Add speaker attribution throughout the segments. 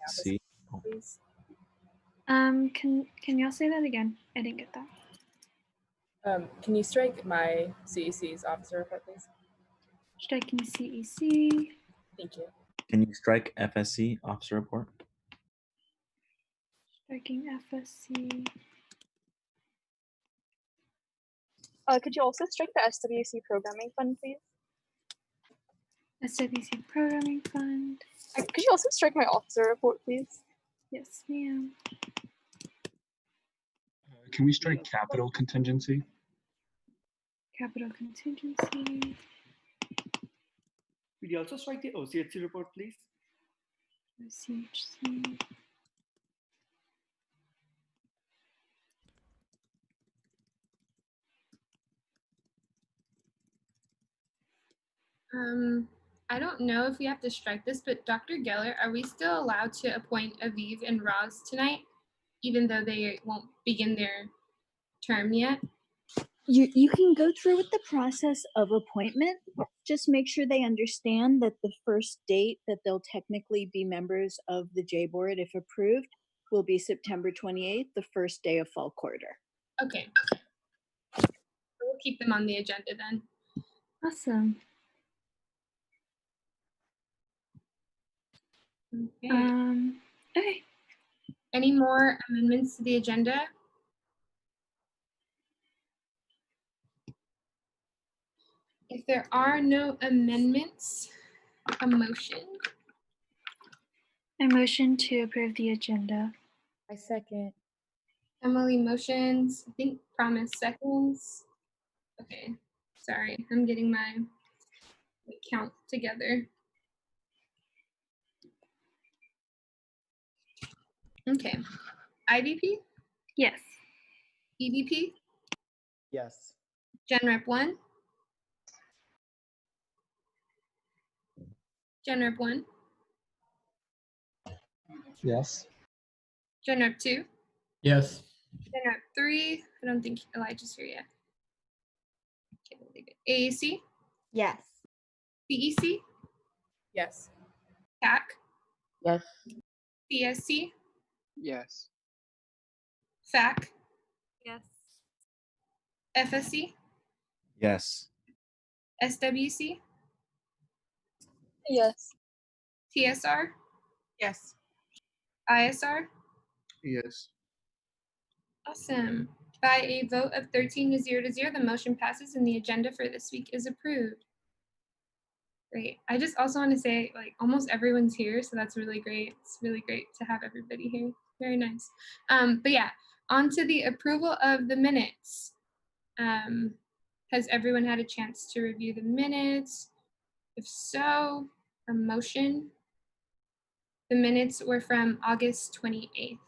Speaker 1: C.
Speaker 2: Please.
Speaker 3: Can y'all say that again? I didn't get that.
Speaker 2: Can you strike my CEC's officer report, please?
Speaker 3: Striking CEC.
Speaker 2: Thank you.
Speaker 1: Can you strike FSC officer report?
Speaker 3: Striking FSC.
Speaker 4: Could you also strike the SWC programming fund, please?
Speaker 3: SWC Programming Fund.
Speaker 4: Could you also strike my officer report, please?
Speaker 3: Yes, ma'am.
Speaker 5: Can we strike capital contingency?
Speaker 3: Capital Contingency.
Speaker 6: Could you also strike the OCHC report, please?
Speaker 3: OCHC.
Speaker 7: I don't know if we have to strike this, but Dr. Geller, are we still allowed to appoint Aviv and Roz tonight, even though they won't begin their term yet?
Speaker 8: You can go through with the process of appointment. Just make sure they understand that the first date that they'll technically be members of the J Board, if approved, will be September 28th, the first day of fall quarter.
Speaker 7: Okay. We'll keep them on the agenda then.
Speaker 3: Awesome.
Speaker 7: Okay.
Speaker 3: Okay.
Speaker 7: Any more amendments to the agenda? If there are no amendments, a motion.
Speaker 3: I motion to approve the agenda.
Speaker 2: I second.
Speaker 7: Emily motions, I think Promise seconds. Okay, sorry, I'm getting my count together. Okay, IDP,
Speaker 3: Yes.
Speaker 7: EDP,
Speaker 9: Yes.
Speaker 7: Gen Rep 1, Gen Rep 1,
Speaker 9: Yes.
Speaker 7: Gen Rep 2,
Speaker 9: Yes.
Speaker 7: Gen Rep 3, I don't think Elijah's here yet. Okay, we'll leave it. AAC,
Speaker 8: Yes.
Speaker 7: CEC,
Speaker 2: Yes.
Speaker 7: CAC,
Speaker 9: Yes.
Speaker 7: CSC,
Speaker 9: Yes.
Speaker 7: FAC,
Speaker 4: Yes.
Speaker 7: FSC,
Speaker 1: Yes.
Speaker 7: SWC,
Speaker 4: Yes.
Speaker 7: TSR,
Speaker 2: Yes.
Speaker 7: ISR.
Speaker 5: Yes.
Speaker 7: Awesome. By a vote of 13 to 0, the motion passes and the agenda for this week is approved. Great. I just also want to say, like, almost everyone's here, so that's really great. It's really great to have everybody here. Very nice. But yeah, on to the approval of the minutes. Has everyone had a chance to review the minutes? If so, a motion. The minutes were from August 28th.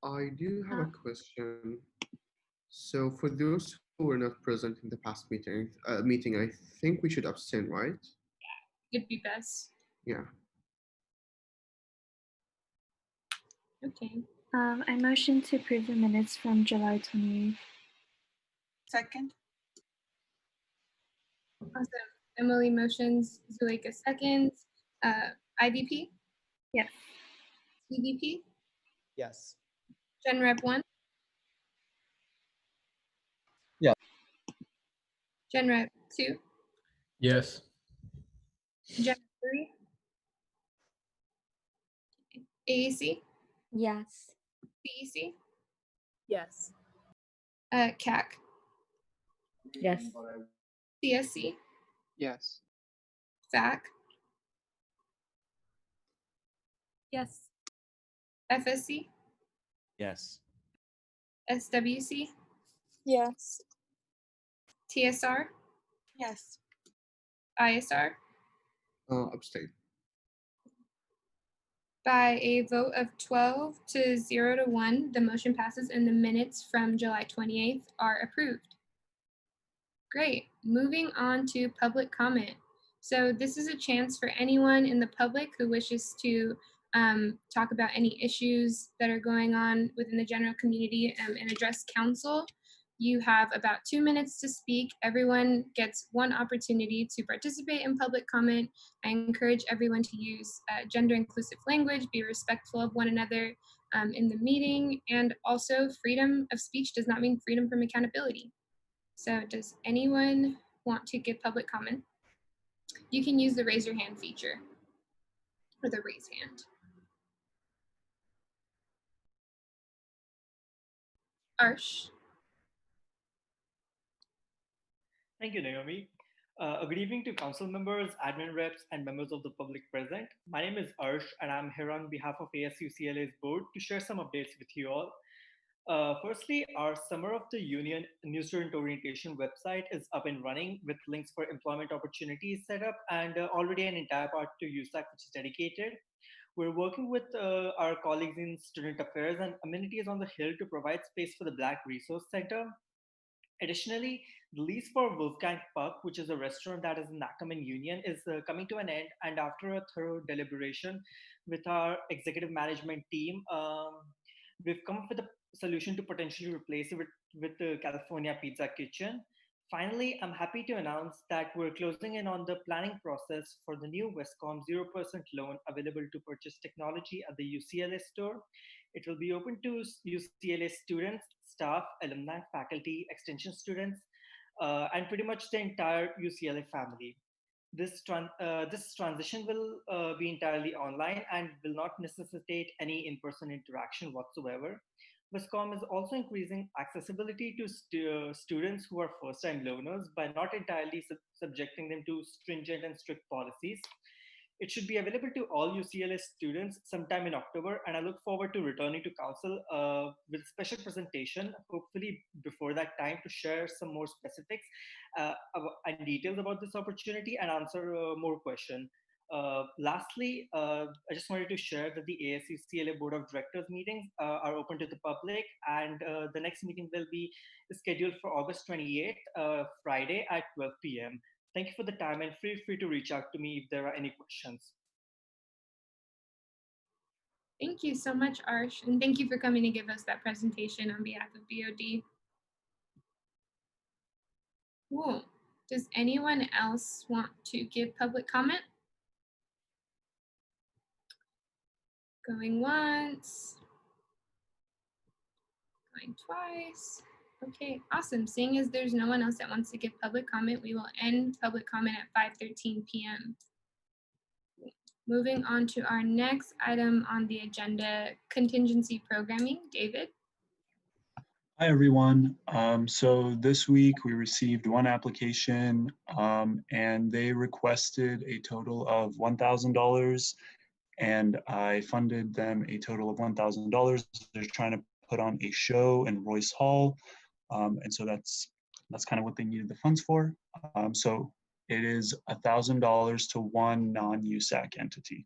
Speaker 10: I do have a question. So for those who were not present in the past meeting, I think we should abstain, right?
Speaker 7: It'd be best.
Speaker 10: Yeah.
Speaker 7: Okay.
Speaker 3: I motion to approve the minutes from July 28th.
Speaker 2: Second.
Speaker 7: Awesome. Emily motions, Zuleika seconds. IDP?
Speaker 3: Yes.
Speaker 7: EDP?
Speaker 9: Yes.
Speaker 7: Gen Rep 1?
Speaker 9: Yeah.
Speaker 7: Gen Rep 2?
Speaker 9: Yes.
Speaker 7: Gen Rep 3? AAC?
Speaker 8: Yes.
Speaker 7: CEC?
Speaker 2: Yes.
Speaker 7: CAC?
Speaker 8: Yes.
Speaker 7: CSC?
Speaker 9: Yes.
Speaker 7: FAC?
Speaker 4: Yes.
Speaker 7: FSC?
Speaker 1: Yes.
Speaker 7: SWC?
Speaker 4: Yes.
Speaker 7: TSR?
Speaker 2: Yes.
Speaker 7: ISR?
Speaker 10: Abstain.
Speaker 7: By a vote of 12 to 0 to 1, the motion passes and the minutes from July 28th are approved. Great. Moving on to public comment. So this is a chance for anyone in the public who wishes to talk about any issues that are going on within the general community and address council. You have about 2 minutes to speak. Everyone gets one opportunity to participate in public comment. I encourage everyone to use gender inclusive language, be respectful of one another in the meeting, and also freedom of speech does not mean freedom from accountability. So does anyone want to give public comment? You can use the raise your hand feature or the raise hand. Arsh.
Speaker 6: Thank you, Naomi. A good evening to council members, admin reps, and members of the public present. My name is Arsh, and I'm here on behalf of ASUCLA's board to share some updates with you all. Firstly, our Summer of the Union New Student Orientation website is up and running with links for employment opportunities set up and already an entire part to USAC which is dedicated. We're working with our colleagues in Student Affairs and Amenities on the Hill to provide space for the Black Resource Center. Additionally, the lease for Wolfgang Puck, which is a restaurant that is in Nakam and Union, is coming to an end. And after a thorough deliberation with our executive management team, we've come up with a solution to potentially replace it with the California Pizza Kitchen. Finally, I'm happy to announce that we're closing in on the planning process for the new Westcom 0% loan available to purchase technology at the UCLA store. It will be open to UCLA students, staff, alumni, faculty, extension students, and pretty much the entire UCLA family. This transition will be entirely online and will not necessitate any in-person interaction whatsoever. Viscom is also increasing accessibility to students who are first-time learners by not entirely subjecting them to stringent and strict policies. It should be available to all UCLA students sometime in October, and I look forward to returning to council with a special presentation, hopefully before that time, to share some more specifics and details about this opportunity and answer more questions. Lastly, I just wanted to share that the ASUCLA Board of Directors meetings are open to the public, and the next meeting will be scheduled for August 28th, Friday at 12 p.m. Thank you for the time and feel free to reach out to me if there are any questions.
Speaker 7: Thank you so much, Arsh, and thank you for coming to give us that presentation on behalf of BOD. Cool. Does anyone else want to give public comment? Going once. Going twice. Okay, awesome. Seeing as there's no one else that wants to give public comment, we will end public comment at 5:13 p.m. Moving on to our next item on the agenda, contingency programming. David?
Speaker 5: Hi, everyone. So this week we received one application and they requested a total of $1,000 and I funded them a total of $1,000. They're trying to put on a show in Royce Hall. And so that's kind of what they needed the funds for. So it is $1,000 to one non-USAC entity.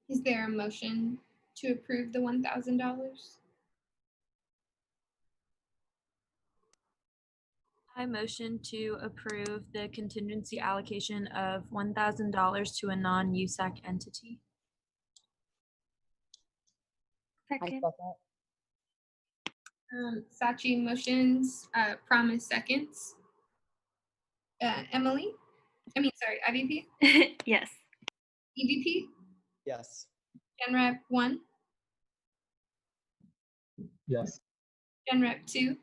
Speaker 7: Is there a motion to approve the $1,000?
Speaker 11: I motion to approve the contingency allocation of $1,000 to a non-USAC entity.
Speaker 3: Second.
Speaker 7: Sachi motions, Promise seconds. Emily? IVP?
Speaker 3: Yes.
Speaker 7: EVP?
Speaker 9: Yes.
Speaker 7: GenRep 1?
Speaker 9: Yes.
Speaker 7: GenRep 2?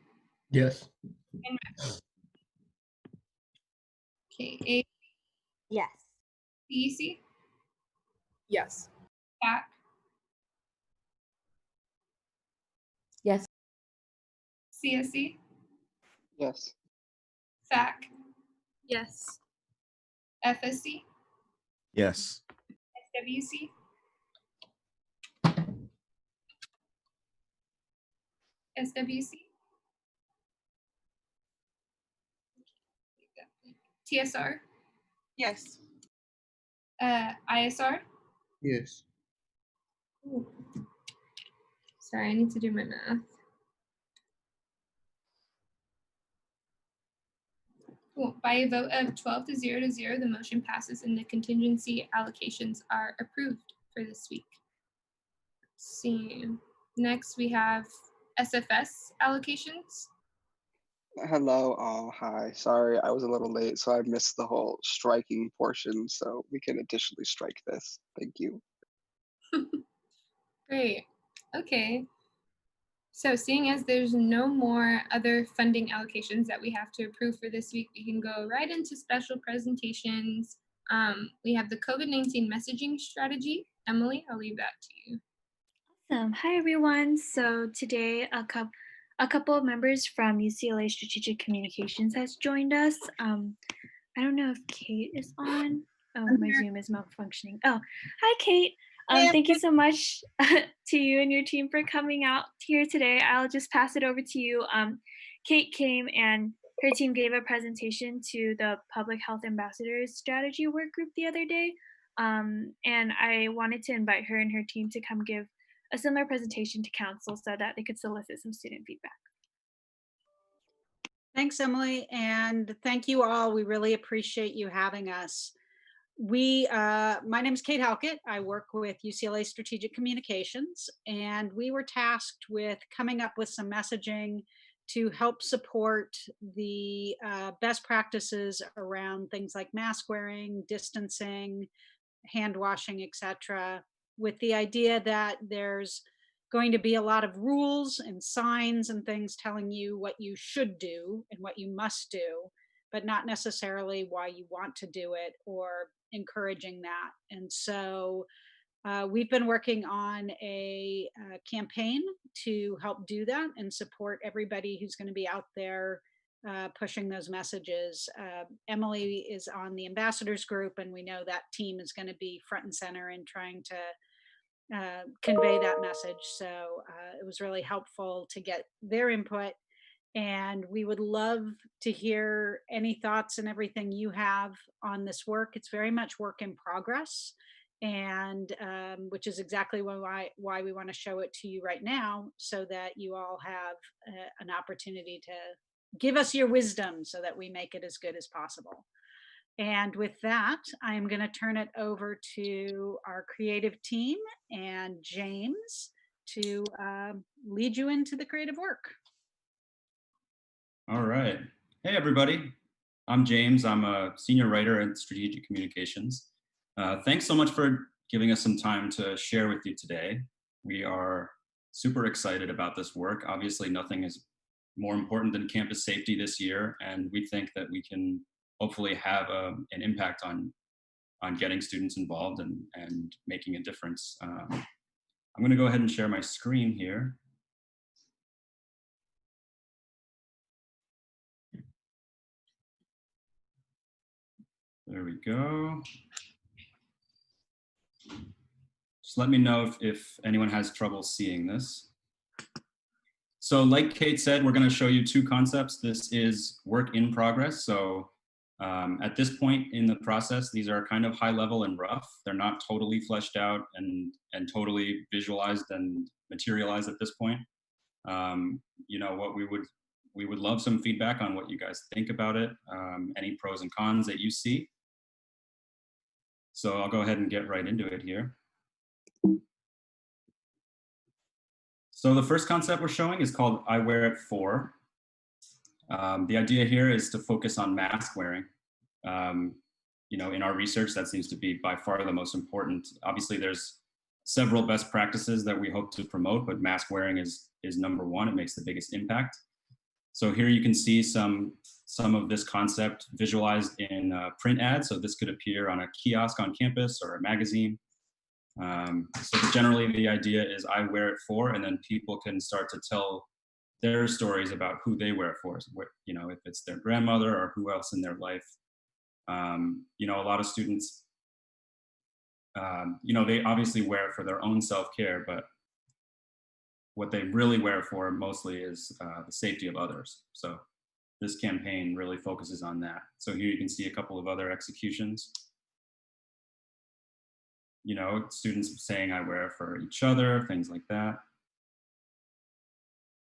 Speaker 9: Yes.
Speaker 7: GenRep. Okay,
Speaker 8: Yes.
Speaker 7: CEC?
Speaker 2: Yes.
Speaker 7: CAC?
Speaker 2: Yes.
Speaker 7: CSC?
Speaker 9: Yes.
Speaker 7: SAC?
Speaker 11: Yes.
Speaker 7: FSC?
Speaker 1: Yes.
Speaker 7: SWC? SWC? TSR?
Speaker 2: Yes.
Speaker 7: ISR?
Speaker 10: Yes.
Speaker 7: Ooh. Sorry, I need to do my math. Cool. By a vote of 12 to 0 to 0, the motion passes and the contingency allocations are approved for this week. Let's see. Next, we have SFS allocations.
Speaker 9: Hello, all. Hi. Sorry, I was a little late, so I missed the whole striking portion. So we can additionally strike this. Thank you.
Speaker 7: Great. Okay. So seeing as there's no more other funding allocations that we have to approve for this week, we can go right into special presentations. We have the COVID-19 messaging strategy. Emily, I'll leave that to you.
Speaker 3: Awesome. Hi, everyone. So today, a couple of members from UCLA Strategic Communications has joined us. I don't know if Kate is on. Oh, my Zoom is malfunctioning. Oh, hi, Kate. Thank you so much to you and your team for coming out here today. I'll just pass it over to you. Kate came and her team gave a presentation to the Public Health Ambassadors Strategy Work Group the other day. And I wanted to invite her and her team to come give a similar presentation to council so that they could solicit some student feedback.
Speaker 12: Thanks, Emily, and thank you all. We really appreciate you having us. My name is Kate Halkett. I work with UCLA Strategic Communications, and we were tasked with coming up with some messaging to help support the best practices around things like mask wearing, distancing, hand washing, etc., with the idea that there's going to be a lot of rules and signs and things telling you what you should do and what you must do, but not necessarily why you want to do it or encouraging that. And so we've been working on a campaign to help do that and support everybody who's going to be out there pushing those messages. Emily is on the ambassadors group, and we know that team is going to be front and center in trying to convey that message. So it was really helpful to get their input, and we would love to hear any thoughts and everything you have on this work. It's very much work in progress, and which is exactly why we want to show it to you right now, so that you all have an opportunity to give us your wisdom so that we make it as good as possible. And with that, I'm going to turn it over to our creative team and James to lead you into the creative work.
Speaker 13: All right. Hey, everybody. I'm James. I'm a senior writer at Strategic Communications. Thanks so much for giving us some time to share with you today. We are super excited about this work. Obviously, nothing is more important than campus safety this year, and we think that we can hopefully have an impact on getting students involved and making a difference. I'm going to go ahead and share my screen here. There we go. Just let me know if anyone has trouble seeing this. So like Kate said, we're going to show you two concepts. This is work in progress. So at this point in the process, these are kind of high level and rough. They're not totally fleshed out and totally visualized and materialized at this point. You know, what we would love some feedback on what you guys think about it, any pros and cons that you see. So I'll go ahead and get right into it here. So the first concept we're showing is called I Wear It For. The idea here is to focus on mask wearing. You know, in our research, that seems to be by far the most important. Obviously, there's several best practices that we hope to promote, but mask wearing is number one. It makes the biggest impact. So here you can see some of this concept visualized in print ads. So this could appear on a kiosk on campus or a magazine. So generally the idea is I wear it for, and then people can start to tell their stories about who they wear it for. So, you know, if it's their grandmother or who else in their life. You know, a lot of students, you know, they obviously wear it for their own self-care, but what they really wear it for mostly is the safety of others. So this campaign really focuses on that. So here you can see a couple of other executions. You know, students saying I wear it for each other, things like that.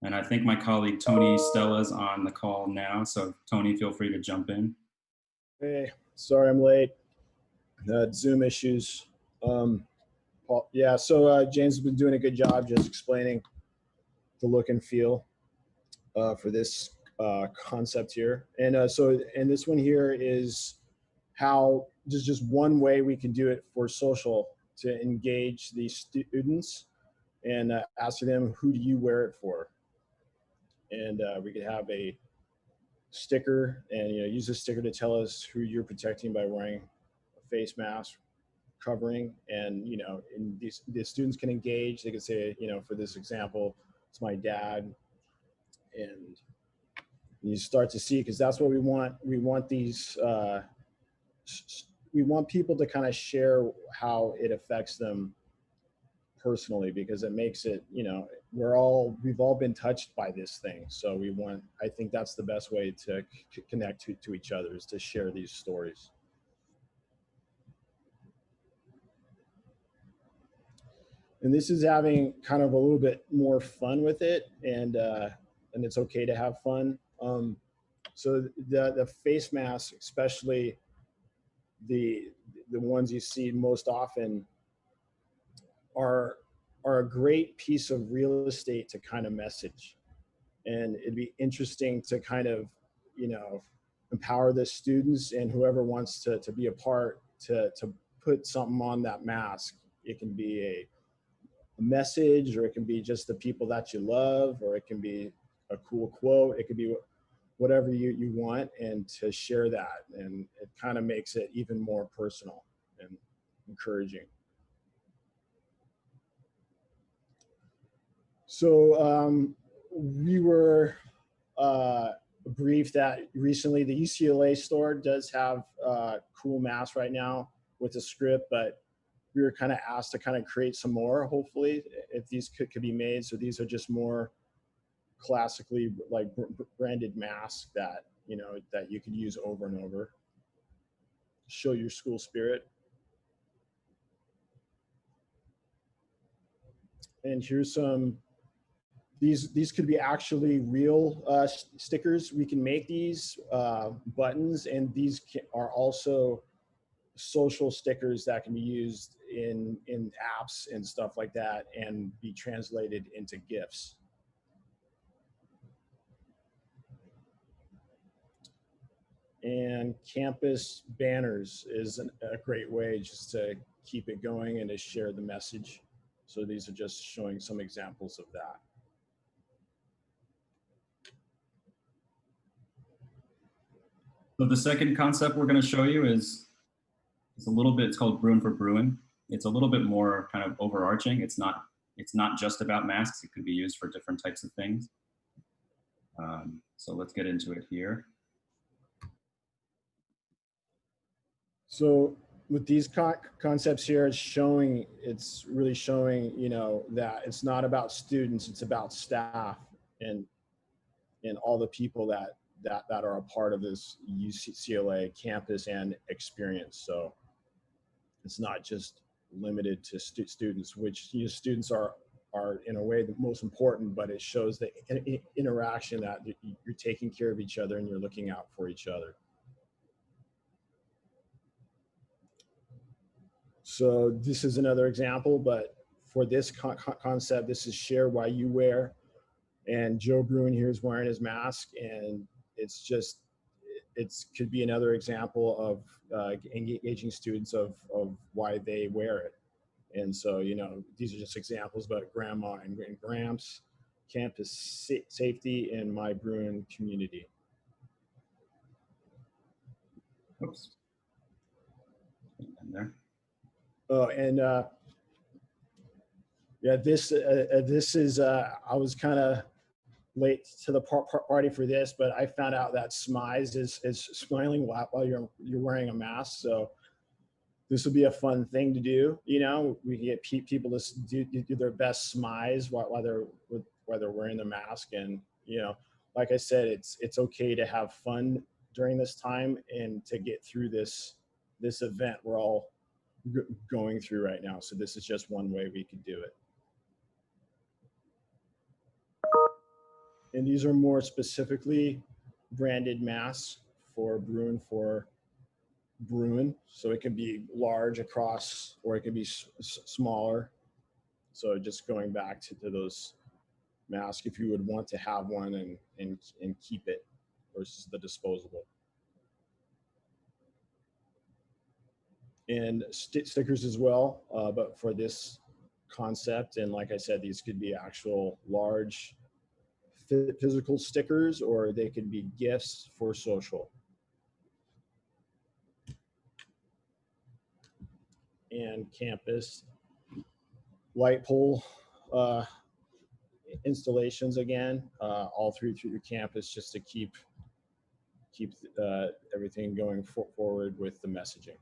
Speaker 13: And I think my colleague Tony Stella's on the call now. So Tony, feel free to jump in.
Speaker 14: Hey, sorry I'm late. Zoom issues. Yeah, so James has been doing a good job just explaining the look and feel for this concept here. And and this one here is how just one way we can do it for social to engage these students and ask them, who do you wear it for? And we could have a sticker and use a sticker to tell us who you're protecting by wearing a face mask covering. And and the students can engage. They could say, for this example, it's my dad. And you start to see, because that's what we want. We want these we want people to kind of share how it affects them personally, because it makes it, we've all been touched by this thing. So I think that's the best way to connect to each other, is to share these stories. And this is having kind of a little bit more fun with it, and it's okay to have fun. So the face masks, especially the ones you see most often, are a great piece of real estate to kind of message. And it'd be interesting to kind of empower the students and whoever wants to be a part to put something on that mask. It can be a message, or it can be just the people that you love, or it can be a cool quote. It could be whatever you want, and to share that. And it kind of makes it even more personal and encouraging. So we were briefed that recently the UCLA store does have cool masks right now with a script, but we were kind of asked to kind of create some more, hopefully, if these could be made. So these are just more classically like branded masks that that you could use over and over. Show your school spirit. And here's some. These could be actually real stickers. We can make these buttons, and these are also social stickers that can be used in apps and stuff like that, and be translated into GIFs. And campus banners is a great way just to keep it going and to share the message. So these are just showing some examples of that.
Speaker 13: So the second concept we're going to show you is a little bit, it's called Bruin for Bruin. It's a little bit more kind of overarching. It's not just about masks. It could be used for different types of things. So let's get into it here.
Speaker 14: So with these concepts here, it's really showing, that it's not about students, it's about staff and all the people that are a part of this UCLA campus and experience. So it's not just limited to students, which students are in a way the most important, but it shows the interaction that you're taking care of each other and you're looking out for each other. So this is another example, but for this concept, this is share why you wear. And Joe Bruin here is wearing his mask, and it could be another example of engaging students of why they wear it. And so, these are just examples about grandma and gramps, campus safety, and my Bruin community.
Speaker 13: Oops. And there.
Speaker 14: Oh, and yeah, this is I was kind of late to the party for this, but I found out that Smize is smiling while you're wearing a mask. So this will be a fun thing to do. We can get people to do their best Smize while they're wearing the mask. And like I said, it's okay to have fun during this time and to get through this event we're all going through right now. So this is just one way we could do it. And these are more specifically branded masks for Bruin So it can be large across, or it can be smaller. So just going back to those mask if you would want to have one and keep it versus the disposable. And stickers as well, but for this concept, and like I said, these could be actual large physical stickers, or they could be gifts for social. And campus light pole installations again, all through your campus, just to keep everything going forward with the messaging.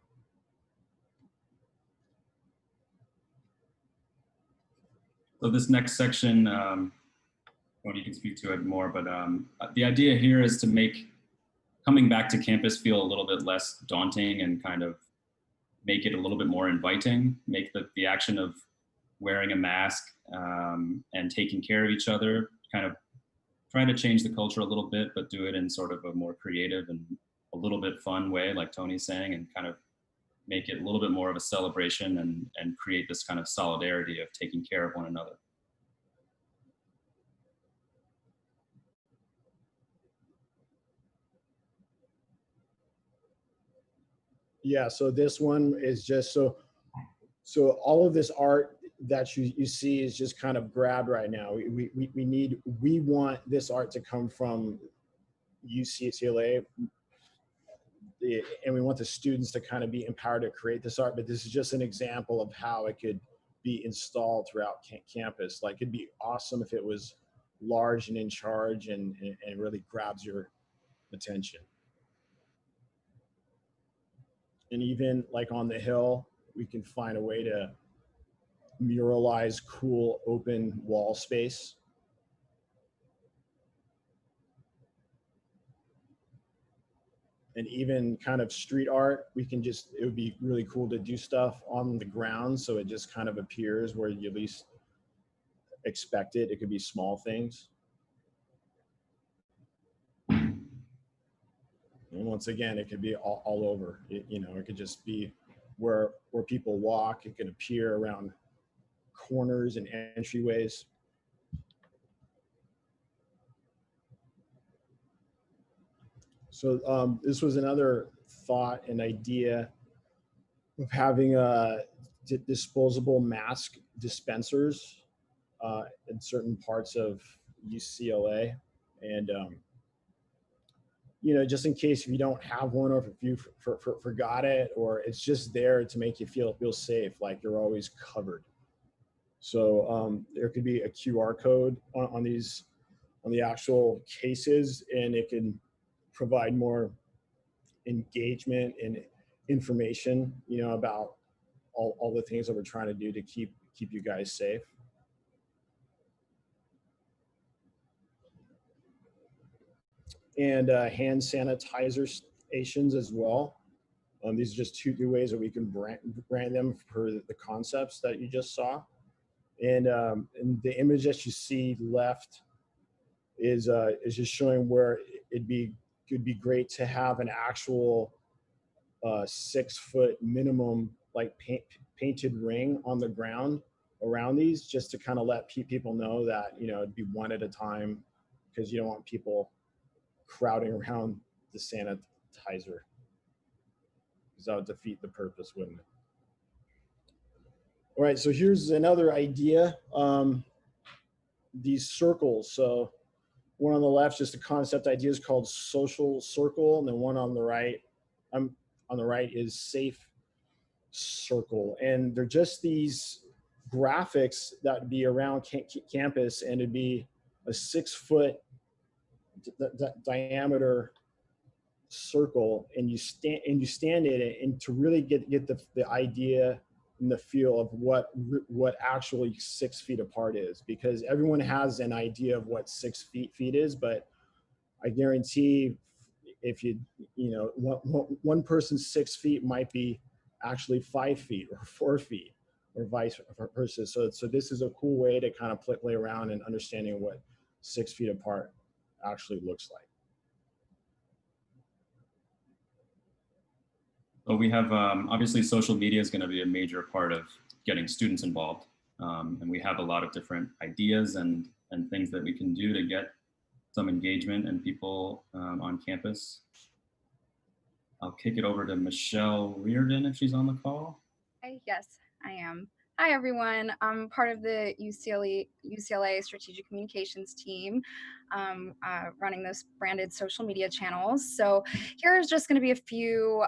Speaker 13: So this next section, Tony, you can speak to it more, but the idea here is to make coming back to campus feel a little bit less daunting and kind of make it a little bit more inviting, make the action of wearing a mask and taking care of each other, kind of try to change the culture a little bit, but do it in sort of a more creative and a little bit fun way, like Tony's saying, and kind of make it a little bit more of a celebration and create this kind of solidarity of taking care of one another.
Speaker 14: Yeah, so this one is just so all of this art that you see is just kind of grabbed right now. We want this art to come from UCLA, and we want the students to kind of be empowered to create this art, but this is just an example of how it could be installed throughout campus. Like, it'd be awesome if it was large and in charge and really grabs your attention. And even like on the hill, we can find a way to muralize cool open wall space. And even kind of street art, we can just, it would be really cool to do stuff on the ground so it just kind of appears where you at least expect it. It could be small things. And once again, it could be all over. It could just be where people walk. It could appear around corners and entryways. So this was another thought and idea of having disposable mask dispensers in certain parts of UCLA. And just in case if you don't have one, or if you forgot it, or it's just there to make you feel safe, like you're always covered. So there could be a QR code on the actual cases, and it can provide more engagement and information, about all the things that we're trying to do to keep you guys safe. And hand sanitizer stations as well. These are just two ways that we can brand them for the concepts that you just saw. And the image that you see left is just showing where could be great to have an actual 6-foot minimum, like painted ring on the ground around these, just to kind of let people know that it'd be one at a time, because you don't want people crowding around the sanitizer, because that would defeat the purpose, wouldn't it? All right, so here's another idea. These circles. So one on the left, just a concept idea, is called social circle, and then one on the right, is safe circle. And they're just these graphics that would be around campus, and it'd be a 6-foot diameter circle, and you stand in it, and to really get the idea and the feel of what actually 6 feet apart is, because everyone has an idea of what 6 feet is, but I guarantee if one person's 6 feet might be actually 5 feet or 4 feet, or vice versa. So this is a cool way to kind of play around and understanding what 6 feet apart actually looks like.
Speaker 13: So we have, obviously social media is going to be a major part of getting students involved. And we have a lot of different ideas and and things that we can do to get some engagement and people on campus. I'll kick it over to Michelle Reardon if she's on the call.
Speaker 15: Yes, I am. Hi, everyone. I'm part of the UCLA Strategic Communications team, running those branded social media channels. So here's just going to be a few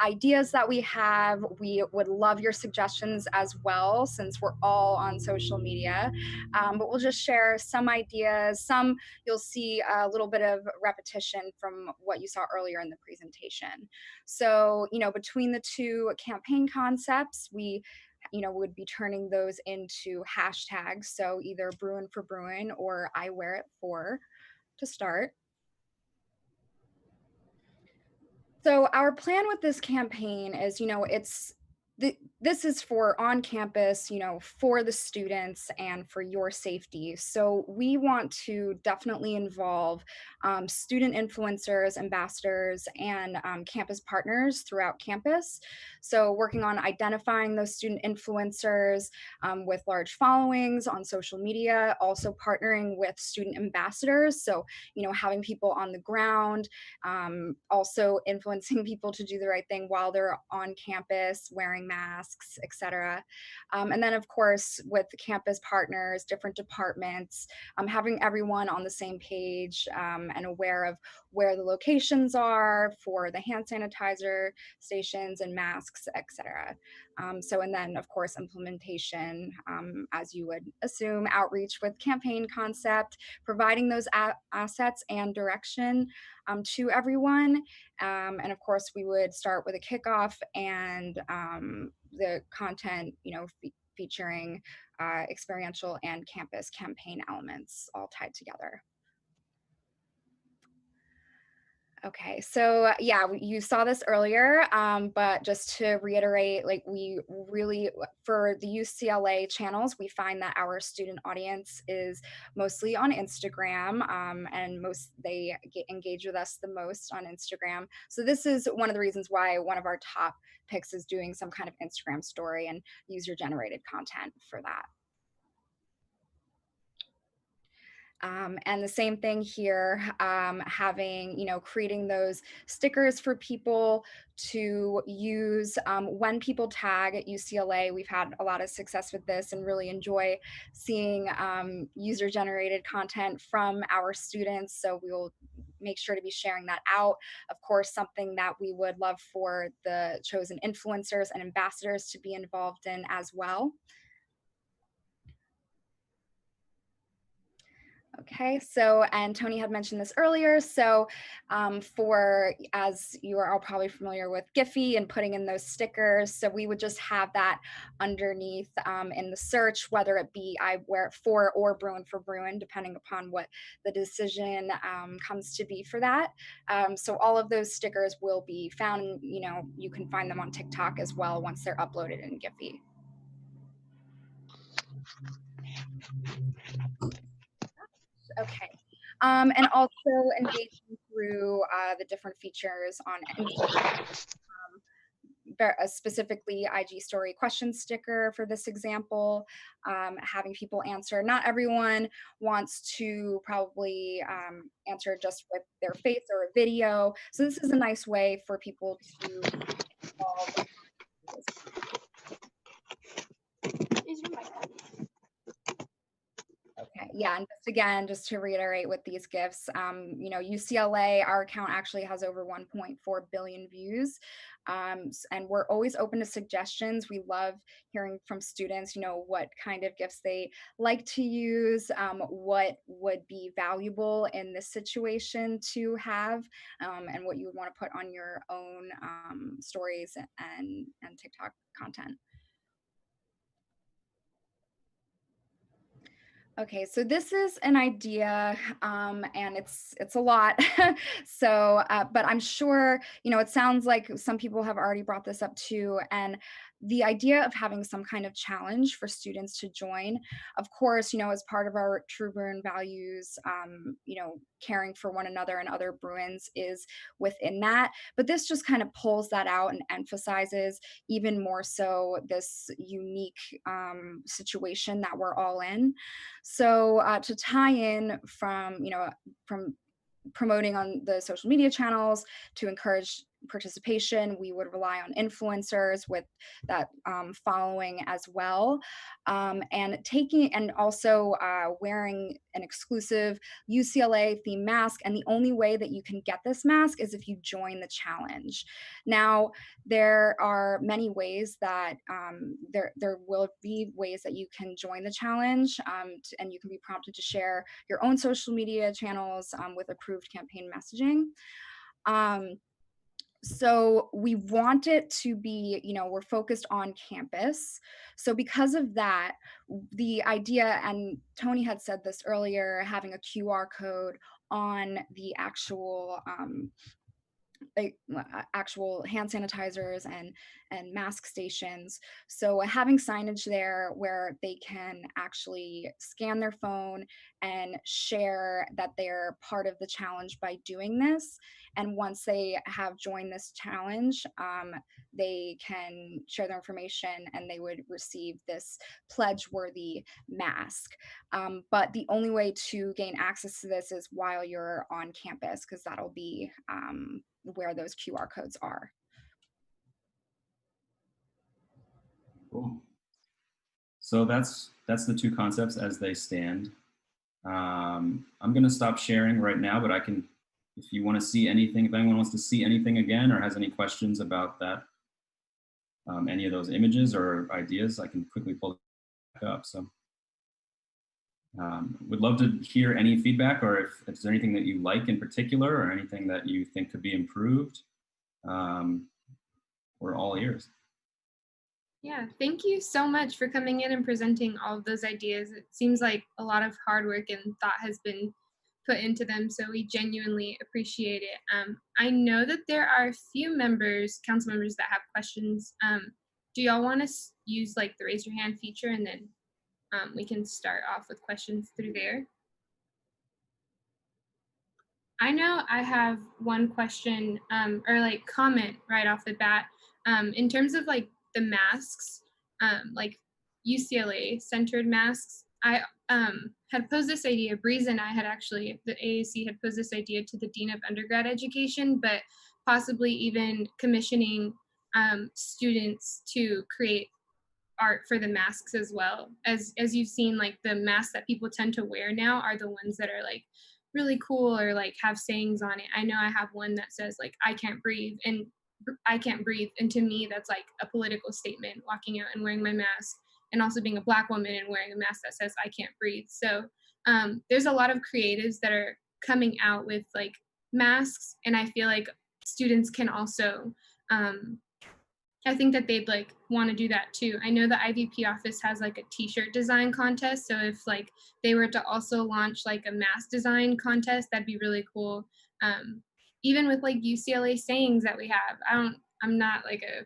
Speaker 15: ideas that we have. We would love your suggestions as well, since we're all on social media. But we'll just share some ideas. Some you'll see a little bit of repetition from what you saw earlier in the presentation. So, between the two campaign concepts, we would be turning those into hashtags. So either Bruin for Bruin or I Wear It For to start. So our plan with this campaign is, this is for on campus, for the students and for your safety. So we want to definitely involve student influencers, ambassadors, and campus partners throughout campus. So working on identifying those student influencers with large followings on social media, also partnering with student ambassadors. So, having people on the ground, also influencing people to do the right thing while they're on campus, wearing masks, etc. And then, of course, with the campus partners, different departments, having everyone on the same page and aware of where the locations are for the hand sanitizer stations and masks, etc. And then, of course, implementation, as you would assume, outreach with campaign concept, providing those assets and direction to everyone. And of course, we would start with a kickoff and the content, featuring experiential and campus campaign elements all tied together. Okay, so yeah, you saw this earlier, but just to reiterate, we really, for the UCLA channels, we find that our student audience is mostly on Instagram, and they engage with us the most on Instagram. So this is one of the reasons why one of our top picks is doing some kind of Instagram story and user-generated content for that. And the same thing here, having, creating those stickers for people to use when people tag at UCLA. We've had a lot of success with this and really enjoy seeing user-generated content from our students. So we will make sure to be sharing that out. Of course, something that we would love for the chosen influencers and ambassadors to be involved in as well. Okay, so, and Tony had mentioned this earlier, so as you are all probably familiar with Giphy and putting in those stickers, so we would just have that underneath in the search, whether it be I Wear It For or Bruin for Bruin, depending upon what the decision comes to be for that. So all of those stickers will be found, you can find them on TikTok as well once they're uploaded in Giphy. Okay, and also engaging through the different features on Instagram, specifically IG story question sticker for this example, having people answer. Not everyone wants to probably answer just with their face or a video, so this is a nice way for people to involve. Okay, yeah, and just to reiterate with these gifts, UCLA, our account actually has over 1.4 billion views, and we're always open to suggestions. We love hearing from students, what kind of gifts they like to use, what would be valuable in this situation to have, and what you would want to put on your own stories and TikTok content. Okay, so this is an idea, and it's a lot. So, but I'm sure, it sounds like some people have already brought this up too. And the idea of having some kind of challenge for students to join, of course, as part of our True Bruin values, caring for one another and other Bruins is within that. But this just kind of pulls that out and emphasizes even more so this unique situation that we're all in. So to tie in from, from promoting on the social media channels to encourage participation, we would rely on influencers with that following as well, and also wearing an exclusive UCLA themed mask. And the only way that you can get this mask is if you join the challenge. Now, there are many ways that there will be ways that you can join the challenge, and you can be prompted to share your own social media channels with approved campaign messaging. So we want it to be, we're focused on campus. So because of that, the idea, and Tony had said this earlier, having a QR code on the actual actual hand sanitizers and mask stations. So having signage there where they can actually scan their phone and share that they're part of the challenge by doing this. And once they have joined this challenge, they can share their information and they would receive this pledge-worthy mask. But the only way to gain access to this is while you're on campus, because that'll be where those QR codes are.
Speaker 13: Cool. So that's the two concepts as they stand. I'm going to stop sharing right now, but I can, if you want to see anything, if anyone wants to see anything again or has any questions about that, any of those images or ideas, I can quickly pull it back up. So would love to hear any feedback, or if there's anything that you like in particular or anything that you think could be improved. We're all ears.
Speaker 7: Yeah, thank you so much for coming in and presenting all of those ideas. It seems like a lot of hard work and thought has been put into them, so we genuinely appreciate it. I know that there are a few council members that have questions. Do y'all want to use like the raise your hand feature, and then we can start off with questions through there? I know I have one question or like comment right off the bat. In terms of like the masks, like UCLA centered masks, I had posed this idea, Breeze and I had actually, the AAC had posed this idea to the Dean of Undergrad Education, but possibly even commissioning students to create art for the masks as well. As you've seen, like the masks that people tend to wear now are the ones that are like really cool or like have sayings on it. I know I have one that says like I can't breathe, and to me that's like a political statement, walking out and wearing my mask, and also being a Black woman and wearing a mask that says I can't breathe. So there's a lot of creatives that are coming out with like masks, and I feel like students can also I think that they'd like want to do that too. I know the IVP office has like a t-shirt design contest. So if like they were to also launch like a mask design contest, that'd be really cool. Even with like UCLA sayings that we have, I'm not like a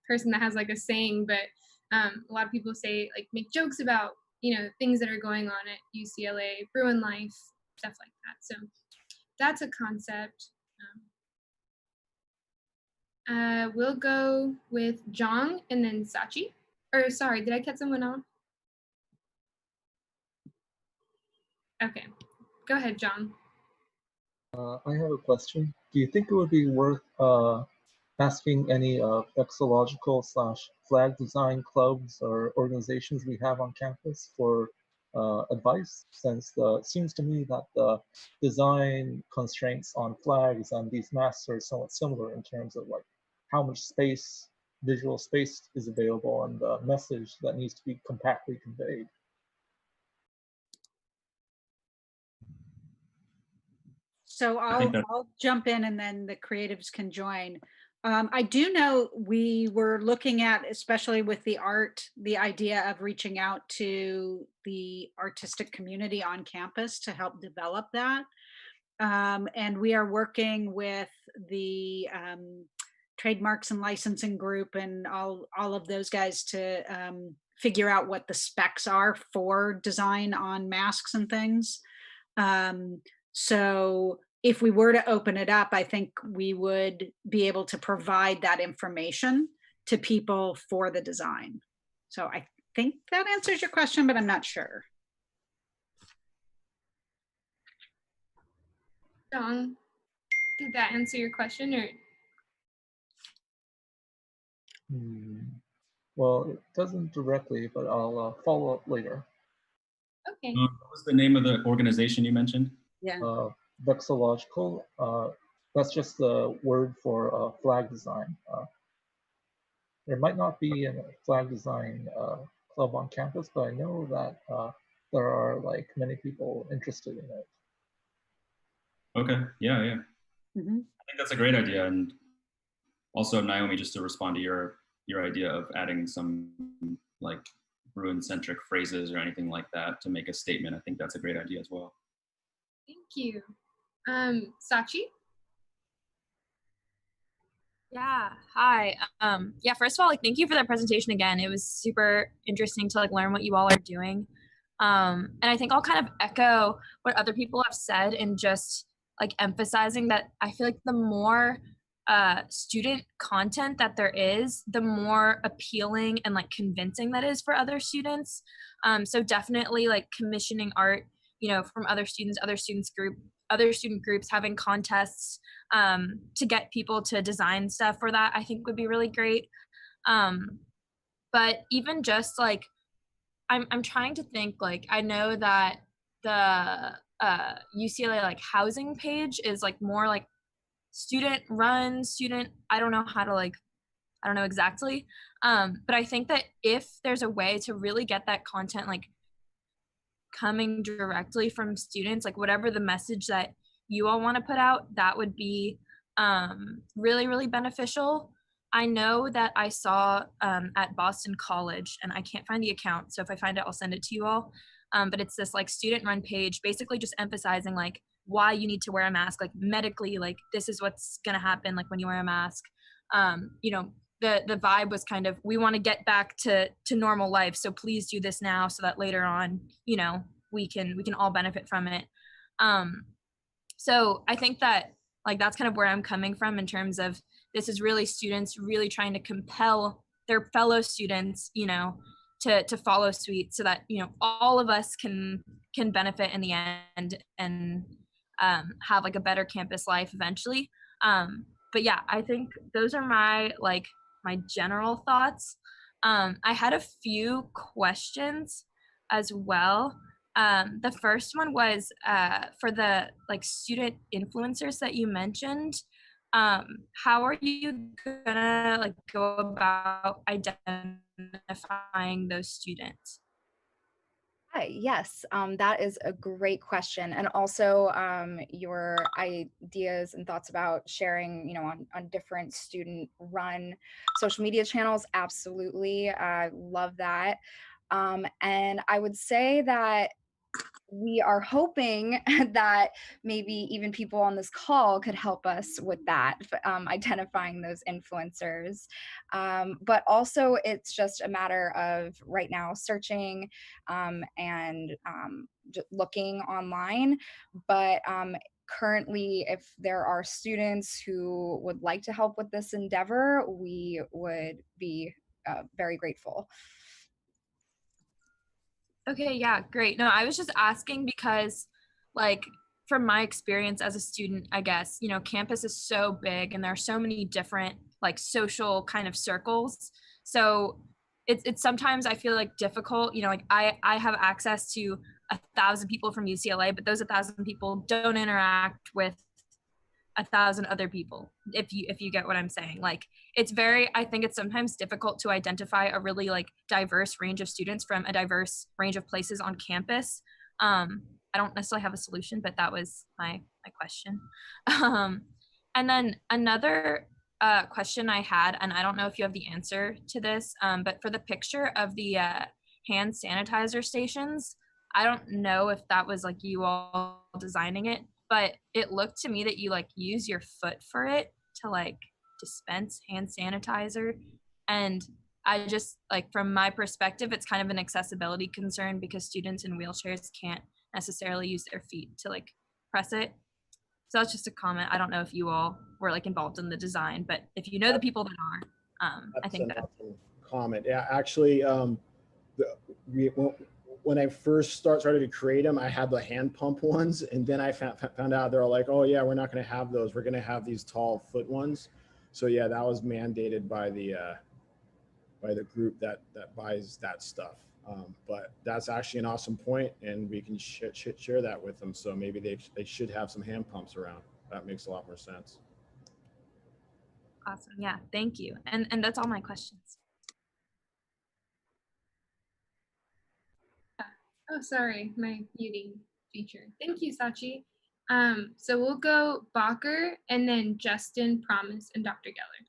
Speaker 7: person that has like a saying, but a lot of people say like make jokes about, things that are going on at UCLA, Bruin life, stuff like that. So that's a concept. We'll go with Jong and then Sachi. Or sorry, did I cut someone off? Okay, go ahead, Jong.
Speaker 16: I have a question. Do you think it would be worth asking any vexillological/flag design clubs or organizations we have on campus for advice? Since it seems to me that the design constraints on flags and these masks are somewhat similar in terms of like how much space, visual space is available, and the message that needs to be compactly conveyed.
Speaker 12: So I'll jump in and then the creatives can join. I do know we were looking at, especially with the art, the idea of reaching out to the artistic community on campus to help develop that. And we are working with the trademarks and licensing group and all of those guys to figure out what the specs are for design on masks and things. So if we were to open it up, I think we would be able to provide that information to people for the design. So I think that answers your question, but I'm not sure.
Speaker 7: Dong, did that answer your question or?
Speaker 16: Well, it doesn't directly, but I'll follow up later.
Speaker 7: Okay.
Speaker 13: What was the name of the organization you mentioned?
Speaker 12: Yeah.
Speaker 16: Vexillological. That's just the word for flag design. There might not be a flag design club on campus, but I know that there are like many people interested in it.
Speaker 13: Okay, yeah.
Speaker 12: Mm-hmm.
Speaker 13: I think that's a great idea. And also, Naomi, just to respond to your idea of adding some like Bruin-centric phrases or anything like that to make a statement, I think that's a great idea as well.
Speaker 7: Thank you. Sachi?
Speaker 11: Yeah, hi. Yeah, first of all, like, thank you for that presentation again. It was super interesting to like learn what you all are doing. And I think I'll kind of echo what other people have said and just like emphasizing that I feel like the more student content that there is, the more appealing and like convincing that is for other students. So definitely like commissioning art, from other student groups, having contests to get people to design stuff for that, I think would be really great. But even just like, I'm trying to think, like, I know that the UCLA like housing page is like more like student run, I don't know how to like, I don't know exactly. But I think that if there's a way to really get that content like coming directly from students, like whatever the message that you all want to put out, that would be really, really beneficial. I know that I saw at Boston College, and I can't find the account, so if I find it, I'll send it to you all. But it's this like student run page, basically just emphasizing like why you need to wear a mask, like medically, like this is what's gonna happen like when you wear a mask. The vibe was kind of, we want to get back to normal life, so please do this now so that later on we can all benefit from it. So I think that like that's kind of where I'm coming from in terms of, this is really students really trying to compel their fellow students to follow suit, so that all of us can benefit in the end and have like a better campus life eventually. But yeah, I think those are my general thoughts. I had a few questions as well. The first one was for the like student influencers that you mentioned. How are you gonna like go about identifying those students?
Speaker 15: Hi, yes, that is a great question. And also your ideas and thoughts about sharing, on different student run social media channels. Absolutely. I love that. And I would say that we are hoping that maybe even people on this call could help us with that, identifying those influencers. But also, it's just a matter of right now searching and looking online. But currently, if there are students who would like to help with this endeavor, we would be very grateful.
Speaker 11: Okay, yeah, great. No, I was just asking because, like, from my experience as a student, I guess, campus is so big and there are so many different, like, social kind of circles. So it's sometimes I feel like difficult, like I have access to 1,000 people from UCLA, but those 1,000 people don't interact with 1,000 other people, if you get what I'm saying. Like, I think it's sometimes difficult to identify a really like diverse range of students from a diverse range of places on campus. I don't necessarily have a solution, but that was my question. And then another question I had, and I don't know if you have the answer to this, but for the picture of the hand sanitizer stations, I don't know if that was like you all designing it, but it looked to me that you like use your foot for it to like dispense hand sanitizer. And I just, like, from my perspective, it's kind of an accessibility concern because students in wheelchairs can't necessarily use their feet to like press it. So that's just a comment. I don't know if you all were like involved in the design, but if you know the people that are, I think that.
Speaker 14: Awesome comment. Yeah, actually, when I first started to create them, I had the hand pump ones, and then I found out they're like, oh yeah, we're not going to have those. We're going to have these tall foot ones. So yeah, that was mandated by the group that buys that stuff. But that's actually an awesome point, and we can share that with them. So maybe they should have some hand pumps around. That makes a lot more sense.
Speaker 11: Awesome. Yeah, thank you. And that's all my questions.
Speaker 7: Oh, sorry, my muting feature. Thank you, Sachi. So we'll go Bacher and then Justin, Promise, and Dr. Geller.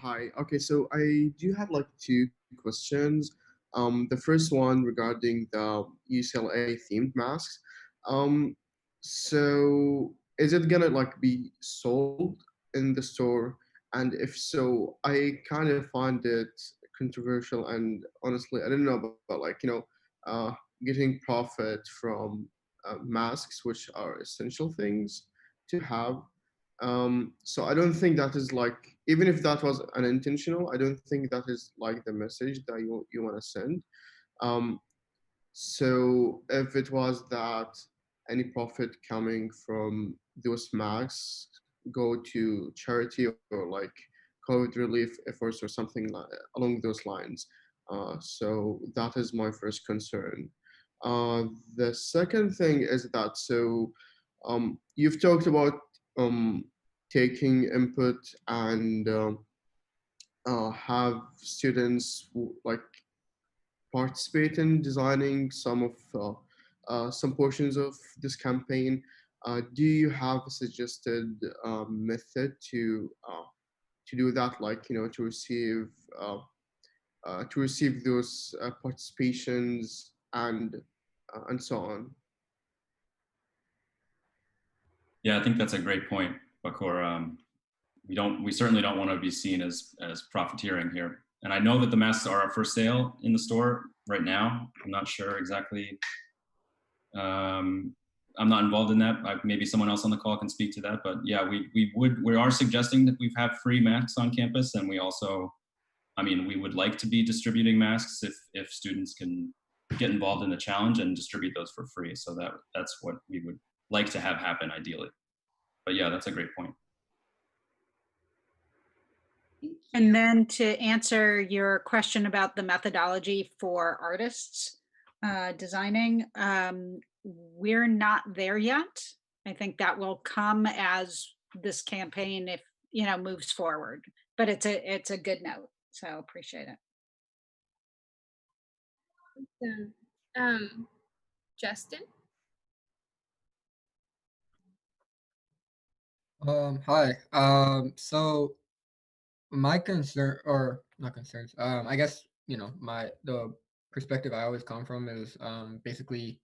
Speaker 10: Hi. Okay, so I do have like two questions. The first one regarding the UCLA themed masks. Um, so is it gonna like be sold in the store? And if so, I kind of find it controversial, and honestly, I don't know about like, uh, getting profit from masks, which are essential things to have. So I don't think that is like, even if that was unintentional, I don't think that is like the message that you want to send. Um, so if it was that any profit coming from those masks go to charity or like COVID relief efforts or something like, along those lines. So that is my first concern. The second thing is that, so you've talked about taking input and have students like participate in designing some portions of this campaign. Do you have a suggested method to do that, like to receive those participations and so on?
Speaker 13: Yeah, I think that's a great point, Bakor. We certainly don't want to be seen as profiteering here. And I know that the masks are for sale in the store right now. I'm not sure exactly. I'm not involved in that. Maybe someone else on the call can speak to that. But yeah, we are suggesting that we have free masks on campus, and we also, I mean, we would like to be distributing masks if students can get involved in the challenge and distribute those for free. So that's what we would like to have happen ideally. But yeah, that's a great point.
Speaker 12: And then to answer your question about the methodology for artists designing, we're not there yet. I think that will come as this campaign, if moves forward. But it's a good note, so appreciate it.
Speaker 7: Justin.
Speaker 17: Hi. So my concern, or not concerns, I guess, the perspective I always come from is basically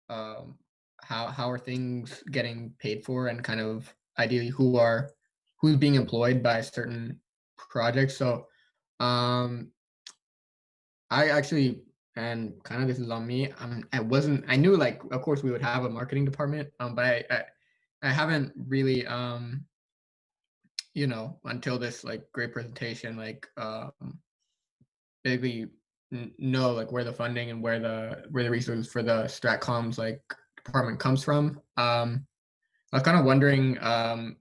Speaker 17: how are things getting paid for, and kind of ideally who's being employed by certain projects. So I actually, and kind of this is on me, I knew, like, of course we would have a marketing department, but I haven't really until this like great presentation, like basically know like where the funding and where the resources for the stratcoms like department comes from. I was kind of wondering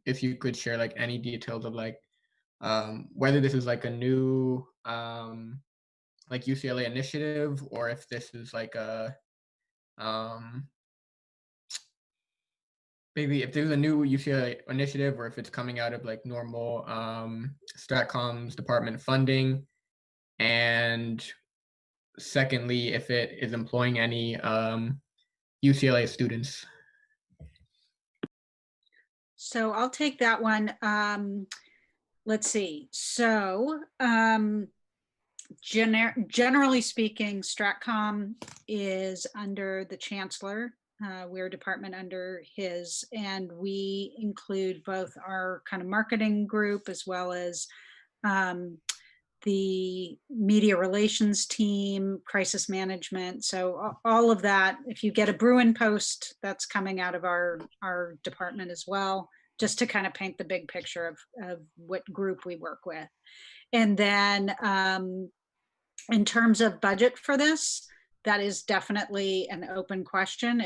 Speaker 17: if you could share like any details of like whether this is like a new like UCLA initiative, or if this is like a maybe if there's a new UCLA initiative, or if it's coming out of like normal stratcoms department funding. And secondly, if it is employing any UCLA students.
Speaker 12: So I'll take that one. Let's see. So generally speaking, Stratcom is under the chancellor. We're a department under his, and we include both our kind of marketing group as well as the media relations team, crisis management. So all of that, if you get a Bruin post, that's coming out of our department as well, just to kind of paint the big picture of what group we work with. And then in terms of budget for this, that is definitely an open question.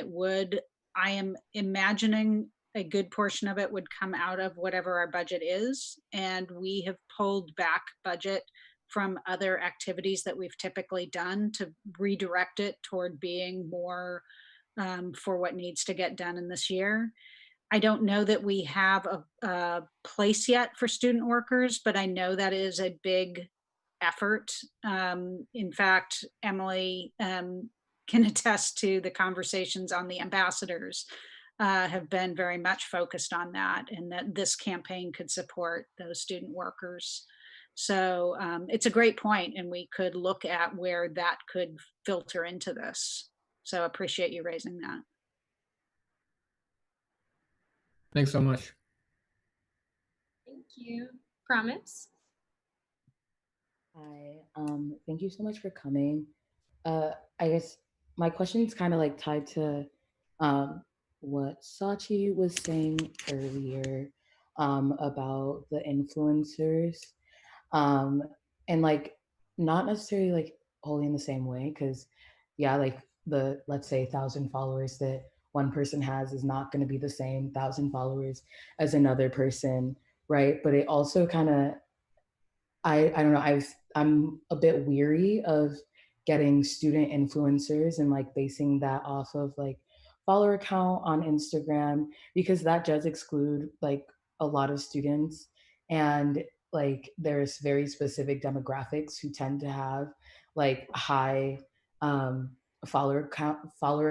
Speaker 12: I am imagining a good portion of it would come out of whatever our budget is. And we have pulled back budget from other activities that we've typically done to redirect it toward being more for what needs to get done in this year. I don't know that we have a place yet for student workers, but I know that is a big effort. In fact, Emily can attest to the conversations on the ambassadors have been very much focused on that, and that this campaign could support those student workers. So it's a great point, and we could look at where that could filter into this. So appreciate you raising that.
Speaker 17: Thanks so much.
Speaker 7: Thank you. Promise.
Speaker 18: Hi, thank you so much for coming. I guess my question is kind of like tied to what Sachi was saying earlier about the influencers, um, and like not necessarily like wholly in the same way, because yeah, like the let's say 1,000 followers that one person has is not going to be the same 1,000 followers as another person, right? But it also kind of I don't know, I'm a bit weary of getting student influencers and like basing that off of like follower count on Instagram, because that does exclude like a lot of students. And like there's very specific demographics who tend to have like high um follower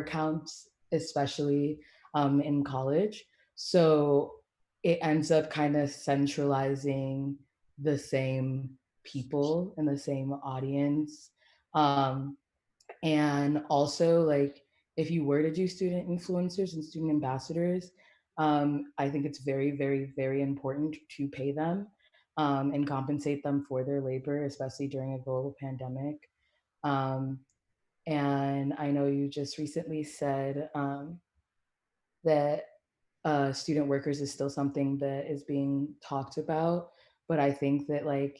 Speaker 18: counts, especially in college. So it ends up kind of centralizing the same people and the same audience. Um, and also, like, if you were to do student influencers and student ambassadors, I think it's very, very, very important to pay them and compensate them for their labor, especially during a global pandemic. Um, and I know you just recently said that student workers is still something that is being talked about, but I think that like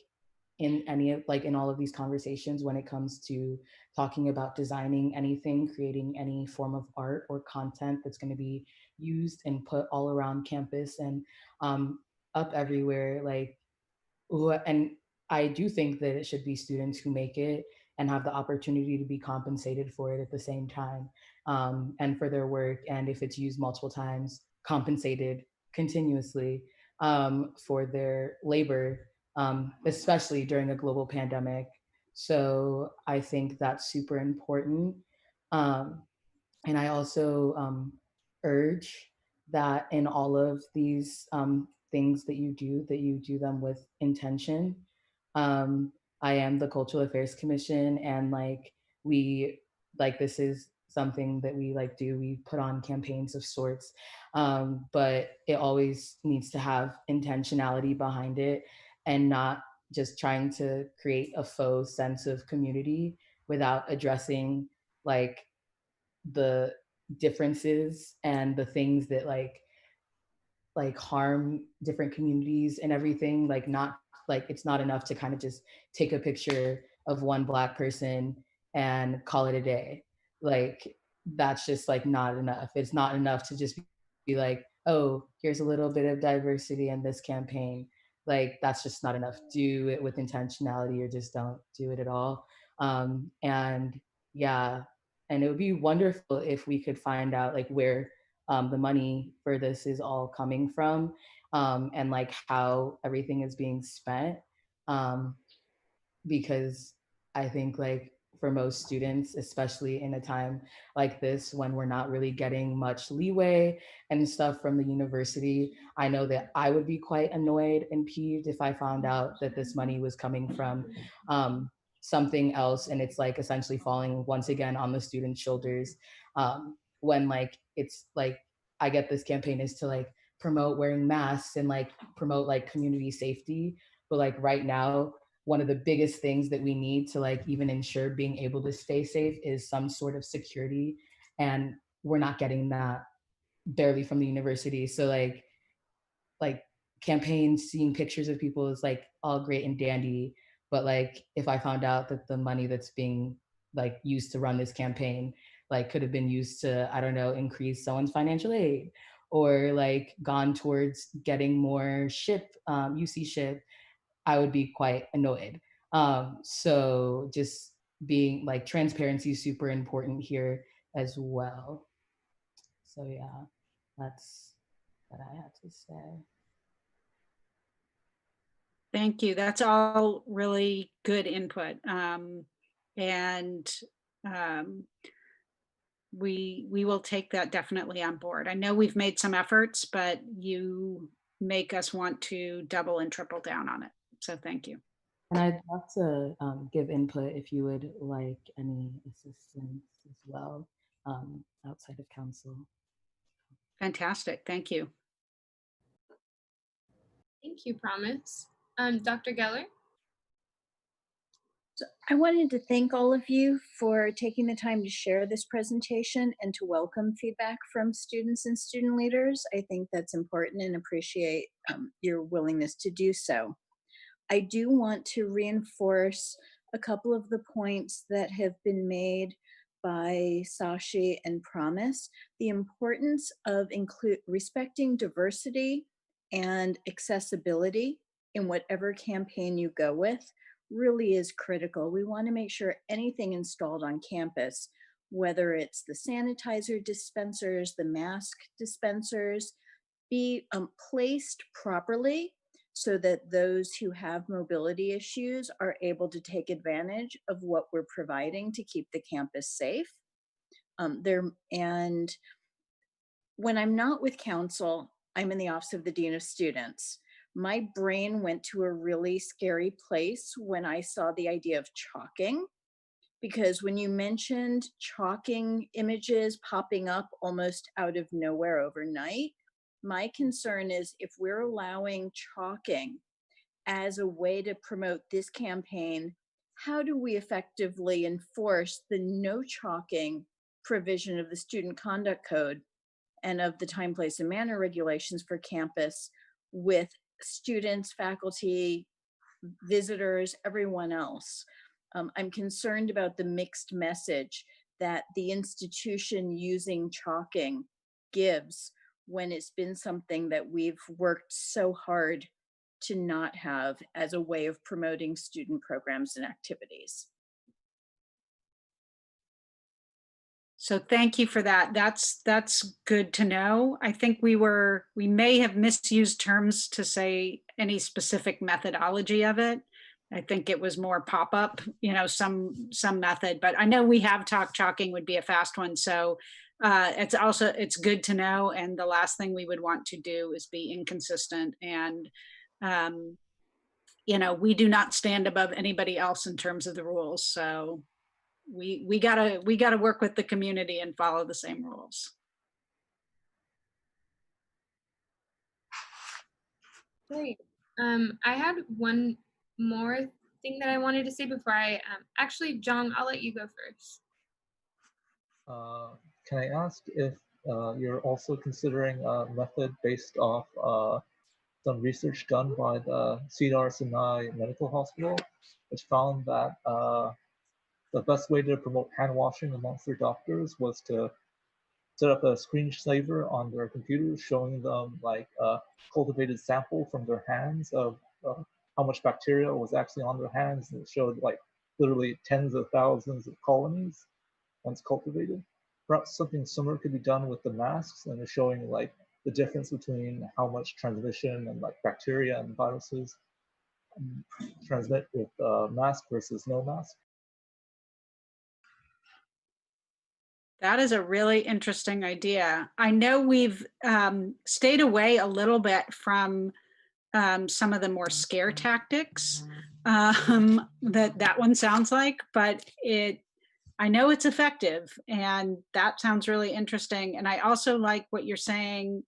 Speaker 18: in any of like in all of these conversations, when it comes to talking about designing anything, creating any form of art or content that's going to be used and put all around campus and up everywhere, like and I do think that it should be students who make it and have the opportunity to be compensated for it at the same time, and for their work. And if it's used multiple times, compensated continuously for their labor, especially during a global pandemic. So I think that's super important. Um, and I also urge that in all of these things that you do them with intention. Um, I am the Cultural Affairs Commission, and like we like this is something that we like do. We put on campaigns of sorts, but it always needs to have intentionality behind it, and not just trying to create a faux sense of community without addressing like the differences and the things that like harm different communities and everything. Like not like it's not enough to kind of just take a picture of one Black person and call it a day. Like that's just like not enough. It's not enough to just be like, oh, here's a little bit of diversity in this campaign. Like that's just not enough. Do it with intentionality or just don't do it at all. And yeah, and it would be wonderful if we could find out like where the money for this is all coming from, and like how everything is being spent, um, because I think like for most students, especially in a time like this when we're not really getting much leeway and stuff from the university, I know that I would be quite annoyed and peeved if I found out that this money was coming from something else and it's like essentially falling once again on the students' shoulders, when like it's like I get this campaign is to like promote wearing masks and like promote like community safety, but like right now one of the biggest things that we need to like even ensure being able to stay safe is some sort of security. And we're not getting that barely from the university. So like campaigns, seeing pictures of people is like all great and dandy. But like if I found out that the money that's being like used to run this campaign like could have been used to, I don't know, increase someone's financial aid or like gone towards getting more UC ship, I would be quite annoyed. So just being like transparency is super important here as well. So yeah, that's what I had to say.
Speaker 12: Thank you. That's all really good input. And we will take that definitely on board. I know we've made some efforts, but you make us want to double and triple down on it. So thank you.
Speaker 18: And I'd love to give input if you would like any assistance as well outside of council.
Speaker 12: Fantastic. Thank you.
Speaker 7: Thank you, Promise. Dr. Geller?
Speaker 8: So I wanted to thank all of you for taking the time to share this presentation and to welcome feedback from students and student leaders. I think that's important and appreciate your willingness to do so. I do want to reinforce a couple of the points that have been made by Sashi and Promise. The importance of respecting diversity and accessibility in whatever campaign you go with really is critical. We want to make sure anything installed on campus, whether it's the sanitizer dispensers, the mask dispensers, be placed properly so that those who have mobility issues are able to take advantage of what we're providing to keep the campus safe. And when I'm not with council, I'm in the Office of the Dean of Students. My brain went to a really scary place when I saw the idea of chalking, because when you mentioned chalking images popping up almost out of nowhere overnight, my concern is if we're allowing chalking as a way to promote this campaign, how do we effectively enforce the no chalking provision of the Student Conduct Code and of the time, place, and manner regulations for campus with students, faculty, visitors, everyone else? I'm concerned about the mixed message that the institution using chalking gives when it's been something that we've worked so hard to not have as a way of promoting student programs and activities.
Speaker 12: So thank you for that. That's good to know. I think we may have misused terms to say any specific methodology of it. I think it was more pop-up, some method, but I know we have talked chalking would be a fast one. So it's good to know. And the last thing we would want to do is be inconsistent. And, we do not stand above anybody else in terms of the rules. So we gotta work with the community and follow the same rules.
Speaker 7: Great. I had one more thing that I wanted to say before I actually, Jong, I'll let you go first.
Speaker 16: Can I ask if you're also considering a method based off some research done by the Cedar Sinai Medical Hospital, which found that the best way to promote hand washing amongst their doctors was to set up a screensaver on their computers showing them like a cultivated sample from their hands of how much bacteria was actually on their hands, and it showed like literally tens of thousands of colonies once cultivated. Perhaps something similar could be done with the masks, and showing like the difference between how much transmission and like bacteria and viruses transmit with mask versus no mask.
Speaker 12: That is a really interesting idea. I know we've stayed away a little bit from some of the more scare tactics that one sounds like, but I know it's effective, and that sounds really interesting. And I also like what you're saying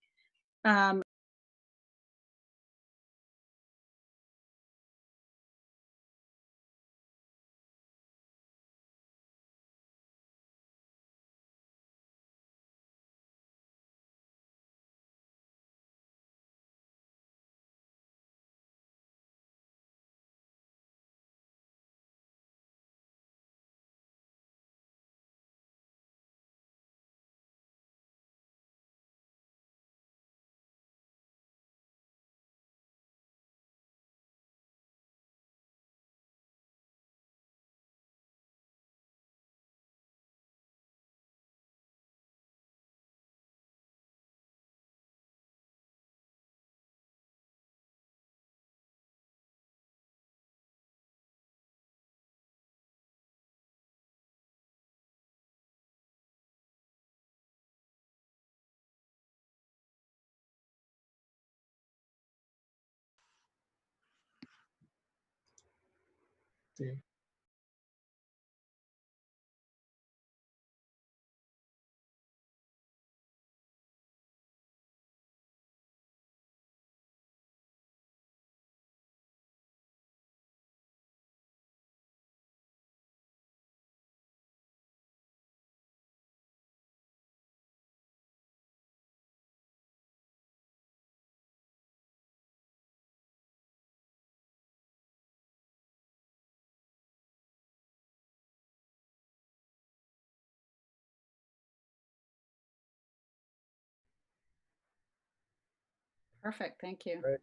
Speaker 12: Perfect. Thank you.
Speaker 14: Great.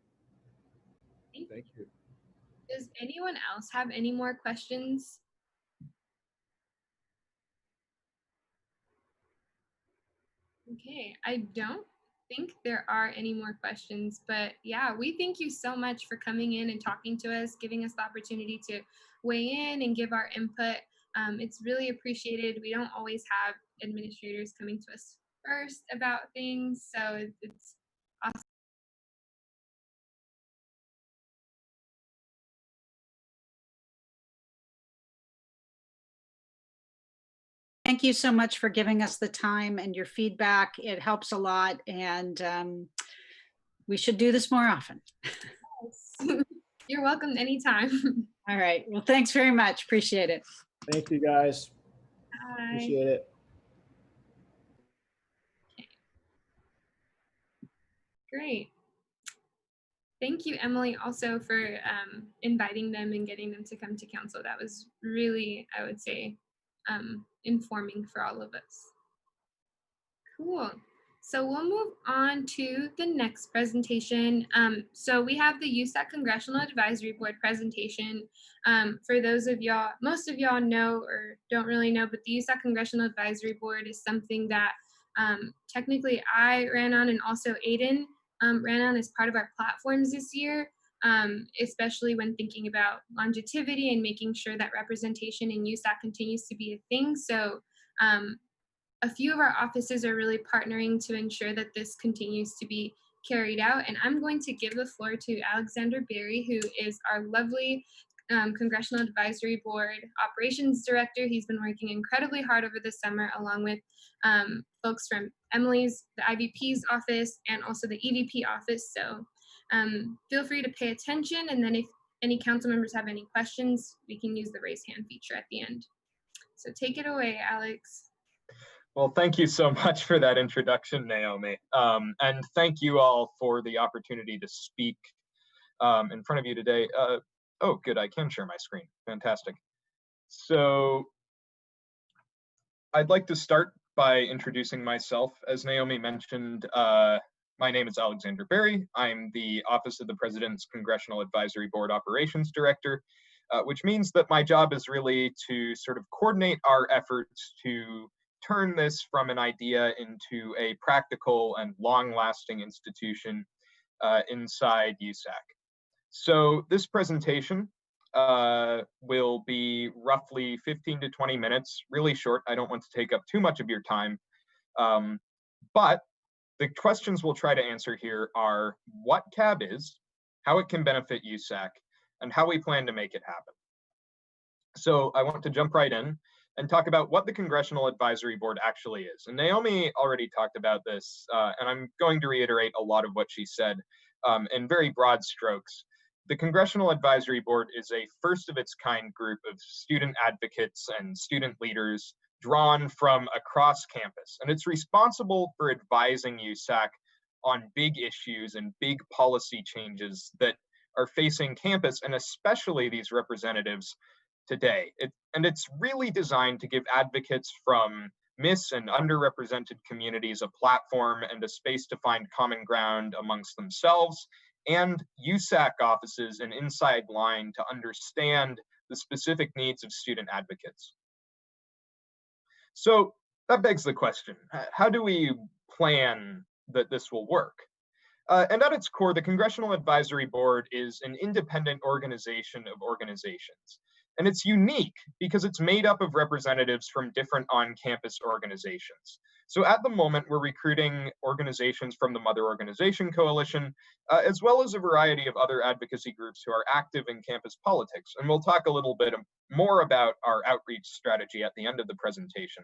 Speaker 14: Thank you.
Speaker 7: Does anyone else have any more questions? Okay, I don't think there are any more questions, but yeah, we thank you so much for coming in and talking to us, giving us the opportunity to weigh in and give our input. It's really appreciated. We don't always have administrators coming to us first about things, so it's awesome.
Speaker 12: Thank you so much for giving us the time and your feedback. It helps a lot, and we should do this more often.
Speaker 7: You're welcome anytime.
Speaker 12: All right. Well, thanks very much. Appreciate it.
Speaker 14: Thank you, guys.
Speaker 7: Bye.
Speaker 14: Appreciate it.
Speaker 7: Great. Thank you, Emily, also for inviting them and getting them to come to council. That was really, I would say, informing for all of us. Cool. So we'll move on to the next presentation. So we have the USAC Congressional Advisory Board presentation. For those of y'all, most of y'all know or don't really know, but the USAC Congressional Advisory Board is something that technically I ran on, and also Aiden ran on as part of our platforms this year, especially when thinking about longevity and making sure that representation in USAC continues to be a thing. So a few of our offices are really partnering to ensure that this continues to be carried out. And I'm going to give the floor to Alexander Berry, who is our lovely Congressional Advisory Board Operations Director. He's been working incredibly hard over the summer, along with folks from Emily's, the IVP's office, and also the EVP office. So feel free to pay attention. And then if any council members have any questions, we can use the raise hand feature at the end. So take it away, Alex.
Speaker 19: Well, thank you so much for that introduction, Naomi. And thank you all for the opportunity to speak in front of you today. Oh, good, I can share my screen. Fantastic. So I'd like to start by introducing myself. As Naomi mentioned, my name is Alexander Berry. I'm the Office of the President's Congressional Advisory Board Operations Director, which means that my job is really to sort of coordinate our efforts to turn this from an idea into a practical and long-lasting institution inside USAC. So this presentation will be roughly 15 to 20 minutes, really short. I don't want to take up too much of your time, but the questions we'll try to answer here are what CAB is, how it can benefit USAC, and how we plan to make it happen. So I want to jump right in and talk about what the Congressional Advisory Board actually is. And Naomi already talked about this, and I'm going to reiterate a lot of what she said in very broad strokes. The Congressional Advisory Board is a first of its kind group of student advocates and student leaders drawn from across campus. And it's responsible for advising USAC on big issues and big policy changes that are facing campus, and especially these representatives today. It's really designed to give advocates from mis- and underrepresented communities a platform and a space to find common ground amongst themselves, and USAC offices an inside line to understand the specific needs of student advocates. So that begs the question, how do we plan that this will work? And at its core, the Congressional Advisory Board is an independent organization of organizations. And it's unique because it's made up of representatives from different on-campus organizations. So at the moment, we're recruiting organizations from the Mother Organization Coalition, as well as a variety of other advocacy groups who are active in campus politics. And we'll talk a little bit more about our outreach strategy at the end of the presentation.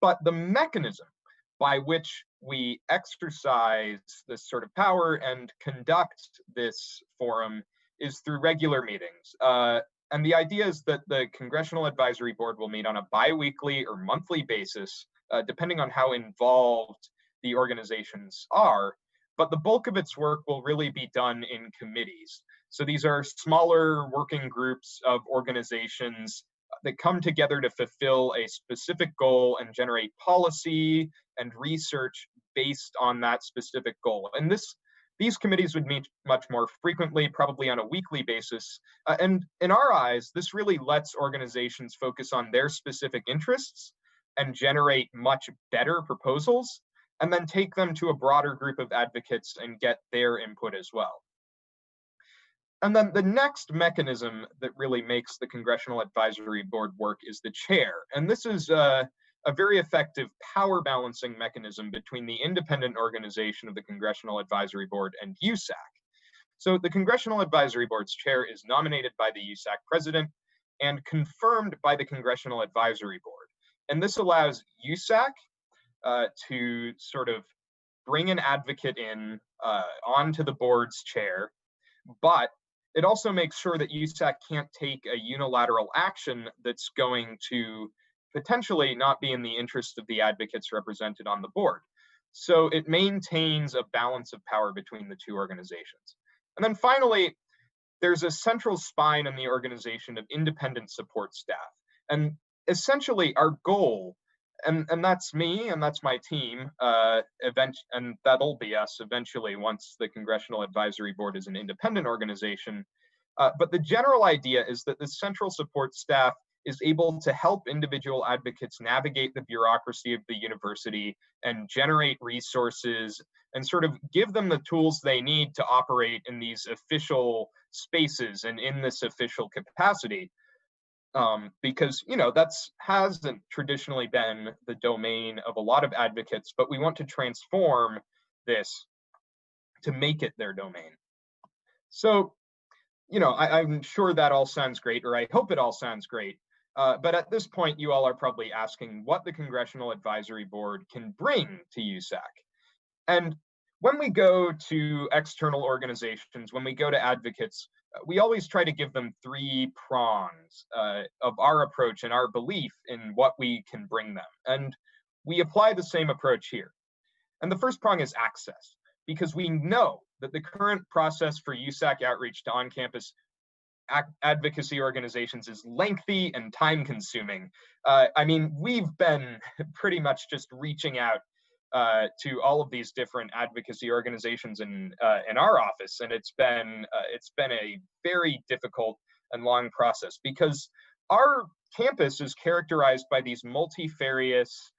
Speaker 19: But the mechanism by which we exercise this sort of power and conduct this forum is through regular meetings. And the idea is that the Congressional Advisory Board will meet on a bi-weekly or monthly basis, depending on how involved the organizations are. But the bulk of its work will really be done in committees. So these are smaller working groups of organizations that come together to fulfill a specific goal and generate policy and research based on that specific goal. And these committees would meet much more frequently, probably on a weekly basis. And in our eyes, this really lets organizations focus on their specific interests and generate much better proposals, and then take them to a broader group of advocates and get their input as well. And then the next mechanism that really makes the Congressional Advisory Board work is the chair. And this is a very effective power balancing mechanism between the independent organization of the Congressional Advisory Board and USAC. So the Congressional Advisory Board's chair is nominated by the USAC president and confirmed by the Congressional Advisory Board. And this allows USAC to sort of bring an advocate in onto the board's chair, but it also makes sure that USAC can't take a unilateral action that's going to potentially not be in the interest of the advocates represented on the board. So it maintains a balance of power between the two organizations. And then finally, there's a central spine in the organization of independent support staff. And essentially our goal, and that's me and that's my team, and that'll be us eventually once the Congressional Advisory Board is an independent organization. But the general idea is that the central support staff is able to help individual advocates navigate the bureaucracy of the university and generate resources and sort of give them the tools they need to operate in these official spaces and in this official capacity. Because, you know, hasn't traditionally been the domain of a lot of advocates, but we want to transform this to make it their domain. So, you know, I'm sure that all sounds great, or I hope it all sounds great. But at this point, you all are probably asking what the Congressional Advisory Board can bring to USAC. And when we go to external organizations, when we go to advocates, we always try to give them three prongs of our approach and our belief in what we can bring them. And we apply the same approach here. And the first prong is access, because we know that the current process for USAC outreach to on-campus advocacy organizations is lengthy and time-consuming. I mean, we've been pretty much just reaching out to all of these different advocacy organizations in our office, and it's been a very difficult and long process because our campus is characterized by these multifarious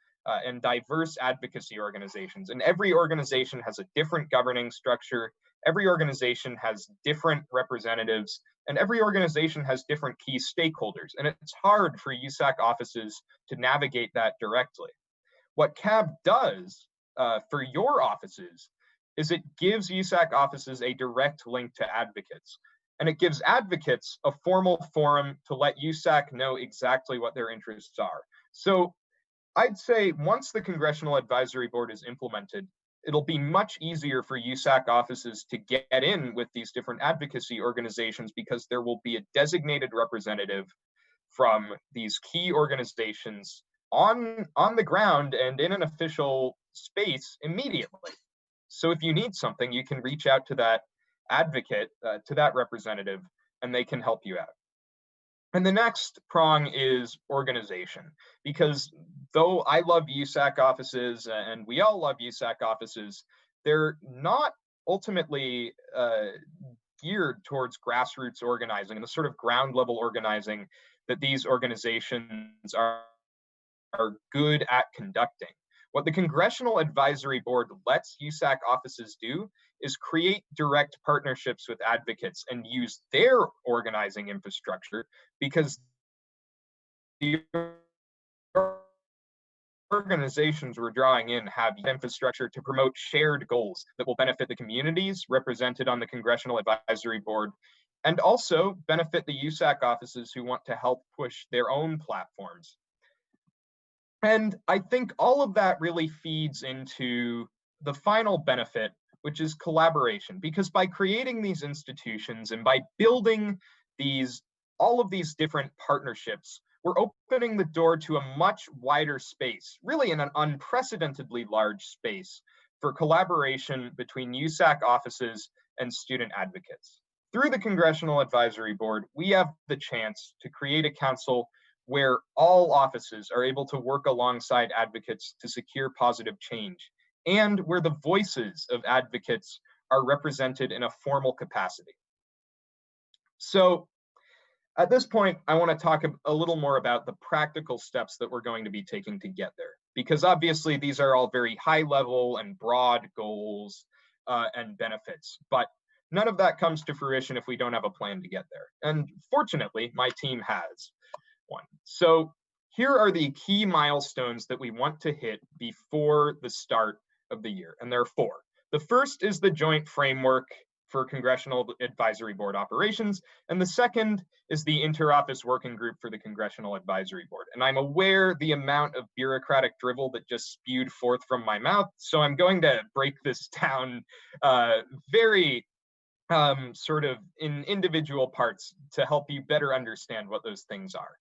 Speaker 19: and diverse advocacy organizations, and every organization has a different governing structure. Every organization has different representatives, and every organization has different key stakeholders, and it's hard for USAC offices to navigate that directly. What CAB does for your offices is it gives USAC offices a direct link to advocates, and it gives advocates a formal forum to let USAC know exactly what their interests are. So I'd say once the Congressional Advisory Board is implemented, it'll be much easier for USAC offices to get in with these different advocacy organizations because there will be a designated representative from these key organizations on the ground and in an official space immediately. So if you need something, you can reach out to that advocate, to that representative, and they can help you out. And the next prong is organization, because though I love USAC offices and we all love USAC offices, they're not ultimately geared towards grassroots organizing and the sort of ground level organizing that these organizations are good at conducting. What the Congressional Advisory Board lets USAC offices do is create direct partnerships with advocates and use their organizing infrastructure, because the organizations we're drawing in have infrastructure to promote shared goals that will benefit the communities represented on the Congressional Advisory Board, and also benefit the USAC offices who want to help push their own platforms. And I think all of that really feeds into the final benefit, which is collaboration, because by creating these institutions and by building all of these different partnerships, we're opening the door to a much wider space, really in an unprecedentedly large space, for collaboration between USAC offices and student advocates. Through the Congressional Advisory Board, we have the chance to create a council where all offices are able to work alongside advocates to secure positive change, and where the voices of advocates are represented in a formal capacity. So at this point, I want to talk a little more about the practical steps that we're going to be taking to get there, because obviously these are all very high level and broad goals and benefits, but none of that comes to fruition if we don't have a plan to get there. And fortunately, my team has one. So here are the key milestones that we want to hit before the start of the year, and there are 4. The first is the joint framework for Congressional Advisory Board operations, and the second is the interoffice working group for the Congressional Advisory Board. And I'm aware the amount of bureaucratic drivel that just spewed forth from my mouth, so I'm going to break this down very sort of in individual parts to help you better understand what those things are.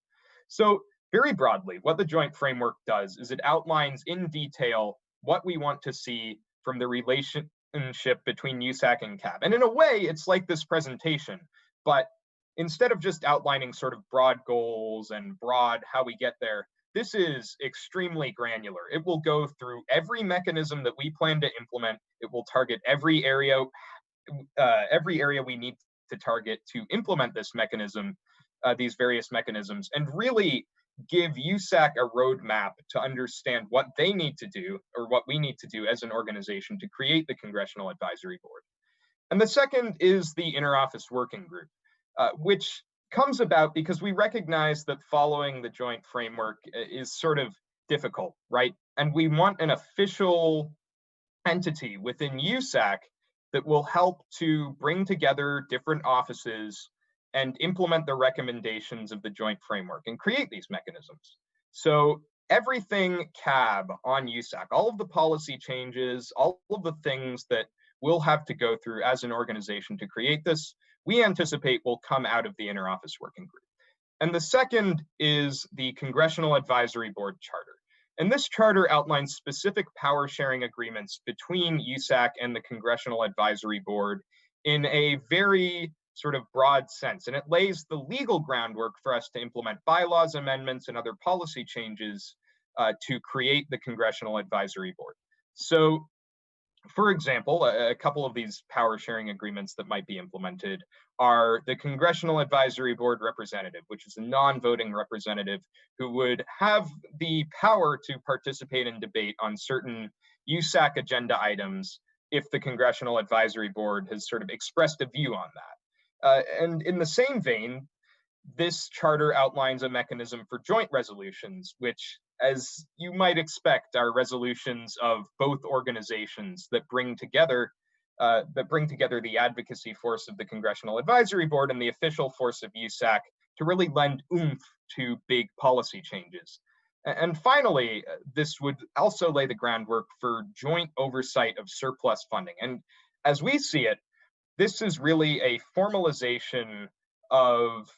Speaker 19: So very broadly, what the joint framework does is it outlines in detail what we want to see from the relationship between USAC and CAB. And in a way, it's like this presentation, but instead of just outlining sort of broad goals and broad how we get there, this is extremely granular. It will go through every mechanism that we plan to implement. It will target every area we need to target to implement this mechanism, these various mechanisms, and really give USAC a roadmap to understand what they need to do, or what we need to do as an organization to create the Congressional Advisory Board. And the second is the interoffice working group, which comes about because we recognize that following the joint framework is sort of difficult, right? And we want an official entity within USAC that will help to bring together different offices and implement the recommendations of the joint framework and create these mechanisms. So everything CAB on USAC, all of the policy changes, all of the things that we'll have to go through as an organization to create this, we anticipate will come out of the interoffice working group. And the second is the Congressional Advisory Board Charter. And this charter outlines specific power sharing agreements between USAC and the Congressional Advisory Board in a very sort of broad sense. And it lays the legal groundwork for us to implement bylaws amendments and other policy changes to create the Congressional Advisory Board. So, for example, a couple of these power sharing agreements that might be implemented are the Congressional Advisory Board representative, which is a non-voting representative who would have the power to participate in debate on certain USAC agenda items if the Congressional Advisory Board has sort of expressed a view on that. And in the same vein, this charter outlines a mechanism for joint resolutions, which, as you might expect, are resolutions of both organizations that bring together the advocacy force of the Congressional Advisory Board and the official force of USAC to really lend oomph to big policy changes. And finally, this would also lay the groundwork for joint oversight of surplus funding. And as we see it, this is really a formalization of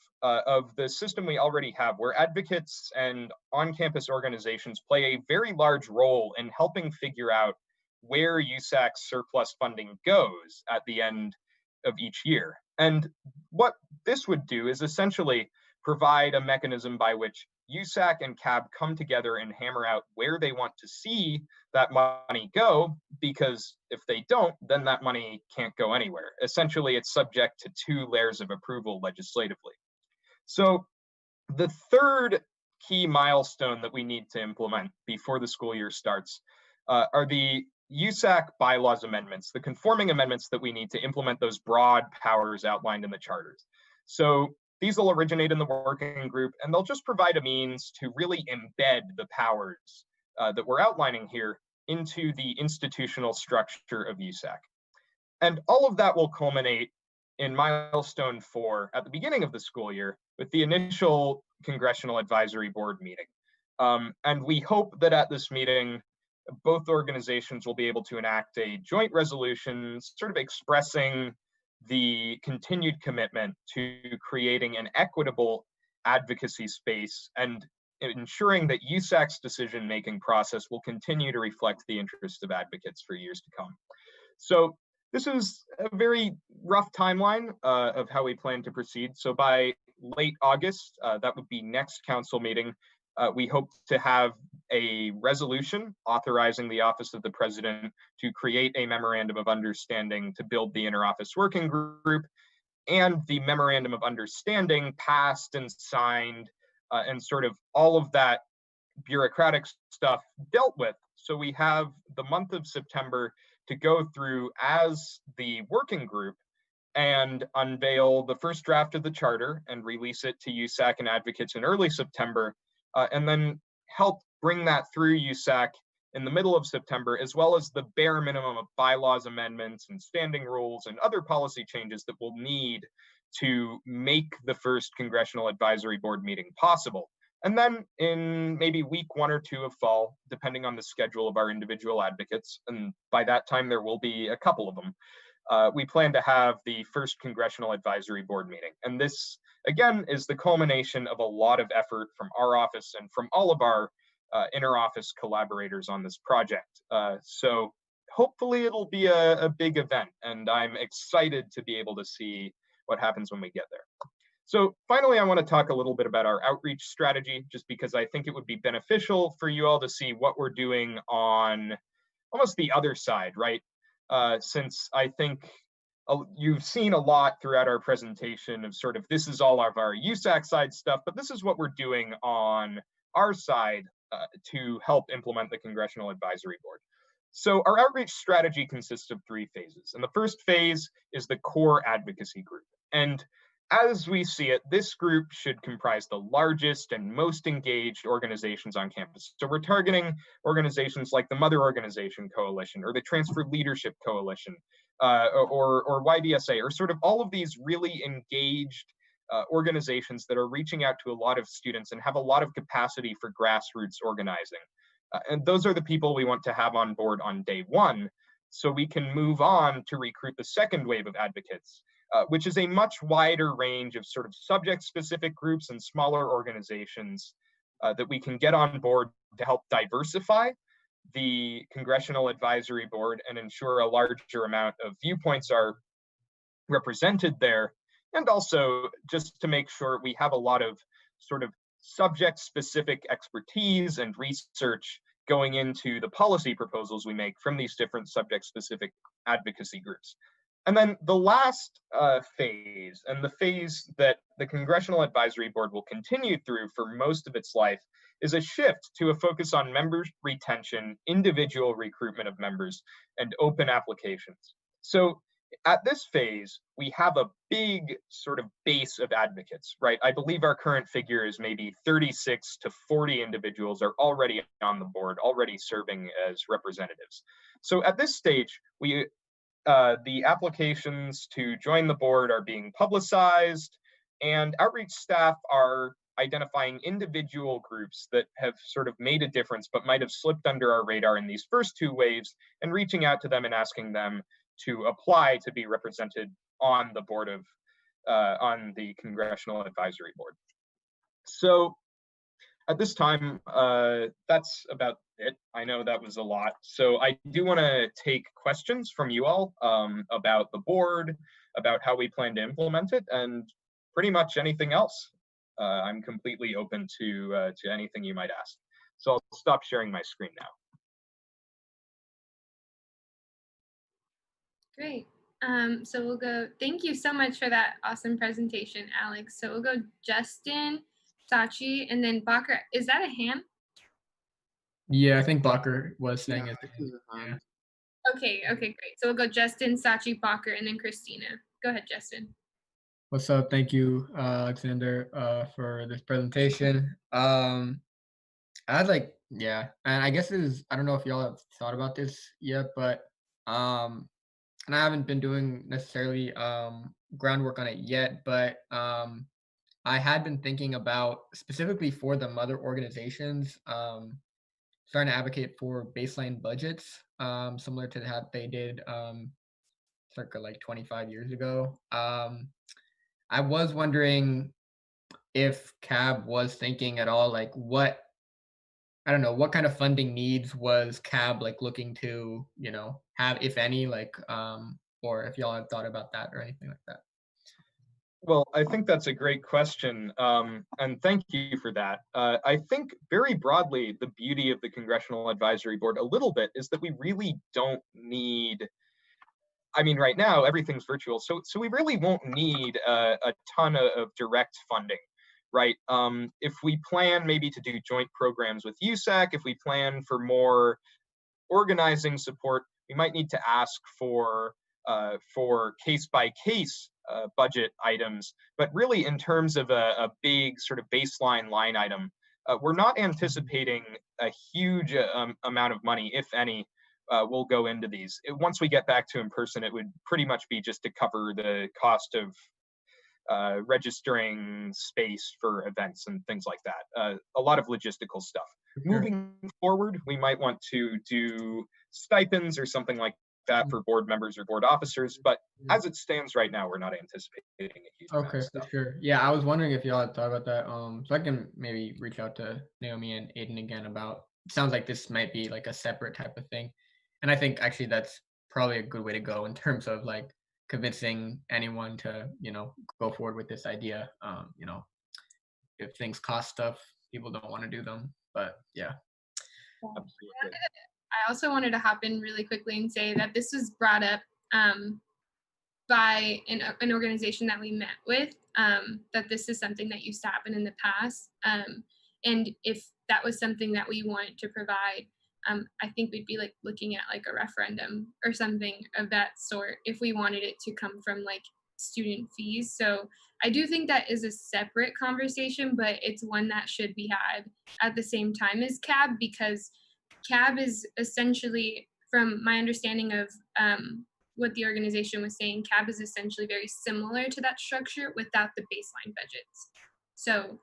Speaker 19: the system we already have, where advocates and on-campus organizations play a very large role in helping figure out where USAC's surplus funding goes at the end of each year. And what this would do is essentially provide a mechanism by which USAC and CAB come together and hammer out where they want to see that money go, because if they don't, then that money can't go anywhere. Essentially, it's subject to 2 layers of approval legislatively. So the third key milestone that we need to implement before the school year starts are the USAC bylaws amendments, the conforming amendments that we need to implement those broad powers outlined in the charters. So these will originate in the working group, and they'll just provide a means to really embed the powers that we're outlining here into the institutional structure of USAC. And all of that will culminate in milestone 4 at the beginning of the school year with the initial Congressional Advisory Board meeting. And we hope that at this meeting, both organizations will be able to enact a joint resolution sort of expressing the continued commitment to creating an equitable advocacy space and ensuring that USAC's decision-making process will continue to reflect the interests of advocates for years to come. So this is a very rough timeline of how we plan to proceed. So by late August, that would be next council meeting, we hope to have a resolution authorizing the Office of the President to create a memorandum of understanding to build the interoffice working group, and the memorandum of understanding passed and signed, and sort of all of that bureaucratic stuff dealt with. So we have the month of September to go through as the working group and unveil the first draft of the charter and release it to USAC and advocates in early September, and then help bring that through USAC in the middle of September, as well as the bare minimum of bylaws amendments and standing rules and other policy changes that we'll need to make the first Congressional Advisory Board meeting possible. And then in maybe week 1 or 2 of fall, depending on the schedule of our individual advocates, and by that time there will be a couple of them, we plan to have the first Congressional Advisory Board meeting. And this, again, is the culmination of a lot of effort from our office and from all of our interoffice collaborators on this project. So hopefully it'll be a big event, and I'm excited to be able to see what happens when we get there. So finally, I want to talk a little bit about our outreach strategy, just because I think it would be beneficial for you all to see what we're doing on almost the other side, right? Since I think you've seen a lot throughout our presentation of sort of, this is all of our USAC side stuff, but this is what we're doing on our side to help implement the Congressional Advisory Board. So our outreach strategy consists of 3 phases. And the first phase is the core advocacy group. And as we see it, this group should comprise the largest and most engaged organizations on campus. So we're targeting organizations like the Mother Organization Coalition or the Transfer Leadership Coalition or YDSA, or sort of all of these really engaged organizations that are reaching out to a lot of students and have a lot of capacity for grassroots organizing. And those are the people we want to have on board on day 1, so we can move on to recruit the second wave of advocates, which is a much wider range of sort of subject-specific groups and smaller organizations that we can get on board to help diversify the Congressional Advisory Board and ensure a larger amount of viewpoints are represented there, and also just to make sure we have a lot of sort of subject-specific expertise and research going into the policy proposals we make from these different subject-specific advocacy groups. And then the last phase, and the phase that the Congressional Advisory Board will continue through for most of its life, is a shift to a focus on member retention, individual recruitment of members, and open applications. So at this phase, we have a big sort of base of advocates, right? I believe our current figure is maybe 36 to 40 individuals are already on the board, already serving as representatives. So at this stage, the applications to join the board are being publicized, and outreach staff are identifying individual groups that have sort of made a difference but might have slipped under our radar in these first 2 waves, and reaching out to them and asking them to apply to be represented on the board of on the Congressional Advisory Board. So at this time, that's about it. I know that was a lot. So I do want to take questions from you all about the board, about how we plan to implement it, and pretty much anything else. I'm completely open to anything you might ask. So I'll stop sharing my screen now.
Speaker 7: Great. So we'll go, thank you so much for that awesome presentation, Alex. So we'll go Justin, Sachi, and then Bacher. Is that a hand?
Speaker 17: Yeah, I think Blocker was saying it. Yeah.
Speaker 7: Okay, great. So we'll go Justin, Sachi, Parker, and then Christina. Go ahead, Justin.
Speaker 17: What's up? Thank you, Alexander, for this presentation. I'd like, yeah, and I guess this is, I don't know if y'all have thought about this yet, but and I haven't been doing necessarily groundwork on it yet, but I had been thinking about specifically for the mother organizations, starting to advocate for baseline budgets, similar to that they did circa like 25 years ago. I was wondering if CAB was thinking at all, like what, I don't know, what kind of funding needs was CAB like looking to, have, if any, like, or if y'all have thought about that or anything like that.
Speaker 19: Well, I think that's a great question, and thank you for that. I think very broadly, the beauty of the Congressional Advisory Board a little bit is that we really don't need, I mean, right now, everything's virtual, so we really won't need a ton of direct funding, right? If we plan maybe to do joint programs with USAC, if we plan for more organizing support, we might need to ask for case-by-case budget items. But really, in terms of a big sort of baseline line item, we're not anticipating a huge amount of money, if any, will go into these. Once we get back to in person, it would pretty much be just to cover the cost of registering space for events and things like that. A lot of logistical stuff. Moving forward, we might want to do stipends or something like that for board members or board officers, but as it stands right now, we're not anticipating a huge amount of stuff.
Speaker 17: For sure. Yeah, I was wondering if y'all had thought about that. So I can maybe reach out to Naomi and Aiden again about, it sounds like this might be like a separate type of thing. And I think actually that's probably a good way to go in terms of like convincing anyone to, go forward with this idea. If things cost stuff, people don't want to do them. But yeah.
Speaker 19: Absolutely.
Speaker 7: I also wanted to hop in really quickly and say that this was brought up by an organization that we met with, that this is something that used to happen in the past. And if that was something that we wanted to provide, I think we'd be like looking at like a referendum or something of that sort if we wanted it to come from like student fees. So I do think that is a separate conversation, but it's one that should be had at the same time as CAB, because CAB is essentially, from my understanding of what the organization was saying, CAB is essentially very similar to that structure without the baseline budgets. So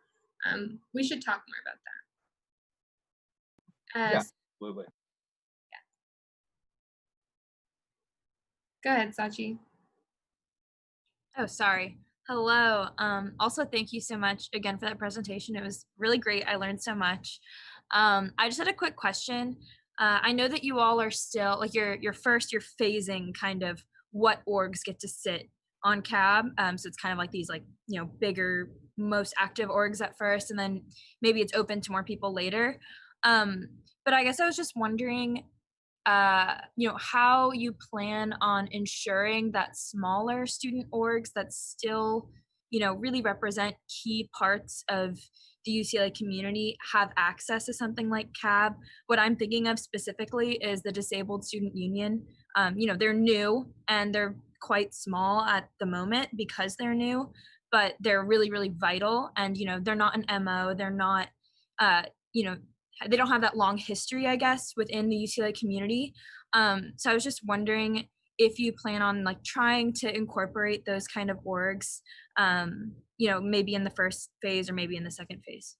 Speaker 7: we should talk more about that.
Speaker 19: Yeah, absolutely.
Speaker 7: Go ahead, Sachi.
Speaker 11: Oh, sorry. Hello. Also, thank you so much again for that presentation. It was really great. I learned so much. I just had a quick question. I know that you all are still like you're phasing kind of what orgs get to sit on CAB. So it's kind of like these like, bigger, most active orgs at first, and then maybe it's open to more people later. But I guess I was just wondering, how you plan on ensuring that smaller student orgs that still, really represent key parts of the UCLA community have access to something like CAB. What I'm thinking of specifically is the Disabled Student Union. They're new and they're quite small at the moment because they're new, but they're really, really vital. And, they're not an MO. They're not, they don't have that long history, I guess, within the UCLA community. So I was just wondering if you plan on like trying to incorporate those kind of orgs, maybe in the first phase or maybe in the second phase.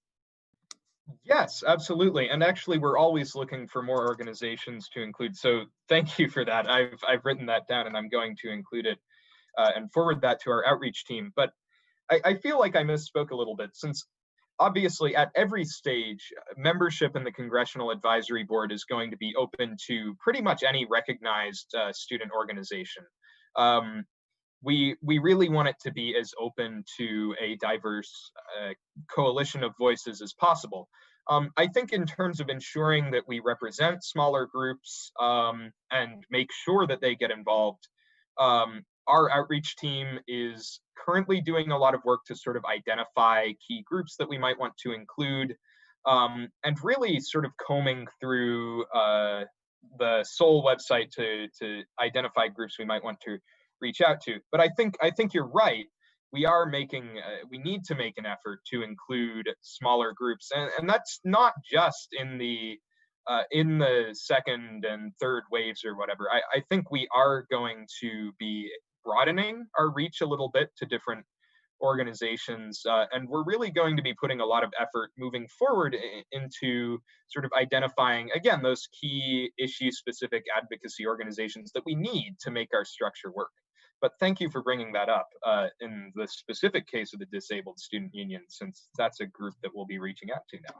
Speaker 19: Yes, absolutely. And actually, we're always looking for more organizations to include. So thank you for that. I've written that down and I'm going to include it and forward that to our outreach team. But I feel like I misspoke a little bit, since obviously at every stage, membership in the Congressional Advisory Board is going to be open to pretty much any recognized student organization. We really want it to be as open to a diverse coalition of voices as possible. I think in terms of ensuring that we represent smaller groups and make sure that they get involved, our outreach team is currently doing a lot of work to sort of identify key groups that we might want to include, and really sort of combing through the sole website to identify groups we might want to reach out to. But I think you're right. We are making, we need to make an effort to include smaller groups, and that's not just in the second and third waves or whatever. I think we are going to be broadening our reach a little bit to different organizations, and we're really going to be putting a lot of effort moving forward into sort of identifying, again, those key issue-specific advocacy organizations that we need to make our structure work. But thank you for bringing that up in the specific case of the Disabled Student Union, since that's a group that we'll be reaching out to now.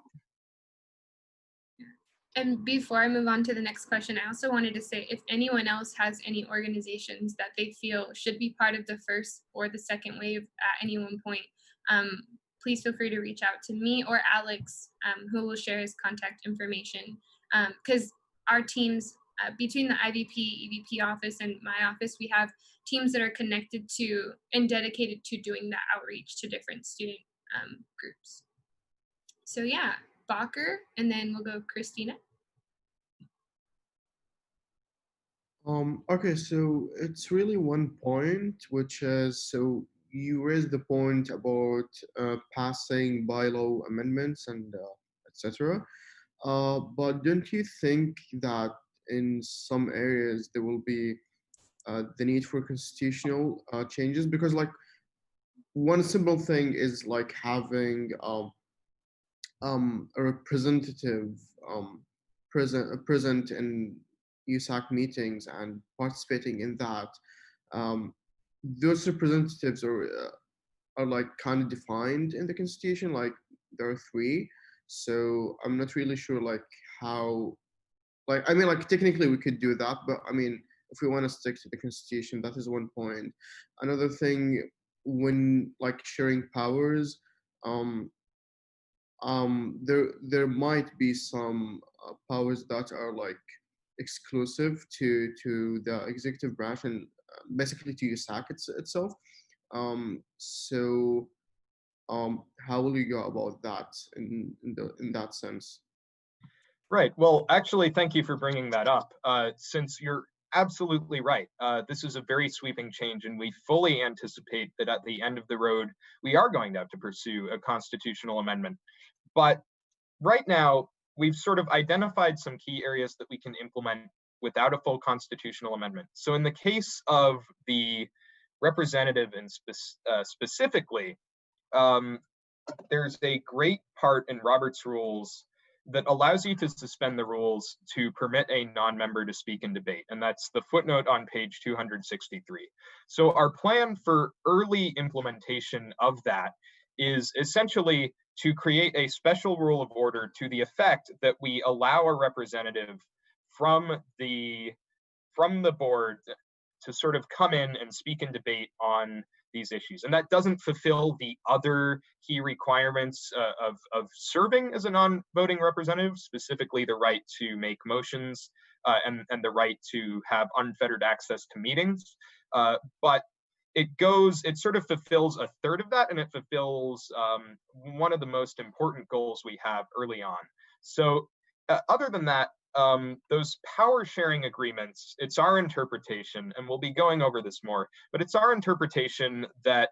Speaker 7: And before I move on to the next question, I also wanted to say, if anyone else has any organizations that they feel should be part of the first or the second wave at any one point, please feel free to reach out to me or Alex, who will share his contact information. Because our teams, between the IVP, EVP office, and my office, we have teams that are connected to and dedicated to doing that outreach to different student groups. So yeah, Bacher, and then we'll go Christina.
Speaker 10: Okay, so it's really one point, which is, so you raised the point about passing bylaw amendments and etc. But don't you think that in some areas there will be the need for constitutional changes? Because like one simple thing is like having a representative present in USAC meetings and participating in that. Those representatives are like kind of defined in the constitution, like there are three. So I'm not really sure like how, like I mean like technically we could do that, but I mean if we want to stick to the constitution, that is one point. Another thing, when like sharing powers, there might be some powers that are like exclusive to the executive branch and basically to USAC itself. So how will you go about that in that sense?
Speaker 19: Right. Well, actually, thank you for bringing that up. Since you're absolutely right, this is a very sweeping change, and we fully anticipate that at the end of the road, we are going to have to pursue a constitutional amendment. But right now, we've sort of identified some key areas that we can implement without a full constitutional amendment. So in the case of the representative and specifically, there's a great part in Robert's rules that allows you to suspend the rules to permit a non-member to speak in debate. And that's the footnote on page 263. So our plan for early implementation of that is essentially to create a special rule of order to the effect that we allow a representative from the board to sort of come in and speak in debate on these issues. And that doesn't fulfill the other key requirements of serving as a non-voting representative, specifically the right to make motions and the right to have unfettered access to meetings. But it sort of fulfills a third of that, and it fulfills one of the most important goals we have early on. So other than that, those power sharing agreements, it's our interpretation, and we'll be going over this more, but it's our interpretation that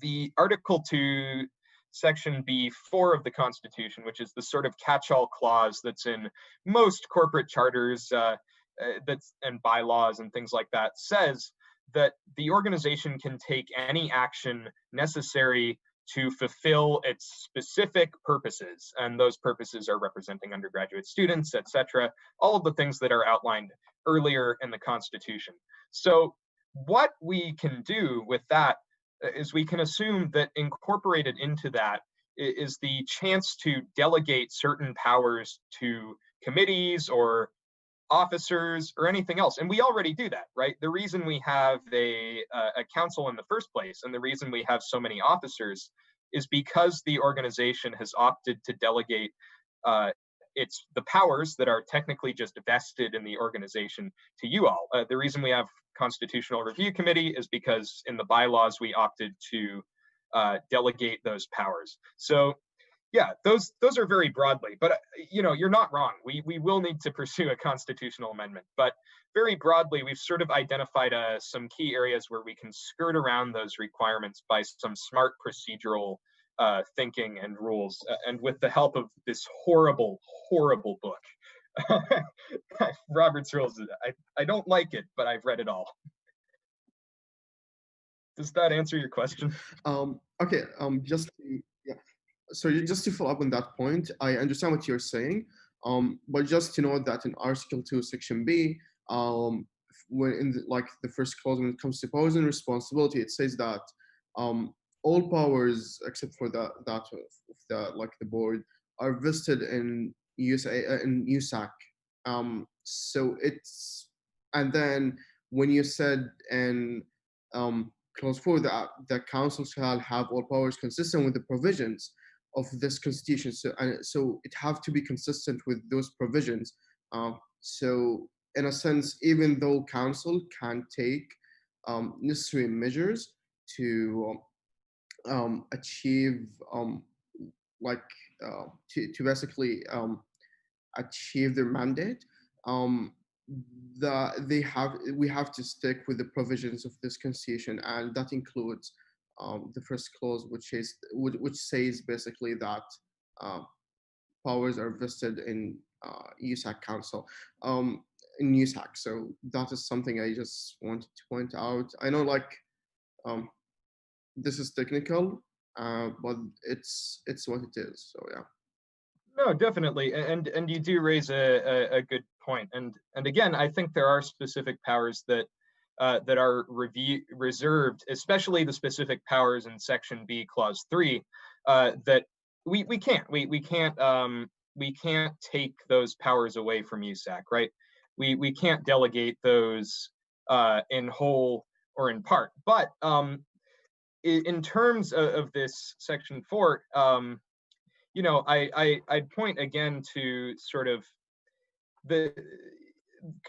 Speaker 19: the Article 2, Section B4 of the Constitution, which is the sort of catch-all clause that's in most corporate charters and bylaws and things like that, says that the organization can take any action necessary to fulfill its specific purposes. And those purposes are representing undergraduate students, etc., all of the things that are outlined earlier in the Constitution. So what we can do with that is we can assume that incorporated into that is the chance to delegate certain powers to committees or officers or anything else. And we already do that, right? The reason we have a council in the first place and the reason we have so many officers is because the organization has opted to delegate the powers that are technically just vested in the organization to you all. The reason we have Constitutional Review Committee is because in the bylaws we opted to delegate those powers. So Yeah, those are very broadly, but you know, you're not wrong. We will need to pursue a constitutional amendment, but very broadly, we've sort of identified some key areas where we can skirt around those requirements by some smart procedural thinking and rules, and with the help of this horrible, horrible book, Robert's Rules. I don't like it, but I've read it all. Does that answer your question?
Speaker 10: Okay. Yeah. So just to follow up on that point, I understand what you're saying. But just to note that in Article 2, Section B, when in the first clause, when it comes to powers and responsibility, it says that all powers except for that of the board are vested in USAC. So it's, and then when you said in clause 4 that the council shall have all powers consistent with the provisions of this constitution. So it have to be consistent with those provisions. So in a sense, even though council can take necessary measures to achieve to basically achieve their mandate, we have to stick with the provisions of this constitution, and that includes the first clause, which says basically that powers are vested in USAC Council, in USAC. So that is something I just wanted to point out. I know this is technical, but it's what it is. So yeah.
Speaker 19: No, definitely, and you do raise a good point, and again, I think there are specific powers that that are reserved, especially the specific powers in Section B, Clause 3, that we can't take those powers away from USAC, right? We can't delegate those in whole or in part, but in terms of this Section 4. You know, I'd point again to sort of the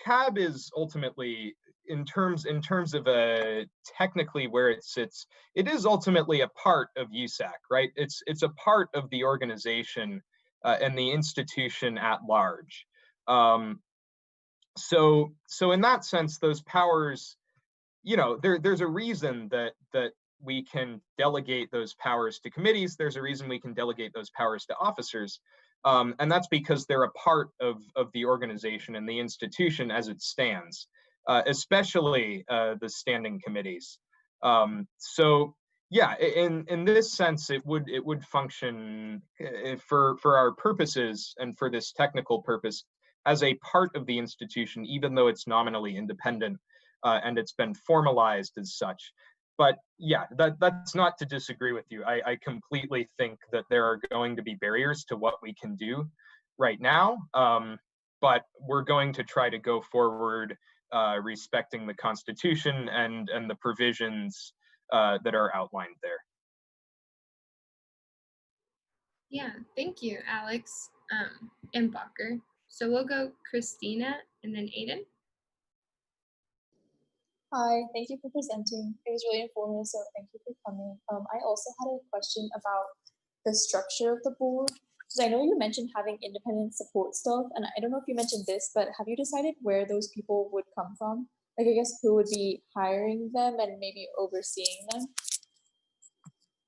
Speaker 19: CAB is ultimately, in terms of technically where it sits, it is ultimately a part of USAC, right? It's a part of the organization and the institution at large. So in that sense, those powers, you know, there's a reason that we can delegate those powers to committees. There's a reason we can delegate those powers to officers. And that's because they're a part of the organization and the institution as it stands, especially the standing committees. So yeah, in this sense, it would function for our purposes and for this technical purpose as a part of the institution, even though it's nominally independent and it's been formalized as such. But yeah, that's not to disagree with you. I completely think that there are going to be barriers to what we can do right now, but we're going to try to go forward respecting the Constitution and the provisions that are outlined there.
Speaker 7: Yeah, thank you, Alex and Bacher. So we'll go Christina and then Aiden.
Speaker 4: Hi, thank you for presenting. It was really informative, so thank you for coming. I also had a question about the structure of the board. Because I know you mentioned having independent support staff, and I don't know if you mentioned this, but have you decided where those people would come from? Like, I guess who would be hiring them and maybe overseeing them?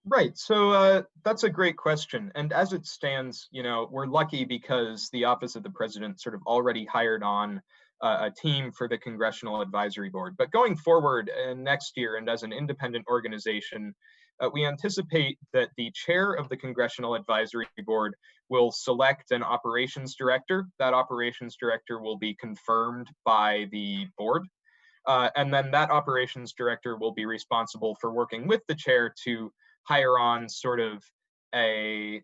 Speaker 19: Right. So that's a great question. And as it stands, you know, we're lucky because the Office of the President sort of already hired on a team for the Congressional Advisory Board. But going forward next year and as an independent organization, we anticipate that the chair of the Congressional Advisory Board will select an operations director. That operations director will be confirmed by the board. And then that operations director will be responsible for working with the chair to hire on sort of a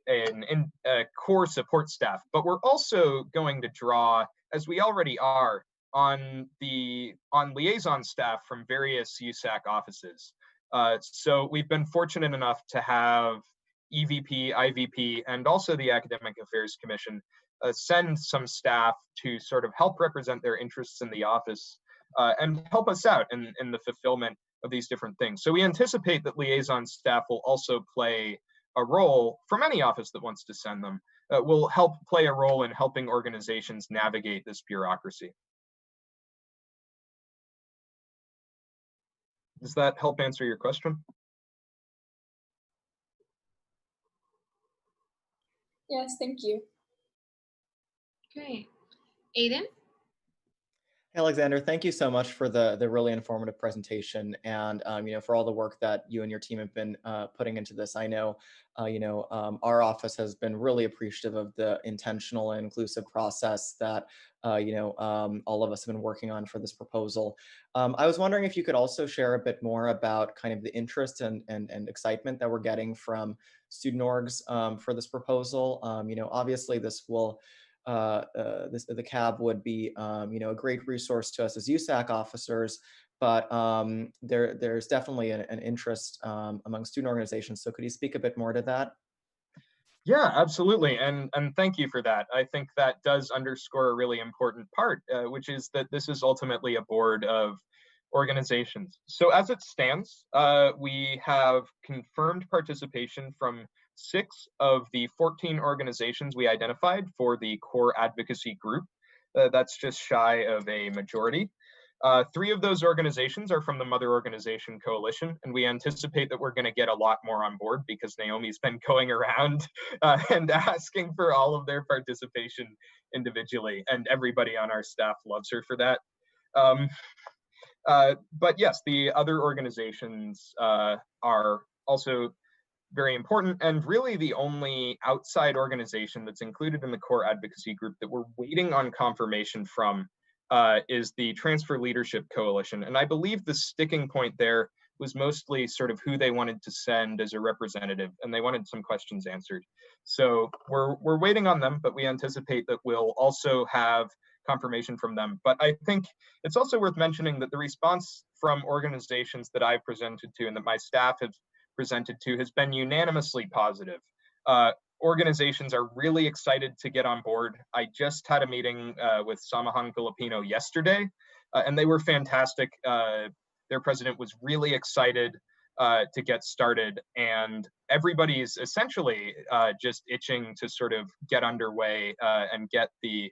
Speaker 19: core support staff. But we're also going to draw, as we already are, on liaison staff from various USAC offices. So we've been fortunate enough to have EVP, IVP, and also the Academic Affairs Commission send some staff to sort of help represent their interests in the office and help us out in the fulfillment of these different things. So we anticipate that liaison staff will also play a role from any office that wants to send them, will help play a role in helping organizations navigate this bureaucracy. Does that help answer your question?
Speaker 4: Yes, thank you.
Speaker 7: Great. Aiden?
Speaker 20: Hey, Alexander, thank you so much for the really informative presentation, and for all the work that you and your team have been putting into this. I know our office has been really appreciative of the intentional and inclusive process that all of us have been working on for this proposal. I was wondering if you could also share a bit more about kind of the interest and excitement that we're getting from student orgs for this proposal. Obviously this will the CAB would be, a great resource to us as USAC officers, but there's definitely an interest among student organizations. So could you speak a bit more to that?
Speaker 19: Yeah, absolutely. And thank you for that. I think that does underscore a really important part, which is that this is ultimately a board of organizations. So as it stands, we have confirmed participation from 6 of the 14 organizations we identified for the core advocacy group. That's just shy of a majority. 3 of those organizations are from the Mother Organization Coalition, and we anticipate that we're going to get a lot more on board because Naomi's been going around and asking for all of their participation individually, and everybody on our staff loves her for that. But yes, the other organizations are also very important, and really the only outside organization that's included in the core advocacy group that we're waiting on confirmation from is the Transfer Leadership Coalition. And I believe the sticking point there was mostly sort of who they wanted to send as a representative, and they wanted some questions answered. So we're waiting on them, but we anticipate that we'll also have confirmation from them. But I think it's also worth mentioning that the response from organizations that I've presented to and that my staff have presented to has been unanimously positive. Organizations are really excited to get on board. I just had a meeting with Samahan Filipino yesterday, and they were fantastic. Their president was really excited to get started, and everybody's essentially just itching to sort of get underway and get the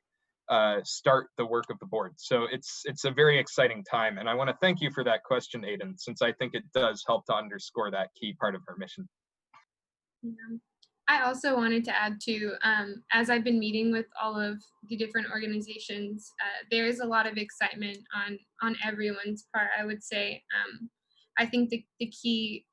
Speaker 19: start the work of the board. So it's a very exciting time, and I want to thank you for that question, Aiden, since I think it does help to underscore that key part of our mission.
Speaker 7: Yeah. I also wanted to add to, as I've been meeting with all of the different organizations, there is a lot of excitement on everyone's part, I would say. I think the key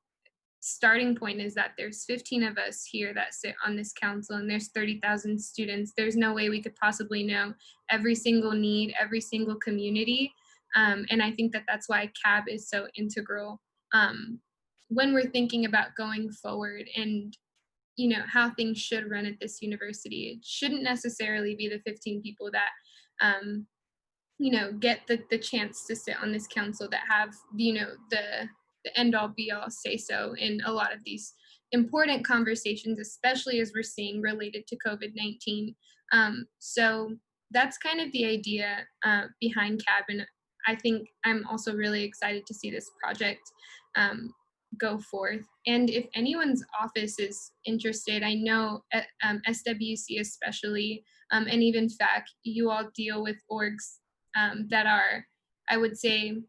Speaker 7: starting point is that there's 15 of us here that sit on this council, and there's 30,000 students. There's no way we could possibly know every single need, every single community. And I think that that's why CAB is so integral when we're thinking about going forward and how things should run at this university. It shouldn't necessarily be the 15 people that get the chance to sit on this council that have the end all be all say so in a lot of these important conversations, especially as we're seeing related to COVID-19. So that's kind of the idea behind CAB, and I think I'm also really excited to see this project go forth. And if anyone's office is interested, I know at SWC especially, and even FAC, you all deal with orgs that are, I would say,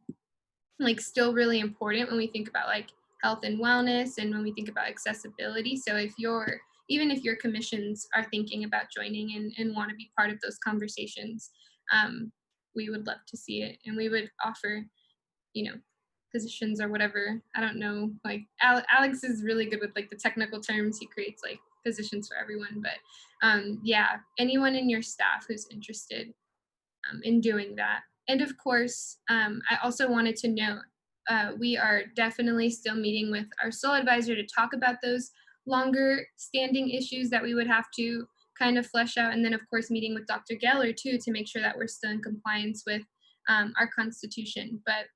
Speaker 7: like still really important when we think about like health and wellness and when we think about accessibility. So even if your commissions are thinking about joining and want to be part of those conversations, we would love to see it, and we would offer, positions or whatever. I don't know, like Alex is really good with like the technical terms. He creates like positions for everyone, but yeah, anyone in your staff who's interested in doing that. And of course, I also wanted to note, we are definitely still meeting with our sole advisor to talk about those longer standing issues that we would have to kind of flesh out. And then of course, meeting with Dr. Geller too, to make sure that we're still in compliance with our Constitution. But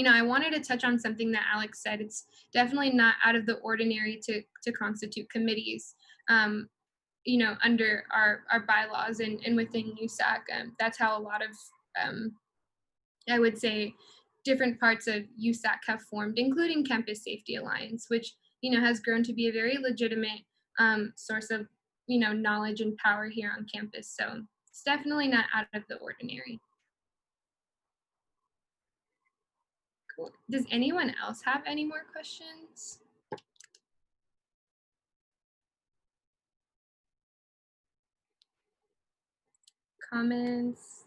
Speaker 7: I wanted to touch on something that Alex said. It's definitely not out of the ordinary to constitute committees, under our bylaws and within USAC. That's how a lot of, I would say, different parts of USAC have formed, including Campus Safety Alliance, which has grown to be a very legitimate source of, knowledge and power here on campus. So it's definitely not out of the ordinary. Cool. Does anyone else have any more questions? Comments,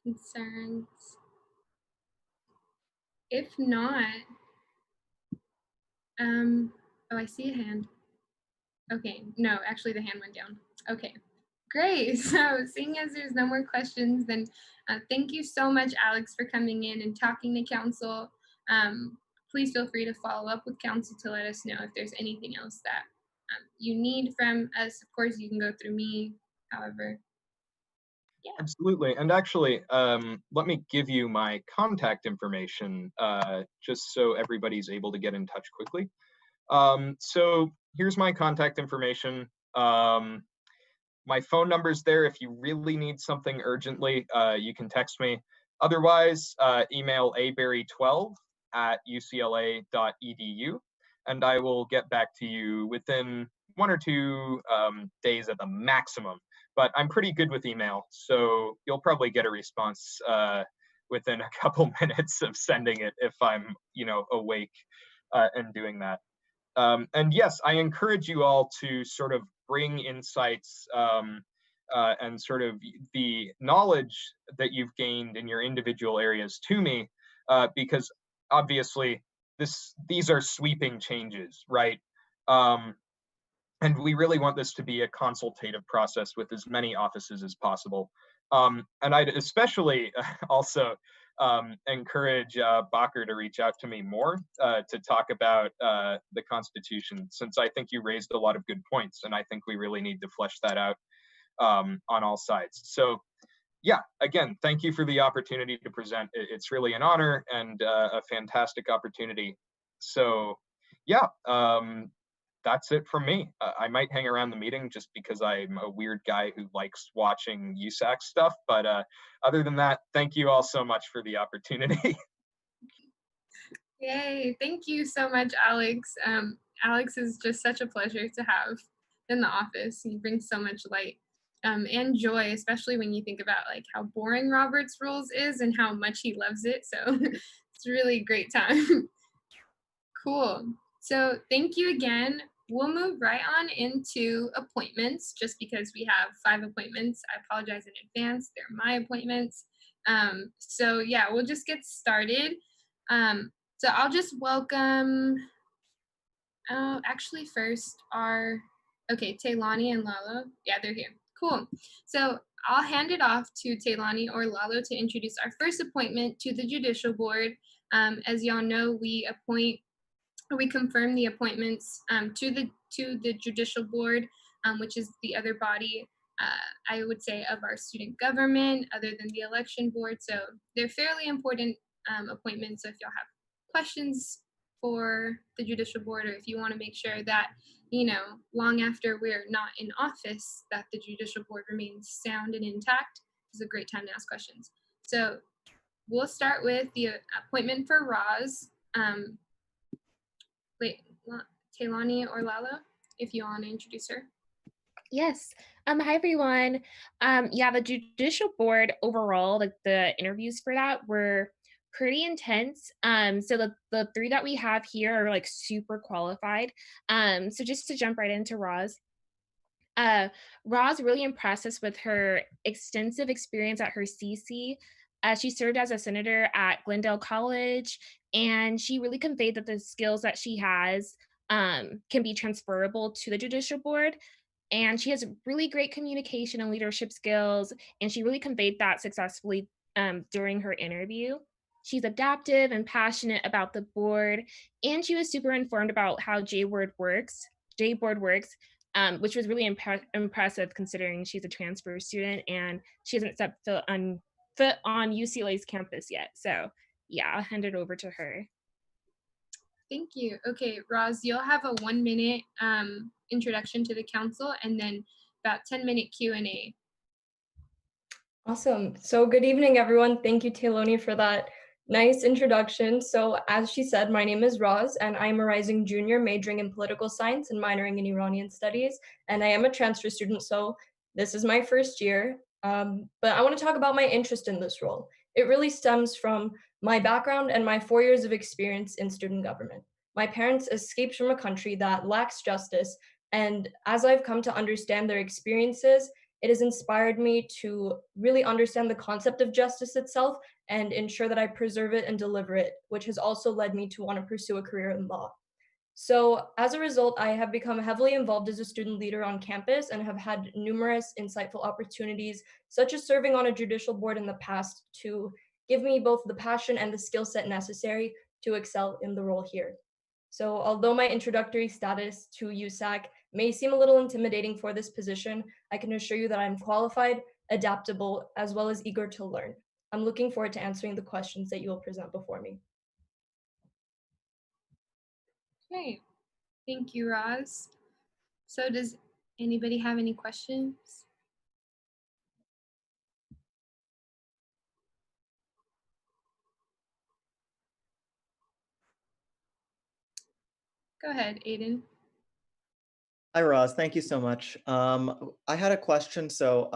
Speaker 7: concerns? If not, oh, I see a hand. Okay, no, actually the hand went down. Okay, great. So seeing as there's no more questions, then thank you so much, Alex, for coming in and talking to council. Please feel free to follow up with council to let us know if there's anything else that you need from us. Of course, you can go through me, however. Yeah.
Speaker 19: Absolutely. And actually, let me give you my contact information just so everybody's able to get in touch quickly. So here's my contact information. My phone number's there. If you really need something urgently, you can text me. Otherwise, email aberry12@ucla.edu, and I will get back to you within 1 or 2 days at the maximum. But I'm pretty good with email, so you'll probably get a response within a couple minutes of sending it if I'm, awake and doing that. And yes, I encourage you all to sort of bring insights and sort of the knowledge that you've gained in your individual areas to me, because obviously these are sweeping changes, right? And we really want this to be a consultative process with as many offices as possible. And I'd especially also encourage Bakker to reach out to me more to talk about the Constitution, since I think you raised a lot of good points, and I think we really need to flesh that out on all sides. So yeah, again, thank you for the opportunity to present. It's really an honor and a fantastic opportunity. So yeah, that's it from me. I might hang around the meeting just because I'm a weird guy who likes watching USAC stuff. But other than that, thank you all so much for the opportunity.
Speaker 7: Yay, thank you so much, Alex. Alex is just such a pleasure to have in the office. He brings so much light and joy, especially when you think about like how boring Robert's Rules is and how much he loves it. So it's really a great time. Cool. So thank you again. We'll move right on into appointments just because we have 5 appointments. I apologize in advance. They're my appointments. So yeah, we'll just get started. So I'll just welcome, actually first okay, Taylani and Lalo. Yeah, they're here. Cool. So I'll hand it off to Taylani or Lalo to introduce our first appointment to the Judicial Board. As y'all know, we confirm the appointments to the Judicial Board, which is the other body, I would say, of our student government, other than the election board. So they're fairly important appointments. So if y'all have questions for the Judicial Board, or if you want to make sure that, long after we're not in office, that the Judicial Board remains sound and intact, is a great time to ask questions. So we'll start with the appointment for Roz. Wait, Taylani or Lalo, if you want to introduce her.
Speaker 21: Yes. Hi everyone. Yeah, the Judicial Board overall, like the interviews for that were pretty intense. So the 3 that we have here are like super qualified. So just to jump right into Roz. Roz really impressed us with her extensive experience at her CC. She served as a senator at Glendale College, and she really conveyed that the skills that she has can be transferable to the Judicial Board. And she has really great communication and leadership skills, and she really conveyed that successfully during her interview. She's adaptive and passionate about the board, and she was super informed about how JBoard works, which was really impressive considering she's a transfer student and she hasn't set foot on UCLA's campus yet. So yeah, I'll hand it over to her.
Speaker 7: Thank you. Okay, Roz, you'll have a 1-minute introduction to the council and then about 10-minute Q&A.
Speaker 22: Awesome. So good evening, everyone. Thank you, Tayloni, for that
Speaker 6: Nice introduction. So, as she said, my name is Roz, and I'm a rising junior majoring in political science and minoring in Iranian studies. And I am a transfer student, so this is my first year. But I want to talk about my interest in this role. It really stems from my background and my 4 years of experience in student government. My parents escaped from a country that lacks justice, and as I've come to understand their experiences, it has inspired me to really understand the concept of justice itself and ensure that I preserve it and deliver it, which has also led me to want to pursue a career in law. So, as a result, I have become heavily involved as a student leader on campus and have had numerous insightful opportunities, such as serving on a judicial board in the past, to give me both the passion and the skill set necessary to excel in the role here. So, although my introductory status to USAC may seem a little intimidating for this position, I can assure you that I'm qualified, adaptable, as well as eager to learn. I'm looking forward to answering the questions that you will present before me.
Speaker 7: Okay, thank you, Roz. So does anybody have any questions? Go ahead, Aiden.
Speaker 20: Hi, Roz. Thank you so much. I had a question. So,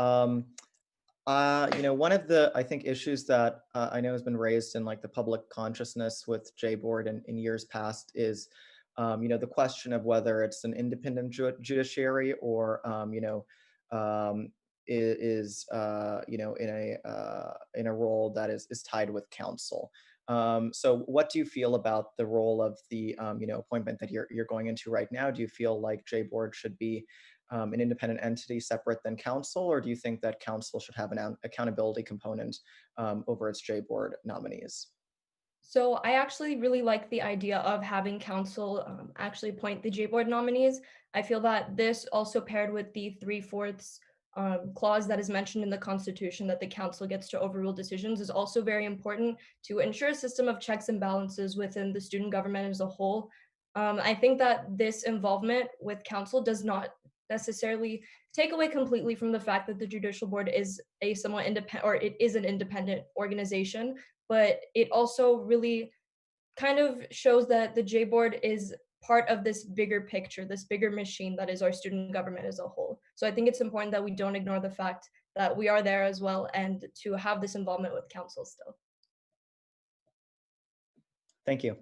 Speaker 20: one of the, I think, issues that I know has been raised in like the public consciousness with J-Board in years past is, the question of whether it's an independent judiciary or, in a role that is tied with counsel. So what do you feel about the role of the, appointment that you're going into right now? Do you feel like J-Board should be an independent entity separate than council, or do you think that council should have an accountability component over its J-Board nominees?
Speaker 6: So I actually really like the idea of having council actually appoint the J-Board nominees. I feel that this also paired with the 3/4 clause that is mentioned in the Constitution that the council gets to overrule decisions is also very important to ensure a system of checks and balances within the student government as a whole. I think that this involvement with council does not necessarily take away completely from the fact that the judicial board is a somewhat independent, or it is an independent organization, but it also really kind of shows that the J board is part of this bigger picture, this bigger machine that is our student government as a whole. So I think it's important that we don't ignore the fact that we are there as well and to have this involvement with council still.
Speaker 20: Thank you.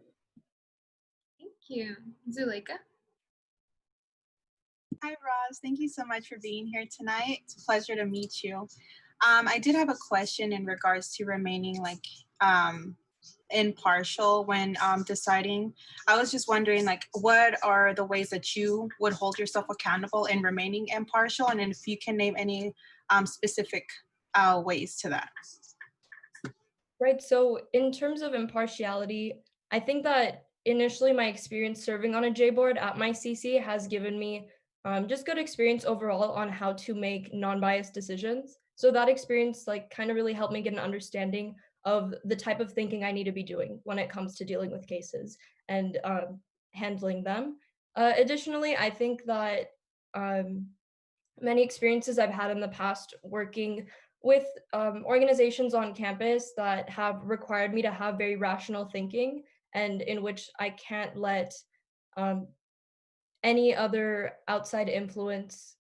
Speaker 7: Thank you. Zuleika?
Speaker 22: Hi, Roz. Thank you so much for being here tonight. It's a pleasure to meet you. I did have a question in regards to remaining impartial when deciding. I was just wondering, what are the ways that you would hold yourself accountable in remaining impartial, and if you can name any specific ways to that.
Speaker 6: Right. So in terms of impartiality, I think that initially my experience serving on a J board at my CC has given me just good experience overall on how to make non-biased decisions. So that experience kind of really helped me get an understanding of the type of thinking I need to be doing when it comes to dealing with cases and handling them. Additionally, I think that many experiences I've had in the past working with organizations on campus that have required me to have very rational thinking and in which I can't let um, any other outside influence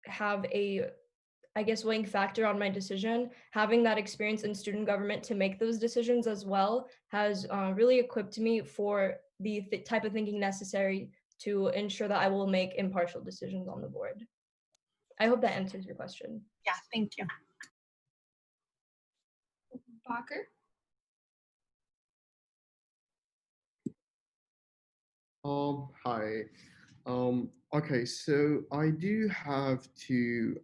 Speaker 6: have a, I guess, weighing factor on my decision. Having that experience in student government to make those decisions as well has really equipped me for the type of thinking necessary to ensure that I will make impartial decisions on the board. I hope that answers your question.
Speaker 22: Yeah, thank you.
Speaker 7: Bacher?
Speaker 10: Hi. Okay, so I do have two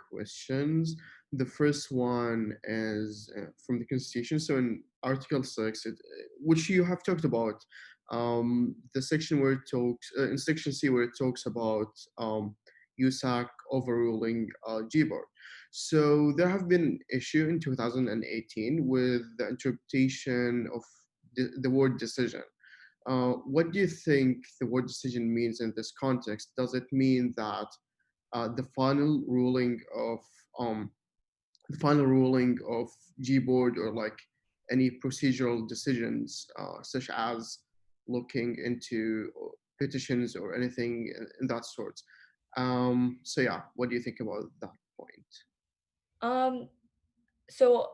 Speaker 10: questions. The first one is from the Constitution. So in Article 6, which you have talked about, the section where it talks, in Section C, where it talks about USAC overruling GBOR. So there have been issue in 2018 with the interpretation of the word decision. What do you think the word decision means in this context? Does it mean that the final ruling of GBoard, or any procedural decisions, such as looking into petitions or anything in that sort. So yeah, what do you think about that point?
Speaker 6: So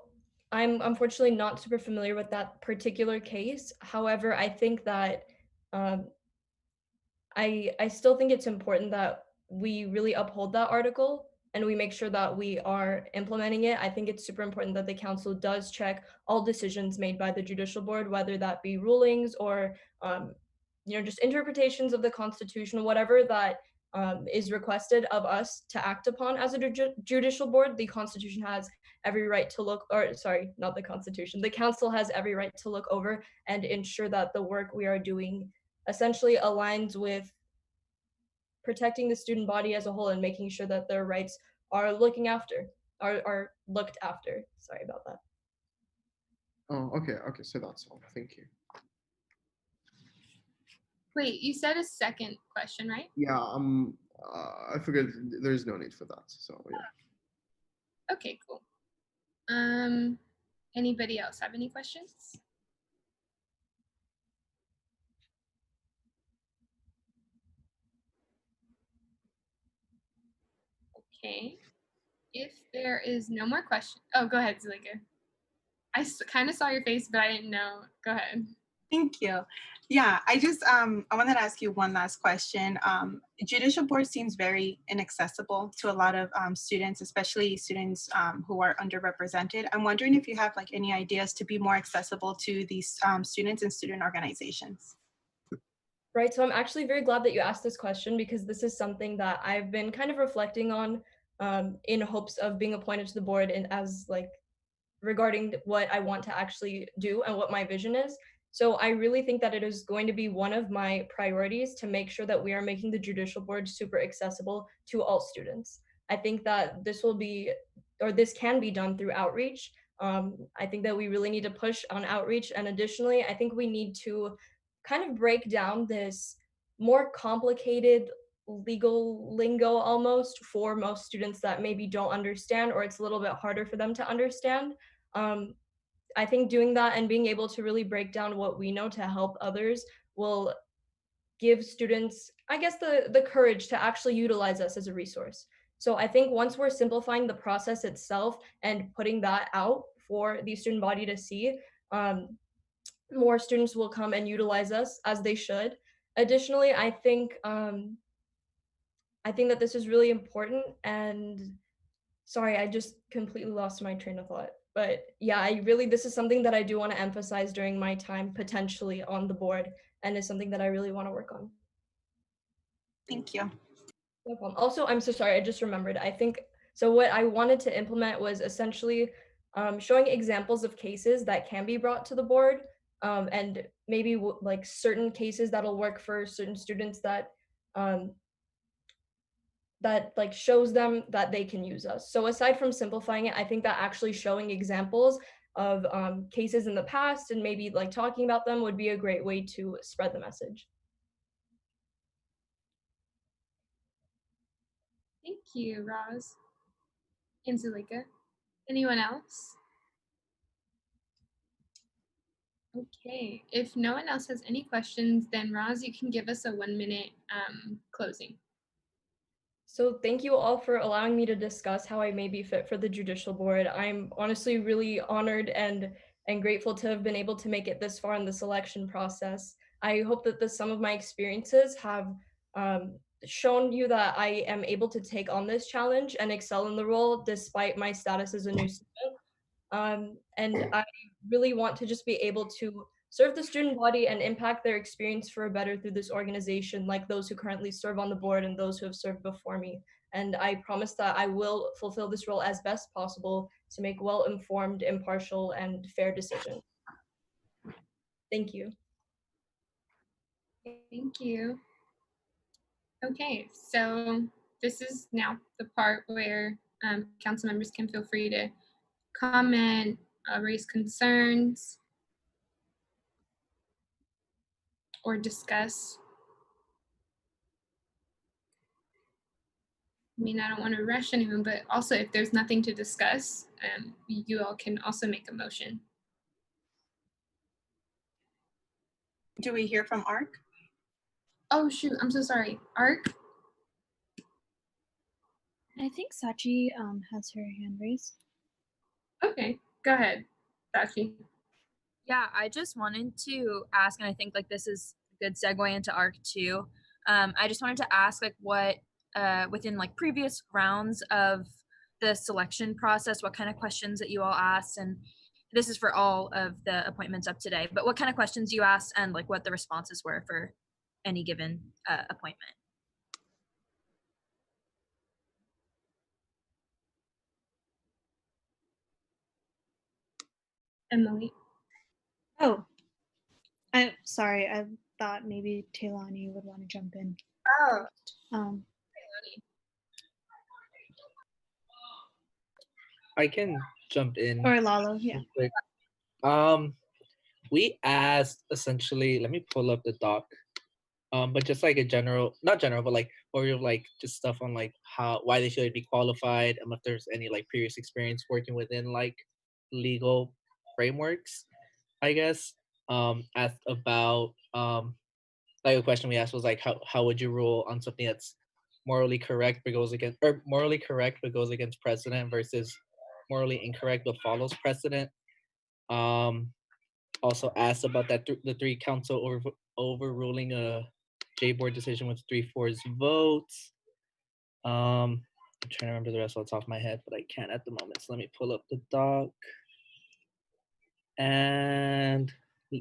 Speaker 6: I'm unfortunately not super familiar with that particular case. However, I think that um, I still think it's important that we really uphold that article and we make sure that we are implementing it. I think it's super important that the council does check all decisions made by the judicial board, whether that be rulings or just interpretations of the Constitution, whatever that is requested of us to act upon as a judicial board. The Constitution has every right to look, or sorry, not the Constitution. The council has every right to look over and ensure that the work we are doing essentially aligns with protecting the student body as a whole and making sure that their rights are looked after. Sorry about that.
Speaker 10: Oh, okay, so that's all. Thank you.
Speaker 7: Wait, you said a second question, right?
Speaker 10: Yeah, I figured there's no need for that. So yeah.
Speaker 7: Okay, cool. Anybody else have any questions? Okay. If there is no more question, oh, go ahead, Zuleika. I kind of saw your face, but I didn't know. Go ahead.
Speaker 22: Thank you. Yeah, I wanted to ask you one last question. Judicial board seems very inaccessible to a lot of students, especially students who are underrepresented. I'm wondering if you have like any ideas to be more accessible to these students and student organizations.
Speaker 6: Right, so I'm actually very glad that you asked this question because this is something that I've been kind of reflecting on in hopes of being appointed to the board and as like regarding what I want to actually do and what my vision is. So I really think that it is going to be one of my priorities to make sure that we are making the judicial board super accessible to all students. I think that this can be done through outreach. I think that we really need to push on outreach. And additionally, I think we need to kind of break down this more complicated legal lingo almost for most students that maybe don't understand or it's a little bit harder for them to understand. I think doing that and being able to really break down what we know to help others will give students, I guess, the courage to actually utilize us as a resource. So I think once we're simplifying the process itself and putting that out for the student body to see, more students will come and utilize us as they should. Additionally, I think that this is really important and sorry, I just completely lost my train of thought. But yeah, this is something that I do want to emphasize during my time potentially on the board and is something that I really want to work on.
Speaker 22: Thank you.
Speaker 6: No problem. Also, I'm so sorry, I just remembered. I think, so what I wanted to implement was essentially showing examples of cases that can be brought to the board and maybe like certain cases that'll work for certain students that like shows them that they can use us. So aside from simplifying it, I think that actually showing examples of cases in the past and maybe like talking about them would be a great way to spread the message.
Speaker 7: Thank you, Roz and Zuleika. Anyone else? Okay, if no one else has any questions, then Roz, you can give us a 1-minute closing.
Speaker 6: So thank you all for allowing me to discuss how I may be fit for the judicial board. I'm honestly really honored and grateful to have been able to make it this far in the selection process. I hope that the sum of my experiences have shown you that I am able to take on this challenge and excel in the role despite my status as a new student. And I really want to just be able to serve the student body and impact their experience for a better through this organization, like those who currently serve on the board and those who have served before me. And I promise that I will fulfill this role as best possible to make well-informed, impartial, and fair decisions. Thank you.
Speaker 7: Thank you. Okay, so this is now the part where council members can feel free to comment, raise concerns, or discuss. I mean, I don't want to rush anyone, but also if there's nothing to discuss, you all can also make a motion.
Speaker 22: do we hear from ARC?
Speaker 7: Oh shoot, I'm so sorry. ARC?
Speaker 3: I think Sachi has her hand raised.
Speaker 7: Okay, go ahead, Sachi.
Speaker 11: Yeah, I just wanted to ask, and I think like this is a good segue into ARC 2. I just wanted to ask like what within like previous rounds of the selection process, what kind of questions that you all asked, and this is for all of the appointments up today, but what kind of questions you asked and like what the responses were for any given appointment.
Speaker 7: Emily.
Speaker 3: Oh, I'm sorry. I thought maybe Taylani would want to jump in.
Speaker 7: Oh.
Speaker 1: I can jump in.
Speaker 3: Or Lalo, yeah.
Speaker 1: Quick. We asked essentially, let me pull up the doc. But just like a general, not general, but like or like just stuff on like why they should be qualified, and if there's any like previous experience working within like legal frameworks, I guess. Asked about like a question we asked was like how would you rule on something that's morally correct but goes against or morally correct but goes against precedent versus morally incorrect but follows precedent. Also asked about that the three council overruling a J board decision with 3/4 votes. I'm trying to remember the rest off the top of my head, but I can't at the moment. So let me pull up the doc. And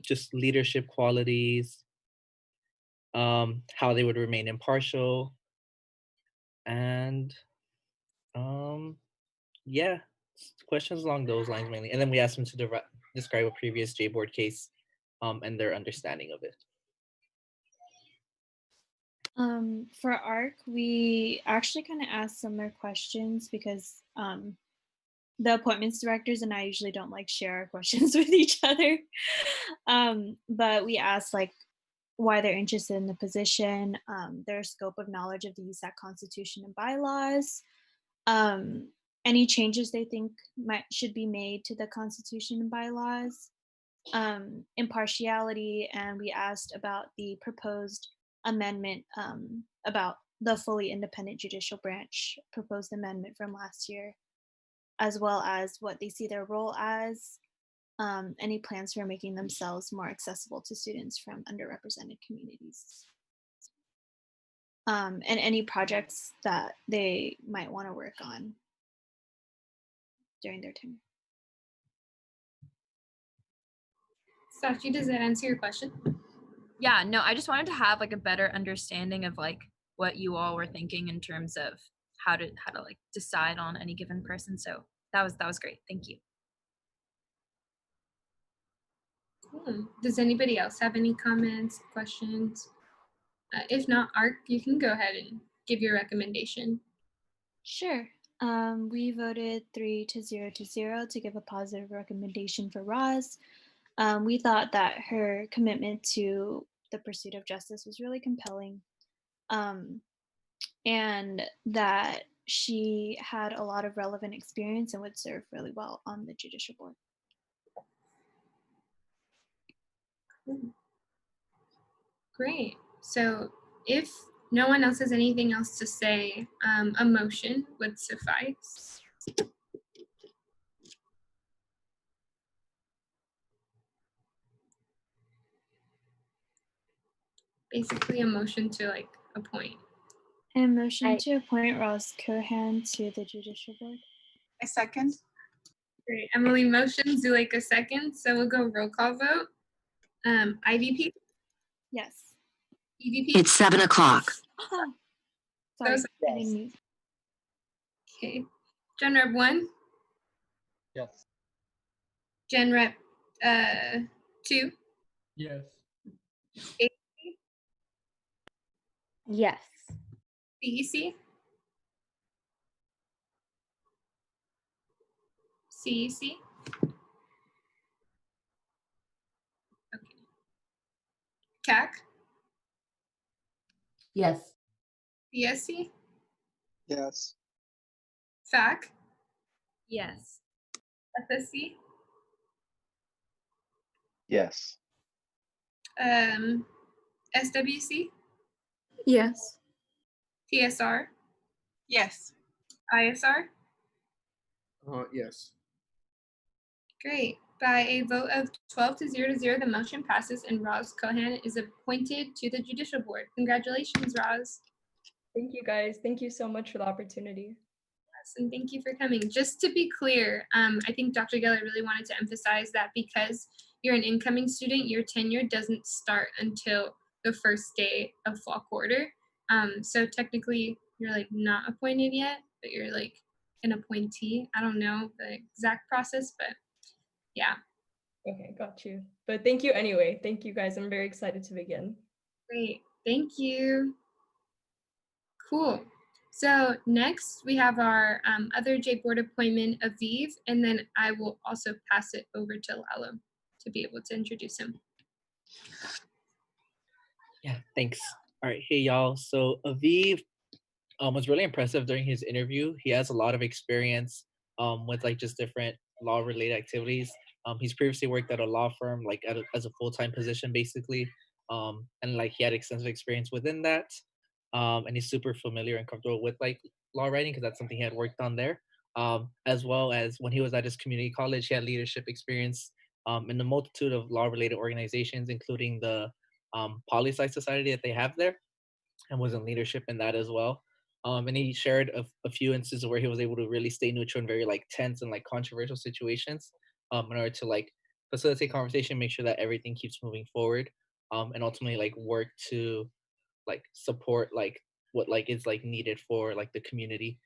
Speaker 1: just leadership qualities, how they would remain impartial, and yeah, questions along those lines mainly. And then we asked them to describe a previous J board case, and their understanding of it.
Speaker 3: For ARC, we actually kind of asked similar questions because the appointments directors and I usually don't like share our questions with each other. But we asked like why they're interested in the position, their scope of knowledge of the USAC Constitution and bylaws, any changes they think should be made to the Constitution and bylaws, impartiality, and we asked about the proposed amendment about the fully independent judicial branch proposed amendment from last year, as well as what they see their role as, any plans for making themselves more accessible to students from underrepresented communities, and any projects that they might want to work on during their tenure.
Speaker 7: Sachi, does that answer your question?
Speaker 11: Yeah, no, I just wanted to have like a better understanding of like what you all were thinking in terms of how to like decide on any given person. So that was great. Thank you.
Speaker 7: Cool. Does anybody else have any comments, questions? If not, ARC, you can go ahead and give your recommendation.
Speaker 3: Sure. We voted 3-0 to give a positive recommendation for Roz. We thought that her commitment to the pursuit of justice was really compelling, and that she had a lot of relevant experience and would serve really well on the judicial board.
Speaker 7: Great. So if no one else has anything else to say, a motion would suffice. Basically a motion to like appoint.
Speaker 3: And motion to appoint Roz Cohan to the judicial board.
Speaker 22: A second.
Speaker 7: Great. Emily motions, Zuleika second. So we'll go roll call vote. IVP?
Speaker 3: Yes.
Speaker 7: EVP?
Speaker 5: It's 7 o'clock.
Speaker 3: Oh, sorry, I didn't mute.
Speaker 7: Okay. Gen Rep 1?
Speaker 16: Yes.
Speaker 7: Gen Rep 2?
Speaker 17: Yes.
Speaker 23: Yes.
Speaker 7: CEC? CEC? Okay. CAC?
Speaker 18: Yes.
Speaker 7: BSC?
Speaker 9: Yes.
Speaker 7: FAC?
Speaker 11: Yes.
Speaker 7: FSC?
Speaker 9: Yes.
Speaker 7: SWC,
Speaker 3: Yes.
Speaker 7: TSR,
Speaker 22: Yes.
Speaker 7: ISR.
Speaker 10: Yes.
Speaker 7: Great. By a vote of 12 to 0, the motion passes and Roz Cohen is appointed to the Judicial Board. Congratulations, Roz.
Speaker 6: Thank you guys. Thank you so much for the opportunity.
Speaker 7: Yes, and thank you for coming. Just to be clear, I think Dr. Geller really wanted to emphasize that because you're an incoming student, your tenure doesn't start until the first day of fall quarter. So technically, you're like not appointed yet, but you're like an appointee. I don't know the exact process, but yeah.
Speaker 6: Okay, got you. But thank you anyway. Thank you guys. I'm very excited to begin.
Speaker 7: Great. Thank you. Cool. So next we have our other J board appointment, Aviv, and then I will also pass it over to Lalo to be able to introduce him.
Speaker 1: Yeah, thanks. All right, hey y'all. So Aviv was really impressive during his interview. He has a lot of experience with like just different law related activities. He's previously worked at a law firm like as a full-time position basically. And like he had extensive experience within that. And he's super familiar and comfortable with like law writing because that's something he had worked on there. As well as when he was at his community college, he had leadership experience in a multitude of law related organizations, including the Poli Sci Society that they have there, and was in leadership in that as well. And he shared a few instances where he was able to really stay neutral in very like tense and like controversial situations in order to like facilitate conversation, make sure that everything keeps moving forward, and ultimately like work to like support like what like is like needed for like the community.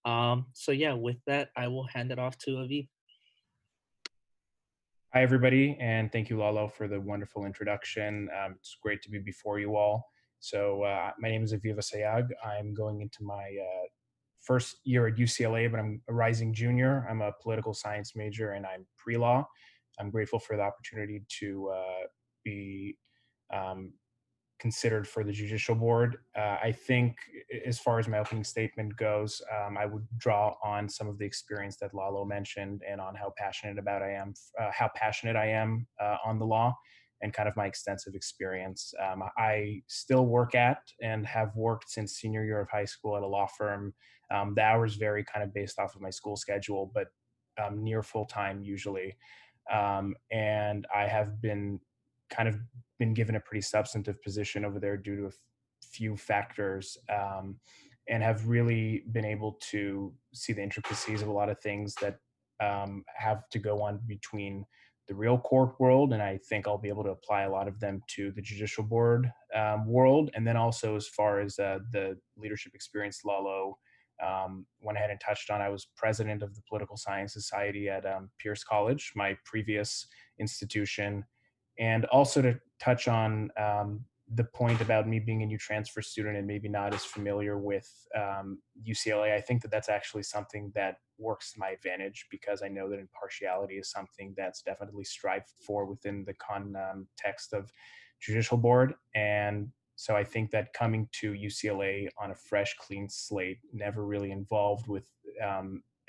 Speaker 1: So yeah, with that, I will hand it off to Aviv.
Speaker 2: Hi, everybody, and thank you, Lalo, for the wonderful introduction. It's great to be before you all. So my name is Aviva Sayag. I'm going into my first year at UCLA, but I'm a rising junior. I'm a political science major, and I'm pre-law. I'm grateful for the opportunity to be considered for the judicial board. I think, as far as my opening statement goes, I would draw on some of the experience that Lalo mentioned, and on how passionate I am on the law, and kind of my extensive experience. I still work at and have worked since senior year of high school at a law firm. The hours vary kind of based off of my school schedule, but near full time usually. And I have kind of been given a pretty substantive position over there due to a few factors, and have really been able to see the intricacies of a lot of things that have to go on between the real court world, and I think I'll be able to apply a lot of them to the judicial board world. And then also, as far as the leadership experience Lalo went ahead and touched on, I was president of the Political Science Society at Pierce College, my previous institution. And also to touch on the point about me being a new transfer student and maybe not as familiar with UCLA, I think that that's actually something that works to my advantage, because I know that impartiality is something that's definitely strived for within the context of judicial board. And so I think that coming to UCLA on a fresh, clean slate, never really involved with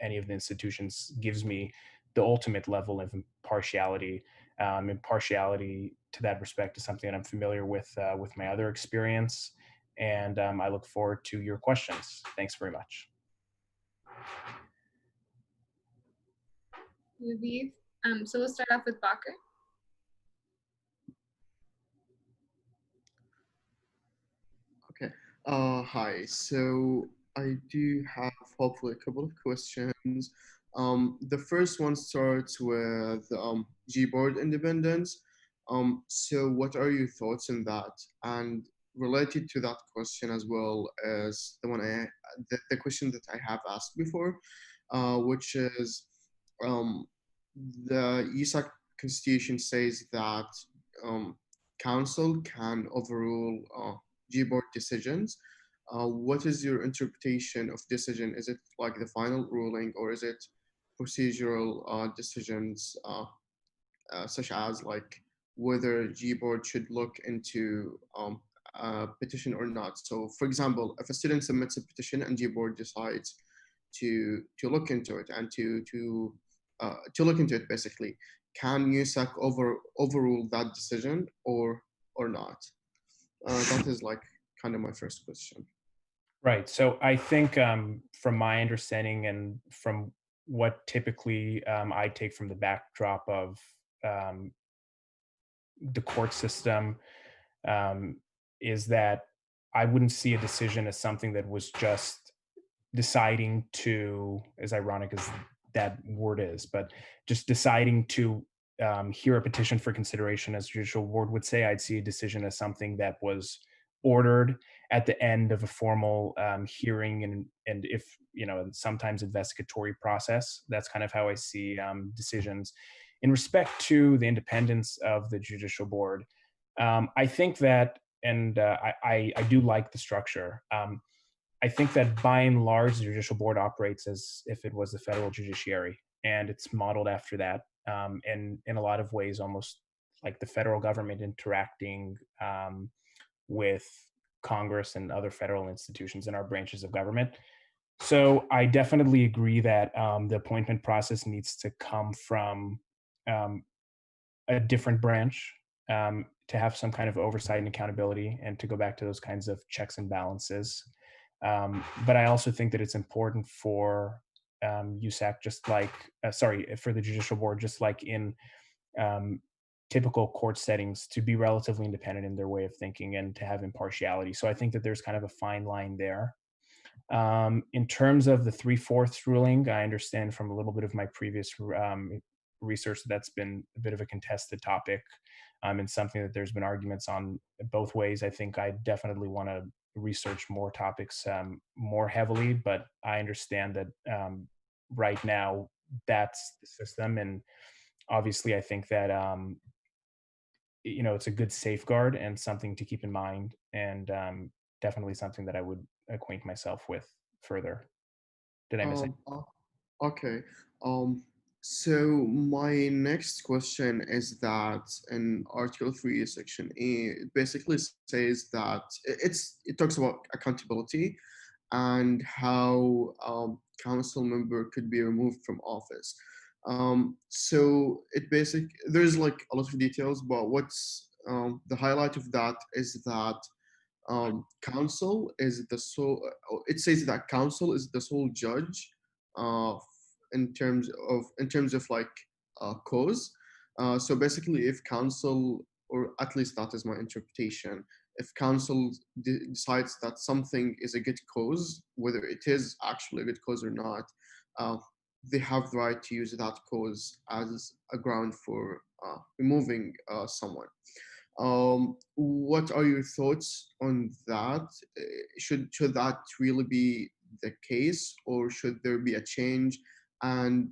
Speaker 2: any of the institutions, gives me the ultimate level of impartiality. Impartiality to that respect is something that I'm familiar with my other experience, and I look forward to your questions. Thanks very much.
Speaker 7: Aviv. So we'll start off with Baker.
Speaker 10: Okay. Hi. So I do have hopefully a couple of questions. The first one starts with Gboard independence. So what are your thoughts on that? And related to that question as well as the question that I have asked before, which is the USAC Constitution says that council can overrule Gboard decisions. What is your interpretation of decision? Is it like the final ruling, or is it procedural decisions such as like whether Gboard should look into a petition or not? So, for example, if a student submits a petition and Gboard decides to look into it and to look into it basically, can USAC overrule that decision, or or not? That is like kind of my first question.
Speaker 2: Right. So I think from my understanding and from what typically I take from the backdrop of um, the court system um, is that I wouldn't see a decision as something that was just deciding to, as ironic as that word is, but just deciding to hear a petition for consideration, as judicial board would say. I'd see a decision as something that was ordered at the end of a formal hearing, and if sometimes investigatory process. That's kind of how I see decisions. In respect to the independence of the judicial board, I think that, and I do like the structure. I think that by and large, the judicial board operates as if it was the federal judiciary, and it's modeled after that. And in a lot of ways, almost like the federal government interacting with Congress and other federal institutions in our branches of government. So I definitely agree that the appointment process needs to come from um, a different branch to have some kind of oversight and accountability, and to go back to those kinds of checks and balances. But I also think that it's important for USAC, just like, for the judicial board, just like in um, typical court settings, to be relatively independent in their way of thinking and to have impartiality. So I think that there's kind of a fine line there. In terms of the 3/4 ruling, I understand from a little bit of my previous research that's been a bit of a contested topic, and something that there's been arguments on both ways. I think I definitely want to research more topics more heavily, but I understand that right now that's the system, and obviously I think that it's a good safeguard and something to keep in mind, and definitely something that I would acquaint myself with further. Did I miss it?
Speaker 10: Okay. Um, so my next question is that in Article 3, Section A, it basically says that it talks about accountability and how council member could be removed from office. So there's like a lot of details, but what's the highlight of that is that council is the sole. It says that council is the sole judge uh, in terms of like cause. So basically, if council, or at least that is my interpretation, if council decides that something is a good cause, whether it is actually a good cause or not, uh, they have the right to use that cause as a ground for removing someone. What are your thoughts on that? Should that really be the case, or should there be a change? And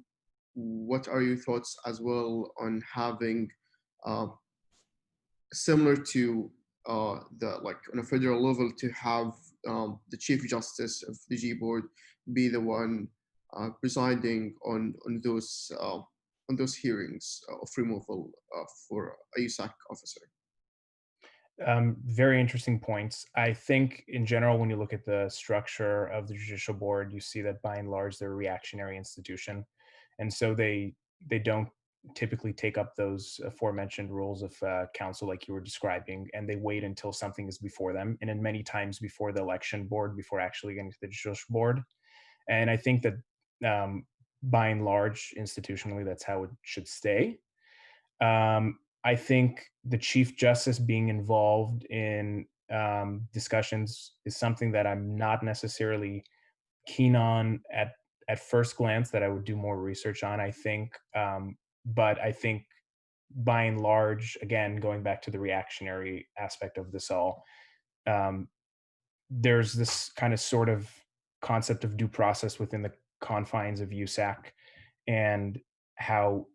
Speaker 10: what are your thoughts as well on having uh, similar to the like on a federal level to have the Chief Justice of the G Board be the one presiding on those hearings of removal for a USAC officer?
Speaker 2: Very interesting points. I think in general, when you look at the structure of the judicial board, you see that by and large they're a reactionary institution, and so they don't typically take up those aforementioned rules of council like you were describing, and they wait until something is before them, and in many times before the election board, before actually getting to the judicial board. And I think that by and large, institutionally, that's how it should stay. I think the Chief Justice being involved in discussions is something that I'm not necessarily keen on at first glance. That I would do more research on. I think, but I think by and large, again, going back to the reactionary aspect of this all, um, there's this kind of sort of concept of due process within the confines of USAC, and how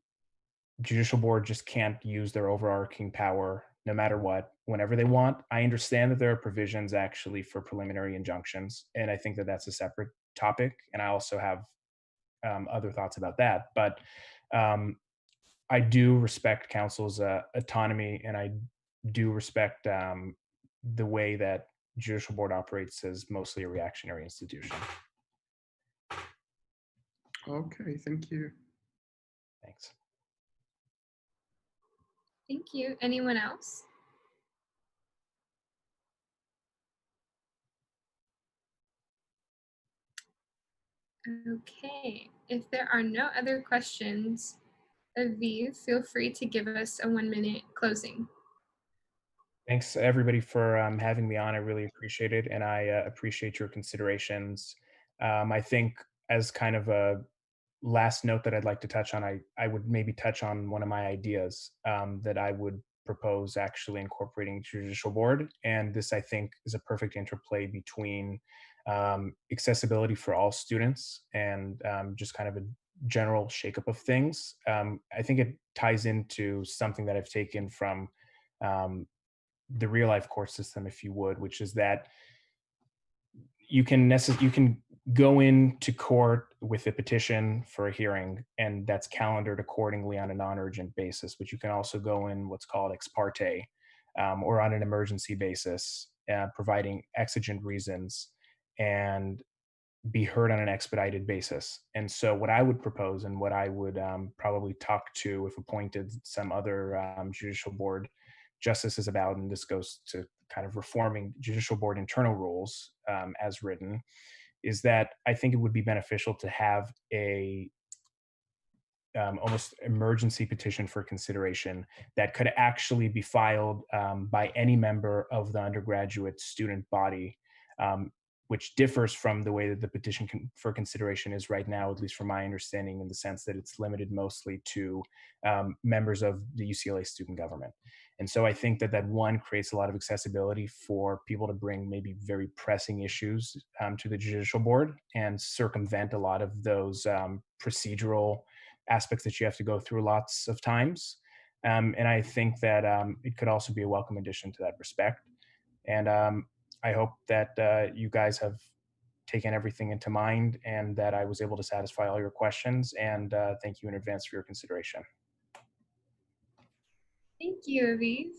Speaker 2: judicial board just can't use their overarching power no matter what, whenever they want. I understand that there are provisions actually for preliminary injunctions, and I think that that's a separate topic, and I also have other thoughts about that. But I do respect council's autonomy, and I do respect the way that judicial board operates as mostly a reactionary institution.
Speaker 10: Okay, thank you.
Speaker 2: Thanks.
Speaker 7: Thank you. Anyone else? Okay, if there are no other questions, Aviv, feel free to give us a 1-minute closing.
Speaker 2: Thanks everybody for having me on. I really appreciate it, and I appreciate your considerations. I think as kind of a last note that I'd like to touch on, I would maybe touch on one of my ideas that I would propose actually incorporating judicial board. And this, I think, is a perfect interplay between accessibility for all students and just kind of a general shakeup of things. I think it ties into something that I've taken from um, the real life court system, if you would, which is that you can go into court with a petition for a hearing, and that's calendared accordingly on a non-urgent basis. But you can also go in what's called ex parte, or on an emergency basis, providing exigent reasons, and be heard on an expedited basis. And so, what I would propose, and what I would probably talk to, if appointed, some other judicial board justices about, and this goes to kind of reforming judicial board internal rules as written, is that I think it would be beneficial to have a almost emergency petition for consideration that could actually be filed by any member of the undergraduate student body, which differs from the way that the petition for consideration is right now, at least from my understanding, in the sense that it's limited mostly to members of the UCLA student government. And so I think that one creates a lot of accessibility for people to bring maybe very pressing issues to the judicial board and circumvent a lot of those procedural aspects that you have to go through lots of times. And I think that it could also be a welcome addition to that respect. And I hope that you guys have taken everything into mind and that I was able to satisfy all your questions. And thank you in advance for your consideration.
Speaker 7: Thank you, Aviv.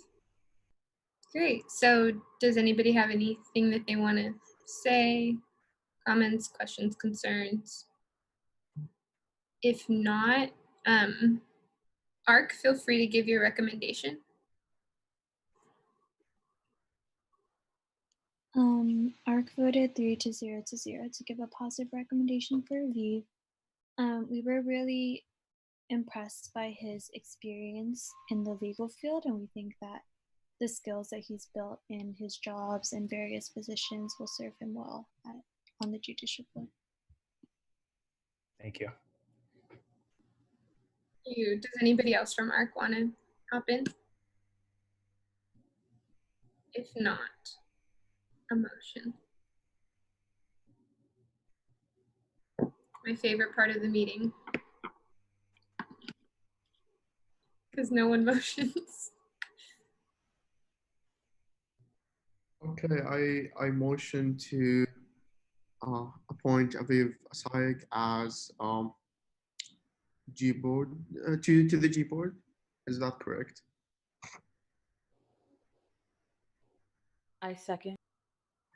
Speaker 7: Great. So does anybody have anything that they want to say? Comments, questions, concerns? If not, ARC, feel free to give your recommendation.
Speaker 3: ARC voted 3-0 to give a positive recommendation for Aviv. We were really impressed by his experience in the legal field, and we think that the skills that he's built in his jobs and various positions will serve him well on the judicial board.
Speaker 2: Thank you.
Speaker 7: Does anybody else from ARC want to hop in? If not, a motion. My favorite part of the meeting. Because no one motions.
Speaker 10: Okay, I motion to appoint Aviv Asayek as G board to the G board. Is that correct?
Speaker 18: I second.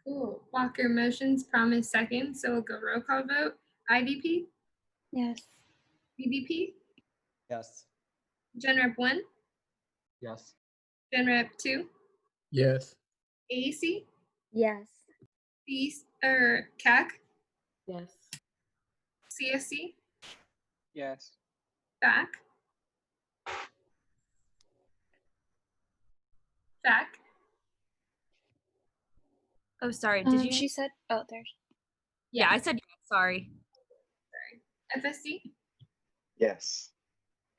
Speaker 7: Cool. Walker motions, Promise second. So we'll go roll call vote. IDP?
Speaker 3: Yes.
Speaker 7: BDP?
Speaker 20: Yes.
Speaker 7: Gen Rep 1?
Speaker 16: Yes.
Speaker 7: Gen Rep 2?
Speaker 17: Yes.
Speaker 7: AEC?
Speaker 23: Yes.
Speaker 7: CAC?
Speaker 18: Yes.
Speaker 7: CSC?
Speaker 9: Yes.
Speaker 7: FAC? FAC?
Speaker 11: Oh, sorry. Did you?
Speaker 3: She said, oh, there's.
Speaker 11: Yeah, I said yes. Sorry.
Speaker 7: FSC?
Speaker 9: Yes.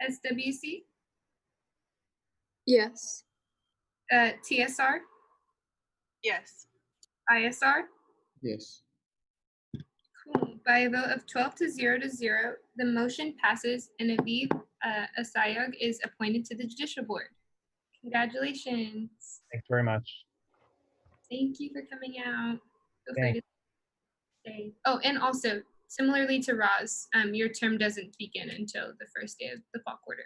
Speaker 7: SWC?
Speaker 5: Yes.
Speaker 7: TSR?
Speaker 22: Yes.
Speaker 7: ISR?
Speaker 10: Yes.
Speaker 7: Cool. By a vote of 12-0, the motion passes and Aviv Asayag is appointed to the Judicial Board. Congratulations.
Speaker 2: Thanks very much.
Speaker 7: Thank you for coming out. Feel free
Speaker 2: Thanks.
Speaker 7: to stay. Oh, and also, similarly to Roz, your term doesn't begin until the first day of the fall quarter.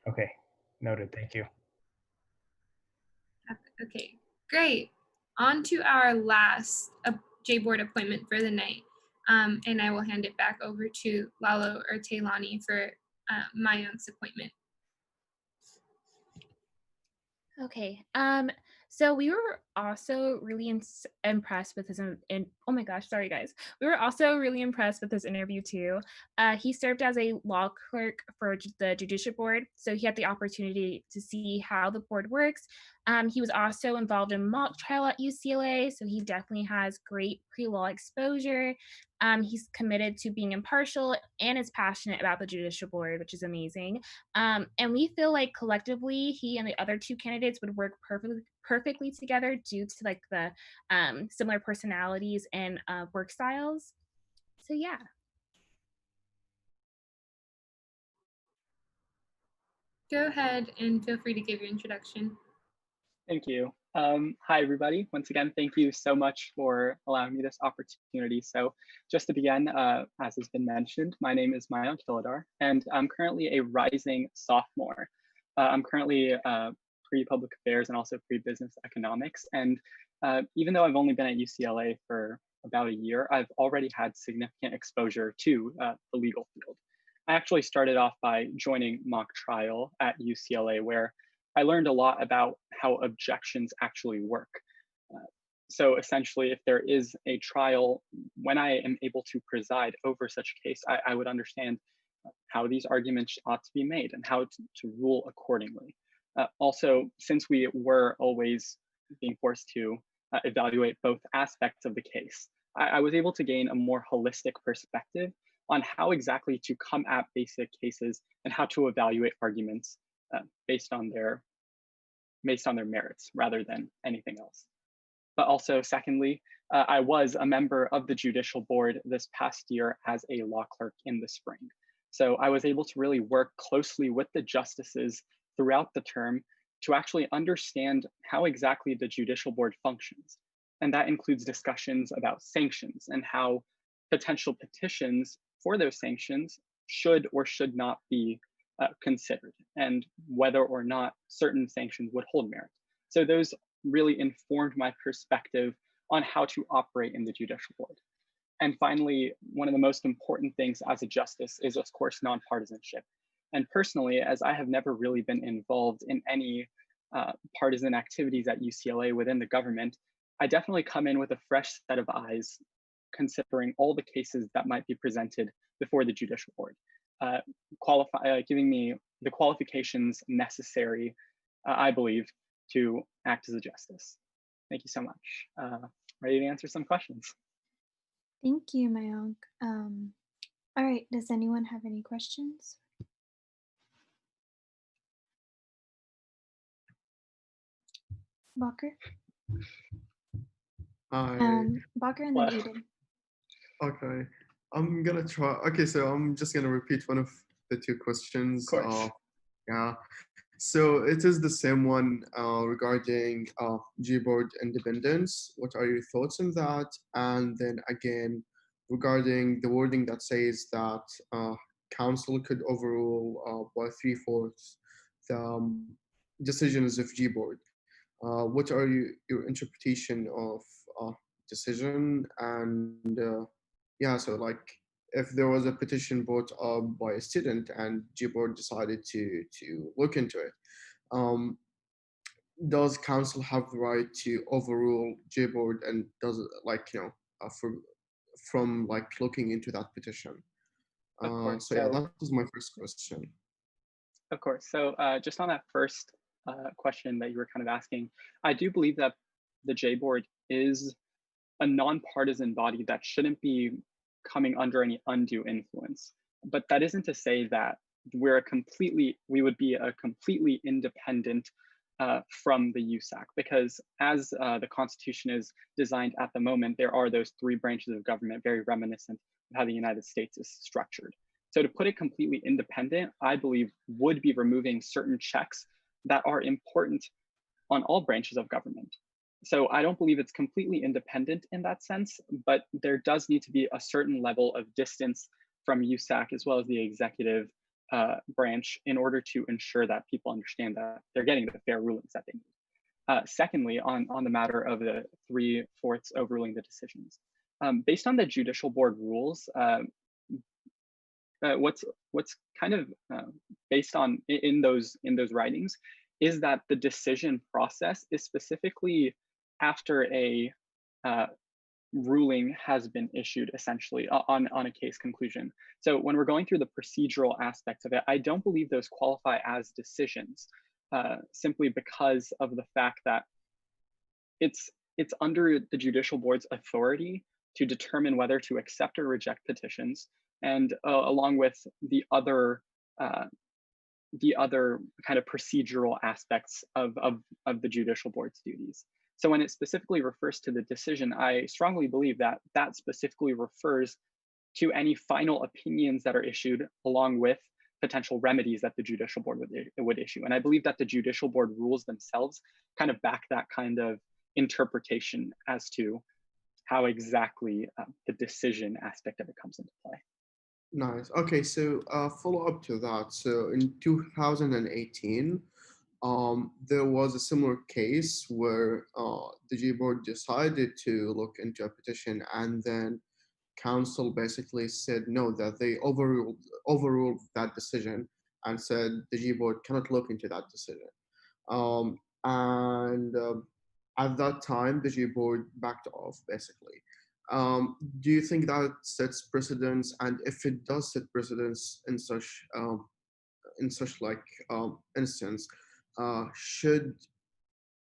Speaker 2: Okay, noted. Thank you.
Speaker 7: Okay, great. On to our last J-Board appointment for the night. And I will hand it back over to Lalo or Taylani for Mayunk's appointment.
Speaker 21: Okay. So we were also really impressed with his oh my gosh, sorry guys. We were also really impressed with his interview too. He served as a law clerk for the judicial board, so he had the opportunity to see how the board works. He was also involved in mock trial at UCLA, so he definitely has great pre-law exposure. He's committed to being impartial and is passionate about the judicial board, which is amazing. And we feel like collectively, he and the other two candidates would work perfectly together due to like the similar personalities and work styles. So yeah.
Speaker 7: Go ahead and feel free to give your introduction.
Speaker 5: Thank you. Hi, everybody. Once again, thank you so much for allowing me this opportunity. So just to begin, as has been mentioned, my name is Mayank Kiladar, and I'm currently a rising sophomore. I'm currently pre-public affairs and also pre-business economics. And even though I've only been at UCLA for about a year, I've already had significant exposure to the legal field. I actually started off by joining mock trial at UCLA, where I learned a lot about how objections actually work. So essentially, if there is a trial, when I am able to preside over such a case, I would understand how these arguments ought to be made and how to rule accordingly. Also, since we were always being forced to evaluate both aspects of the case, I was able to gain a more holistic perspective on how exactly to come at basic cases and how to evaluate arguments based on their merits rather than anything else. But also, secondly, I was a member of the judicial board this past year as a law clerk in the spring. So I was able to really work closely with the justices throughout the term to actually understand how exactly the judicial board functions. And that includes discussions about sanctions and how potential petitions for those sanctions should or should not be considered, and whether or not certain sanctions would hold merit. So those really informed my perspective on how to operate in the judicial board. And finally, one of the most important things as a justice is, of course, nonpartisanship. And personally, as I have never really been involved in any partisan activities at UCLA within the government, I definitely come in with a fresh set of eyes, considering all the cases that might be presented before the judicial board, giving me the qualifications necessary, I believe, to act as a justice. Thank you so much. Ready to answer some questions?
Speaker 3: Thank you, Mayank. All right, does anyone have any questions? Bacher?
Speaker 10: Hi.
Speaker 3: Bacher and then Eden.
Speaker 10: Okay, I'm gonna try. Okay, so I'm just gonna repeat one of the two questions.
Speaker 5: Of course.
Speaker 10: Yeah. So it is the same one regarding Gboard independence. What are your thoughts on that? And then again, regarding the wording that says that council could overrule by 3/4 the decisions of Gboard. What are your interpretation of decision? And yeah, so like if there was a petition brought up by a student and Gboard decided to look into it, does council have the right to overrule Gboard, and does it from like looking into that petition?
Speaker 5: Of course.
Speaker 10: So yeah, that was my first question.
Speaker 5: Of course. So just on that first question that you were kind of asking, I do believe that the Gboard is a nonpartisan body that shouldn't be coming under any undue influence. But that isn't to say that we would be a completely independent from the USAC, because as the Constitution is designed at the moment, there are those three branches of government, very reminiscent of how the United States is structured. So to put it completely independent, I believe would be removing certain checks that are important on all branches of government. So I don't believe it's completely independent in that sense, but there does need to be a certain level of distance from USAC as well as the executive branch in order to ensure that people understand that they're getting the fair rulings that they need. Secondly, on the matter of the 3/4 overruling the decisions, based on the judicial board rules, what's kind of based on in those writings is that the decision process is specifically after a ruling has been issued, essentially on a case conclusion. So when we're going through the procedural aspects of it, I don't believe those qualify as decisions, simply because of the fact that it's under the judicial board's authority to determine whether to accept or reject petitions, and along with uh, the other kind of procedural aspects of the judicial board's duties. So when it specifically refers to the decision, I strongly believe that that specifically refers to any final opinions that are issued along with potential remedies that the judicial board would issue. And I believe that the judicial board rules themselves kind of back that kind of interpretation as to how exactly the decision aspect of it comes into play.
Speaker 10: Nice. Okay, so follow up to that. So in 2018, there was a similar case where the G board decided to look into a petition, and then council basically said no, that they overruled that decision and said the G board cannot look into that decision. And at that time, the G board backed off basically. Do you think that sets precedence? And if it does set precedence in such like instance, should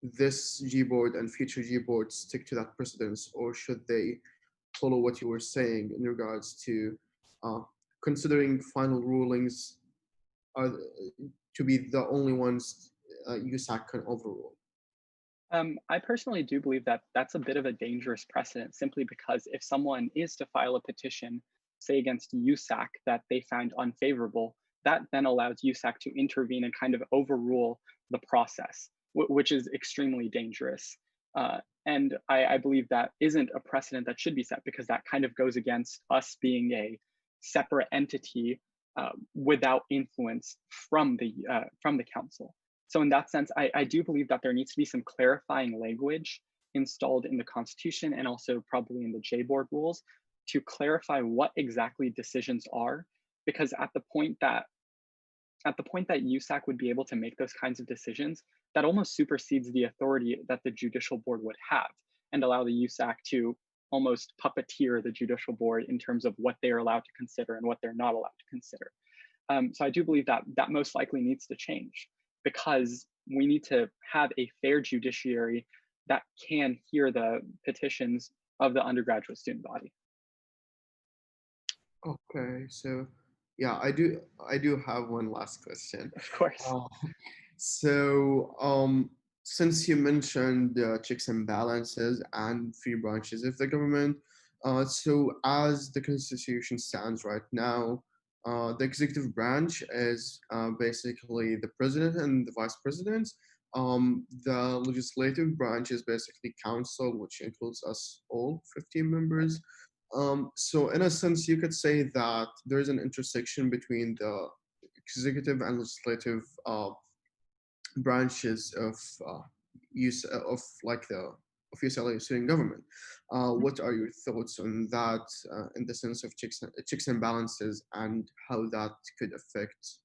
Speaker 10: this G board and future G boards stick to that precedence, or should they follow what you were saying in regards to considering final rulings are to be the only ones USAC can overrule?
Speaker 5: I personally do believe that that's a bit of a dangerous precedent, simply because if someone is to file a petition, say against USAC, that they find unfavorable, that then allows USAC to intervene and kind of overrule the process, which is extremely dangerous. And I believe that isn't a precedent that should be set, because that kind of goes against us being a separate entity without influence from the council. So in that sense, I do believe that there needs to be some clarifying language installed in the Constitution, and also probably in the J-Board rules, to clarify what exactly decisions are, because at the point that USAC would be able to make those kinds of decisions, that almost supersedes the authority that the judicial board would have, and allow the USAC to almost puppeteer the judicial board in terms of what they are allowed to consider and what they're not allowed to consider. So I do believe that that most likely needs to change, because we need to have a fair judiciary that can hear the petitions of the undergraduate student body.
Speaker 10: Okay, so yeah, I do have one last question.
Speaker 5: Of course.
Speaker 10: Since you mentioned checks and balances and three branches of the government, so as the Constitution stands right now, the executive branch is basically the president and the vice president. The legislative branch is basically council, which includes us all, 15 members. So in a sense, you could say that there is an intersection between the executive and legislative branches of UCLA student government. What are your thoughts on that in the sense of checks and balances, and how that could affect,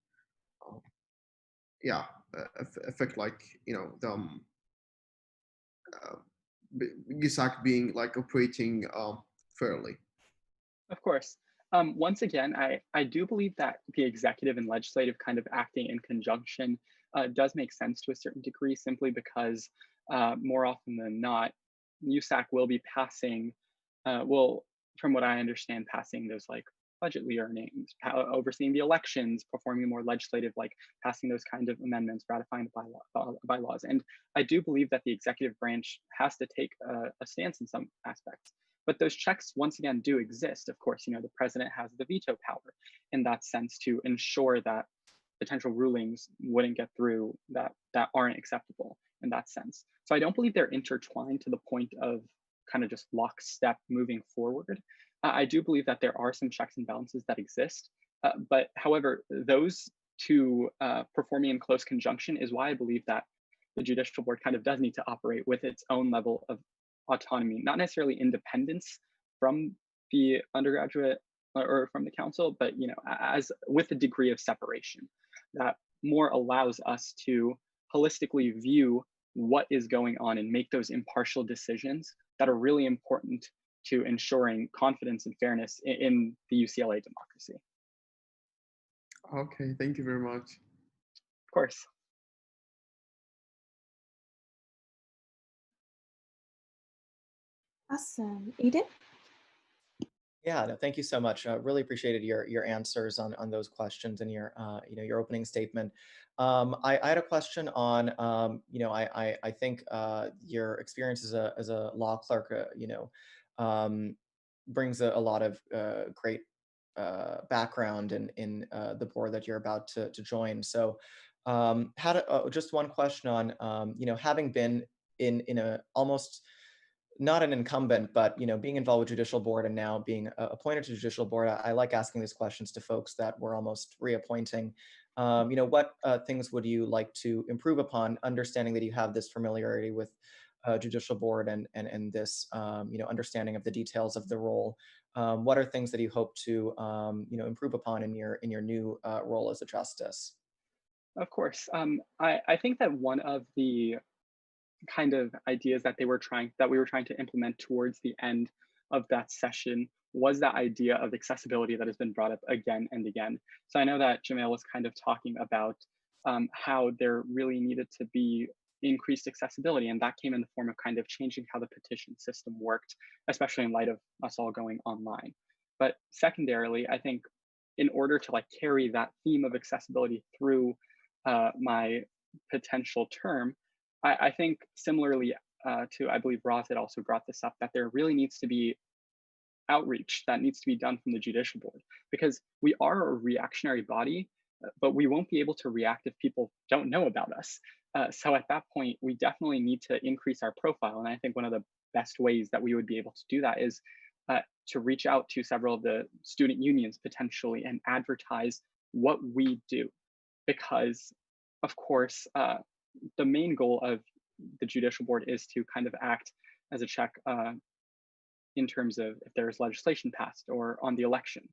Speaker 10: affect like USAC being like operating fairly?
Speaker 5: Of course. Once again, I do believe that the executive and legislative kind of acting in conjunction does make sense to a certain degree, simply because more often than not, USAC will be passing, from what I understand, passing those like budgetly earnings, overseeing the elections, performing more legislative, like passing those kind of amendments, ratifying the bylaws. And I do believe that the executive branch has to take a stance in some aspects. But those checks, once again, do exist. Of course, the president has the veto power in that sense to ensure that potential rulings wouldn't get through that aren't acceptable in that sense. So I don't believe they're intertwined to the point of kind of just lockstep moving forward. I do believe that there are some checks and balances that exist. But however, those two performing in close conjunction is why I believe that the judicial board kind of does need to operate with its own level of autonomy, not necessarily independence from the undergraduate or from the council, but as with a degree of separation that more allows us to holistically view what is going on and make those impartial decisions that are really important to ensuring confidence and fairness in the UCLA democracy.
Speaker 10: Okay, thank you very much.
Speaker 5: Of course.
Speaker 22: Awesome. Edith?
Speaker 20: Yeah, no, thank you so much. Really appreciated your answers on those questions and your your opening statement. I had a question on I think your experience as a law clerk brings a lot of great background in the board that you're about to join. So just one question on having been in a almost not an incumbent, but being involved with judicial board and now being appointed to judicial board, I like asking these questions to folks that we're almost reappointing. What things would you like to improve upon, understanding that you have this familiarity with judicial board and this understanding of the details of the role? What are things that you hope to improve upon in your new role as a justice?
Speaker 5: Of course. I think that one of the kind of ideas that we were trying to implement towards the end of that session was that idea of accessibility that has been brought up again and again. So I know that Jamil was kind of talking about how there really needed to be increased accessibility, and that came in the form of kind of changing how the petition system worked, especially in light of us all going online. But secondarily, I think in order to like carry that theme of accessibility through my potential term, I think similarly to, I believe Roz had also brought this up, that there really needs to be outreach that needs to be done from the judicial board, because we are a reactionary body, but we won't be able to react if people don't know about us. So at that point, we definitely need to increase our profile. And I think one of the best ways that we would be able to do that is to reach out to several of the student unions potentially and advertise what we do. Because of course, the main goal of the judicial board is to kind of act as a check in terms of if there's legislation passed or on the election.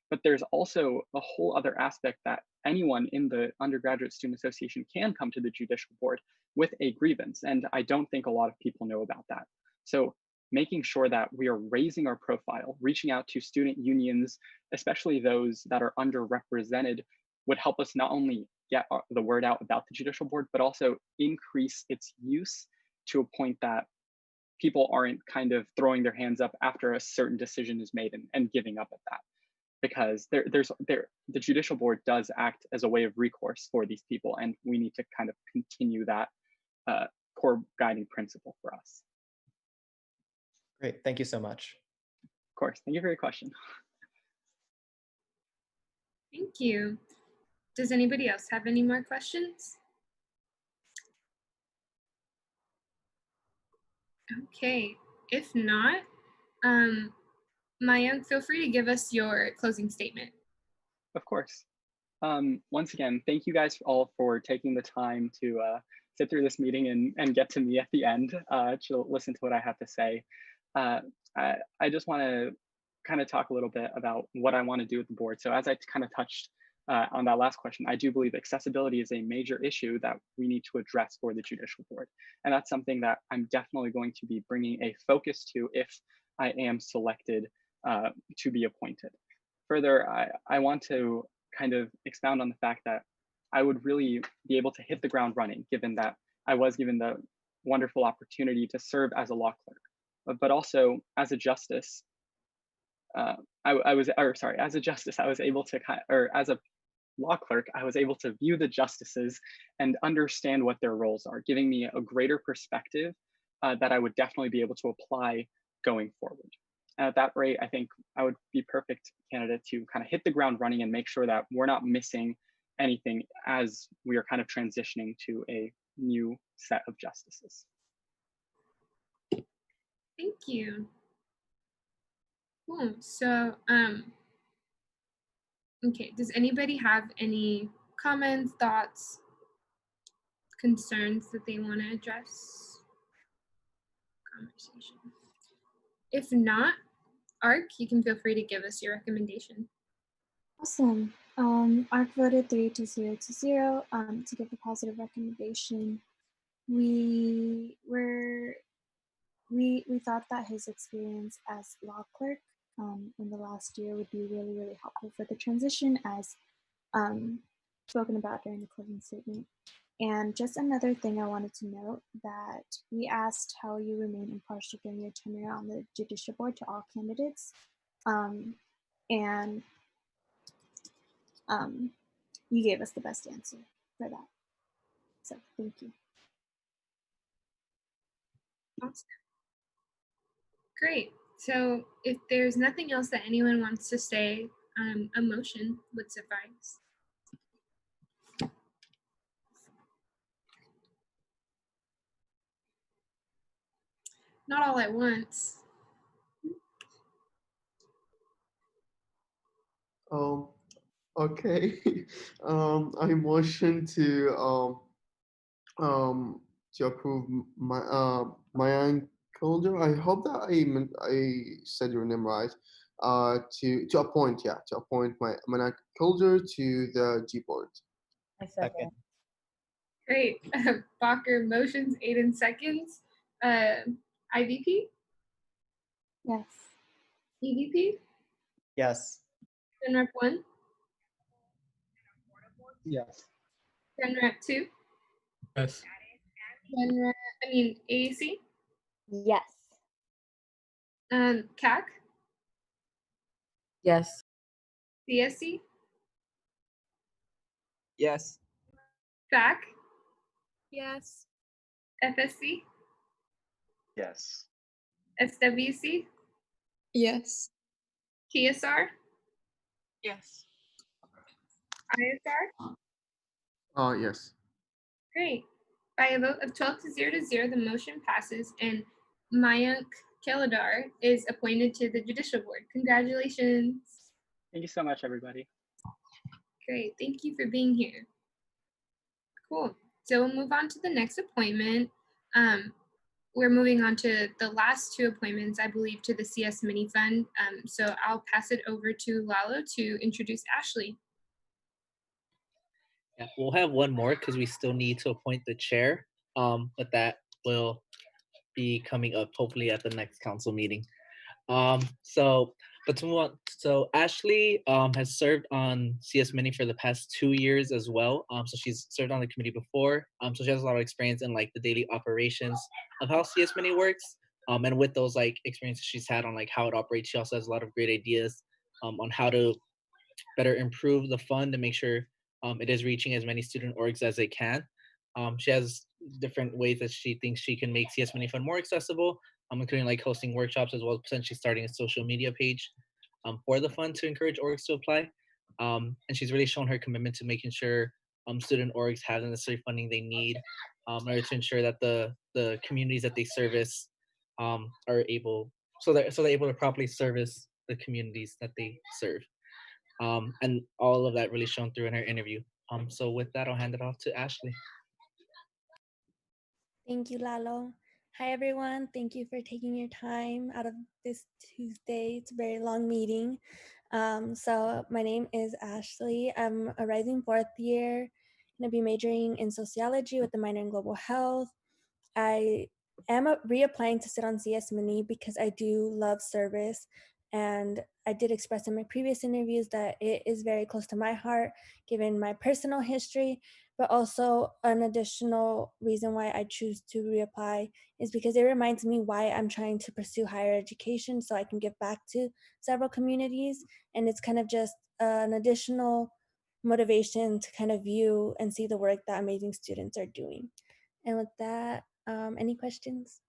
Speaker 5: But there's also a whole other aspect that anyone in the Undergraduate Student Association can come to the judicial board with a grievance. And I don't think a lot of people know about that. So making sure that we are raising our profile, reaching out to student unions, especially those that are underrepresented, would help us not only get the word out about the judicial board, but also increase its use to a point that people aren't kind of throwing their hands up after a certain decision is made and giving up at that. Because the judicial board does act as a way of recourse for these people, and we need to kind of continue that core guiding principle for us.
Speaker 20: Great, thank you so much.
Speaker 5: Of course, thank you for your question.
Speaker 7: Thank you. Does anybody else have any more questions? Okay, if not, Mayank, feel free to give us your closing statement.
Speaker 5: Of course. Once again, thank you guys all for taking the time to sit through this meeting and get to me at the end to listen to what I have to say. I just want to kind of talk a little bit about what I want to do with the board. So as I kind of touched on that last question, I do believe accessibility is a major issue that we need to address for the judicial board. And that's something that I'm definitely going to be bringing a focus to if I am selected to be appointed. Further, I want to kind of expound on the fact that I would really be able to hit the ground running, given that I was given the wonderful opportunity to serve as a law clerk, but also as a justice. As a justice, I was able to as a law clerk, I was able to view the justices and understand what their roles are, giving me a greater perspective that I would definitely be able to apply going forward. And at that rate, I think I would be perfect candidate to kind of hit the ground running and make sure that we're not missing anything as we are kind of transitioning to a new set of justices.
Speaker 7: Thank you. Cool. So, okay, does anybody have any comments, thoughts, concerns that they want to address? Conversation. If not, Ark, you can feel free to give us your recommendation.
Speaker 22: Awesome.
Speaker 8: ARC voted 3 to 0 to 0 to give a positive recommendation. We thought that his experience as law clerk in the last year would be really, really helpful for the transition, as spoken about during the closing statement. And just another thing I wanted to note, that we asked how you remain impartial during your tenure on the judicial board to all candidates. And you gave us the best answer for that. So thank you.
Speaker 7: Awesome. Great. So if there's nothing else that anyone wants to say, a motion would suffice. Not all at once.
Speaker 10: Okay. I motion to approve my Calder. I hope that I said your name right. To appoint my Calder to the G board.
Speaker 18: I second.
Speaker 7: Great. Bacher motions, Aiden seconds. IVP?
Speaker 8: Yes.
Speaker 7: EVP?
Speaker 20: Yes.
Speaker 7: Gen Rep 1?
Speaker 16: Yes.
Speaker 7: Gen Rep 2?
Speaker 17: Yes.
Speaker 7: AAC?
Speaker 23: Yes.
Speaker 7: CAC?
Speaker 18: Yes.
Speaker 7: CSC?
Speaker 13: Yes.
Speaker 7: SAC?
Speaker 11: Yes.
Speaker 7: FSC?
Speaker 19: Yes.
Speaker 7: SWC?
Speaker 4: Yes.
Speaker 7: TSR?
Speaker 6: Yes.
Speaker 7: ISR?
Speaker 10: Yes.
Speaker 7: Great. By a vote of 12 to 0 to 0, the motion passes, and Mayank Keladar is appointed to the Judicial Board. Congratulations.
Speaker 5: Thank you so much, everybody.
Speaker 7: Great. Thank you for being here. Cool. So we'll move on to the next appointment. We're moving on to the last two appointments, I believe, to the CS Mini Fund. So I'll pass it over to Lalo to introduce Ashley.
Speaker 1: Yeah, we'll have one more because we still need to appoint the chair. But that will be coming up hopefully at the next council meeting. But to move on, so Ashley has served on CS Mini for the past 2 years as well. So she's served on the committee before. So she has a lot of experience in like the daily operations of how CS Mini works. And with those like experiences she's had on like how it operates, she also has a lot of great ideas on how to better improve the fund and make sure it is reaching as many student orgs as it can. She has different ways that she thinks she can make CS Mini Fund more accessible, including like hosting workshops as well as potentially starting a social media page for the fund to encourage orgs to apply. And she's really shown her commitment to making sure student orgs have the necessary funding they need in order to ensure that the communities that they service are able, so they're able to properly service the communities that they serve. And all of that really shown through in her interview. So with that, I'll hand it off to Ashley.
Speaker 15: Thank you, Lalo. Hi, everyone. Thank you for taking your time out of this Tuesday. It's a very long meeting. So my name is Ashley. I'm a rising fourth year. I'm going to be majoring in sociology with a minor in global health. I am reapplying to sit on CS Mini because I do love service. And I did express in my previous interviews that it is very close to my heart, given my personal history, but also an additional reason why I choose to reapply is because it reminds me why I'm trying to pursue higher education so I can give back to several communities. And it's kind of just an additional motivation to kind of view and see the work that amazing students are doing. And with that, any questions?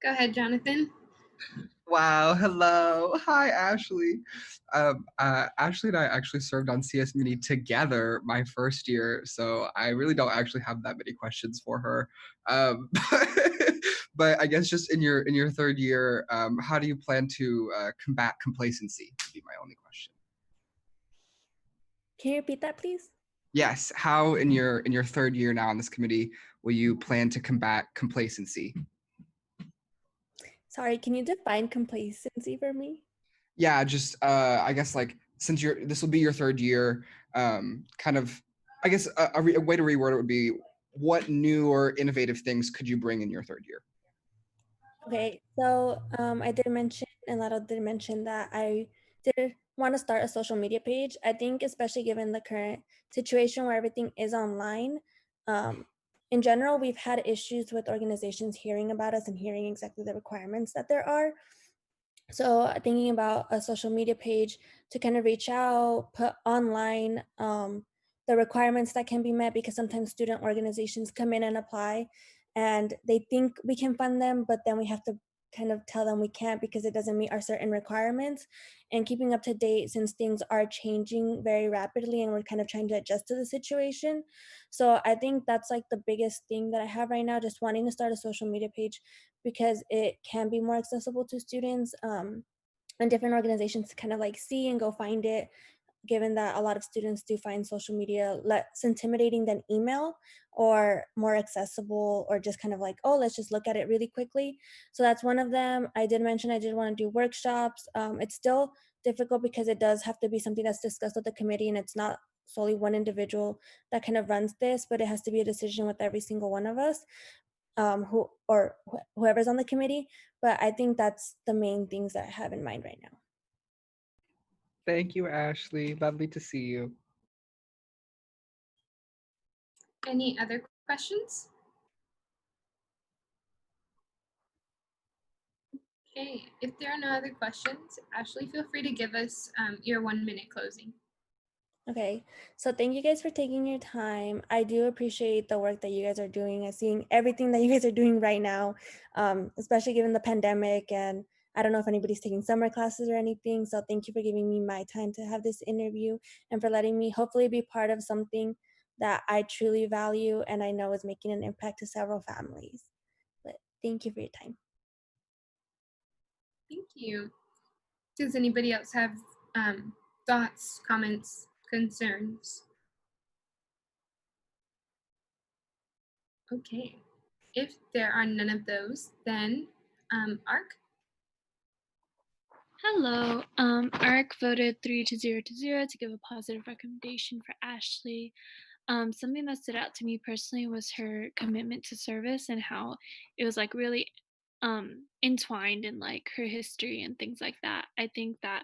Speaker 7: Go ahead, Jonathan.
Speaker 24: Wow, hello. Hi, Ashley. Ashley and I actually served on CS Mini together my first year, so I really don't actually have that many questions for her. But I guess just in your third year, how do you plan to combat complacency? Would be my only question.
Speaker 15: Can you repeat that, please?
Speaker 24: Yes. How in your third year now on this committee will you plan to combat complacency?
Speaker 15: Sorry, can you define complacency for me?
Speaker 24: yeah, just I guess like since this will be your third year, kind of I guess a way to reword it would be, what new or innovative things could you bring in your third year?
Speaker 15: Okay, so I did mention, and Lado did mention that I did want to start a social media page. I think especially given the current situation where everything is online, in general, we've had issues with organizations hearing about us and hearing exactly the requirements that there are. So thinking about a social media page to kind of reach out, put online the requirements that can be met, because sometimes student organizations come in and apply and they think we can fund them, but then we have to kind of tell them we can't because it doesn't meet our certain requirements. And keeping up to date, since things are changing very rapidly and we're kind of trying to adjust to the situation. So I think that's like the biggest thing that I have right now, just wanting to start a social media page because it can be more accessible to students, and different organizations to kind of like see and go find it, given that a lot of students do find social media less intimidating than email, or more accessible, or just kind of like, oh, let's just look at it really quickly. So that's one of them. I did mention I did want to do workshops. It's still difficult because it does have to be something that's discussed with the committee, and it's not solely one individual that kind of runs this, but it has to be a decision with every single one of us, whoever's on the committee. But I think that's the main things that I have in mind right now.
Speaker 24: Thank you, Ashley. Lovely to see you.
Speaker 7: Any other questions? Okay, if there are no other questions, Ashley, feel free to give us your 1-minute closing.
Speaker 15: Okay, so thank you guys for taking your time. I do appreciate the work that you guys are doing and seeing everything that you guys are doing right now, especially given the pandemic. And I don't know if anybody's taking summer classes or anything. So thank you for giving me my time to have this interview and for letting me hopefully be part of something that I truly value and I know is making an impact to several families. But thank you for your time.
Speaker 7: Thank you. Does anybody else have thoughts, comments, concerns? Okay, if there are none of those, then ARC?
Speaker 3: Hello. ARC voted 3-0 to give a positive recommendation for Ashley. Something that stood out to me personally was her commitment to service and how it was like really entwined in like her history and things like that. I think that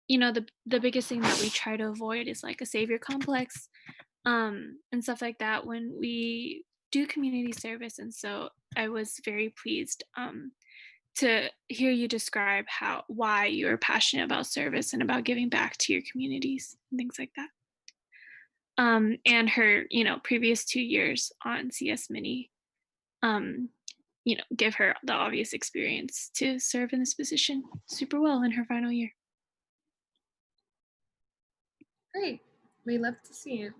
Speaker 3: the biggest thing that we try to avoid is like a savior complex, and stuff like that when we do community service. And so I was very pleased to hear you describe why you're passionate about service and about giving back to your communities and things like that. And her, previous 2 years on CS Mini, um, give her the obvious experience to serve in this position super well in her final year.
Speaker 7: Great, we love to see you.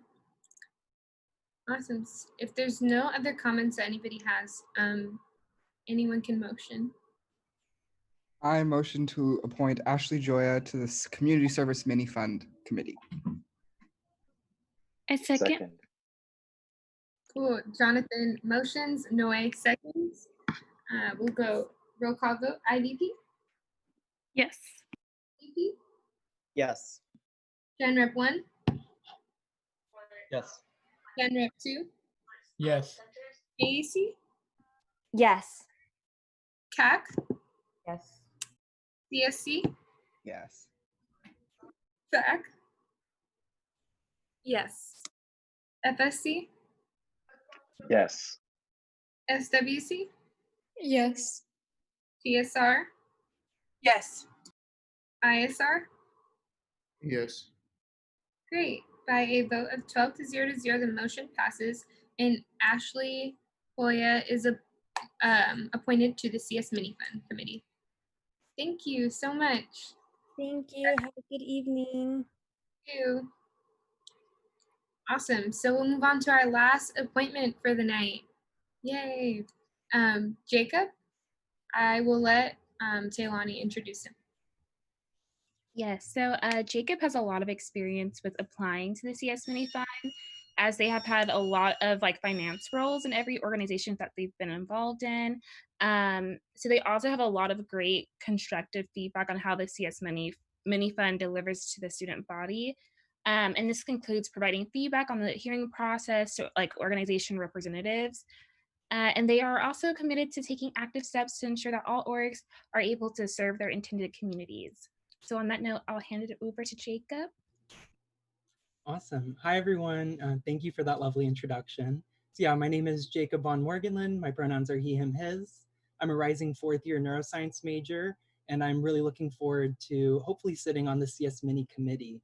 Speaker 7: Awesome. If there's no other comments that anybody has, anyone can motion.
Speaker 24: I motion to appoint Ashley Joya to this Community Service Mini Fund Committee.
Speaker 3: I second.
Speaker 7: Cool. Jonathan motions, Noe seconds. We'll go roll call vote. IVP?
Speaker 3: Yes.
Speaker 7: VP?
Speaker 20: Yes.
Speaker 7: Gen Rep 1?
Speaker 16: Yes.
Speaker 7: Gen Rep 2?
Speaker 17: Yes.
Speaker 7: AEC?
Speaker 15: Yes.
Speaker 7: CAC?
Speaker 15: Yes.
Speaker 7: CSC?
Speaker 24: Yes.
Speaker 7: SAC?
Speaker 21: Yes.
Speaker 7: FSC?
Speaker 19: Yes.
Speaker 7: SWC?
Speaker 4: Yes.
Speaker 7: TSR?
Speaker 22: Yes.
Speaker 7: ISR?
Speaker 10: Yes.
Speaker 7: Great. By a vote of 12-0, the motion passes, and Ashley Hoya is appointed to the CS Mini Fund Committee. Thank you so much.
Speaker 15: Thank you. Have a good evening.
Speaker 7: Thank you. Awesome. So we'll move on to our last appointment for the night. Yay. Jacob, I will let Taylani introduce him.
Speaker 21: Yes, so Jacob has a lot of experience with applying to the CS Mini Fund. as they have had a lot of like finance roles in every organization that they've been involved in. So they also have a lot of great constructive feedback on how the CS Mini Fund delivers to the student body. And this includes providing feedback on the hearing process to like organization representatives. And they are also committed to taking active steps to ensure that all orgs are able to serve their intended communities. So on that note, I'll hand it over to Jacob.
Speaker 9: Awesome. Hi, everyone. Thank you for that lovely introduction. So yeah, my name is Jacob von Morgenland. My pronouns are he, him, his. I'm a rising fourth year neuroscience major, and I'm really looking forward to hopefully sitting on the CS Mini committee.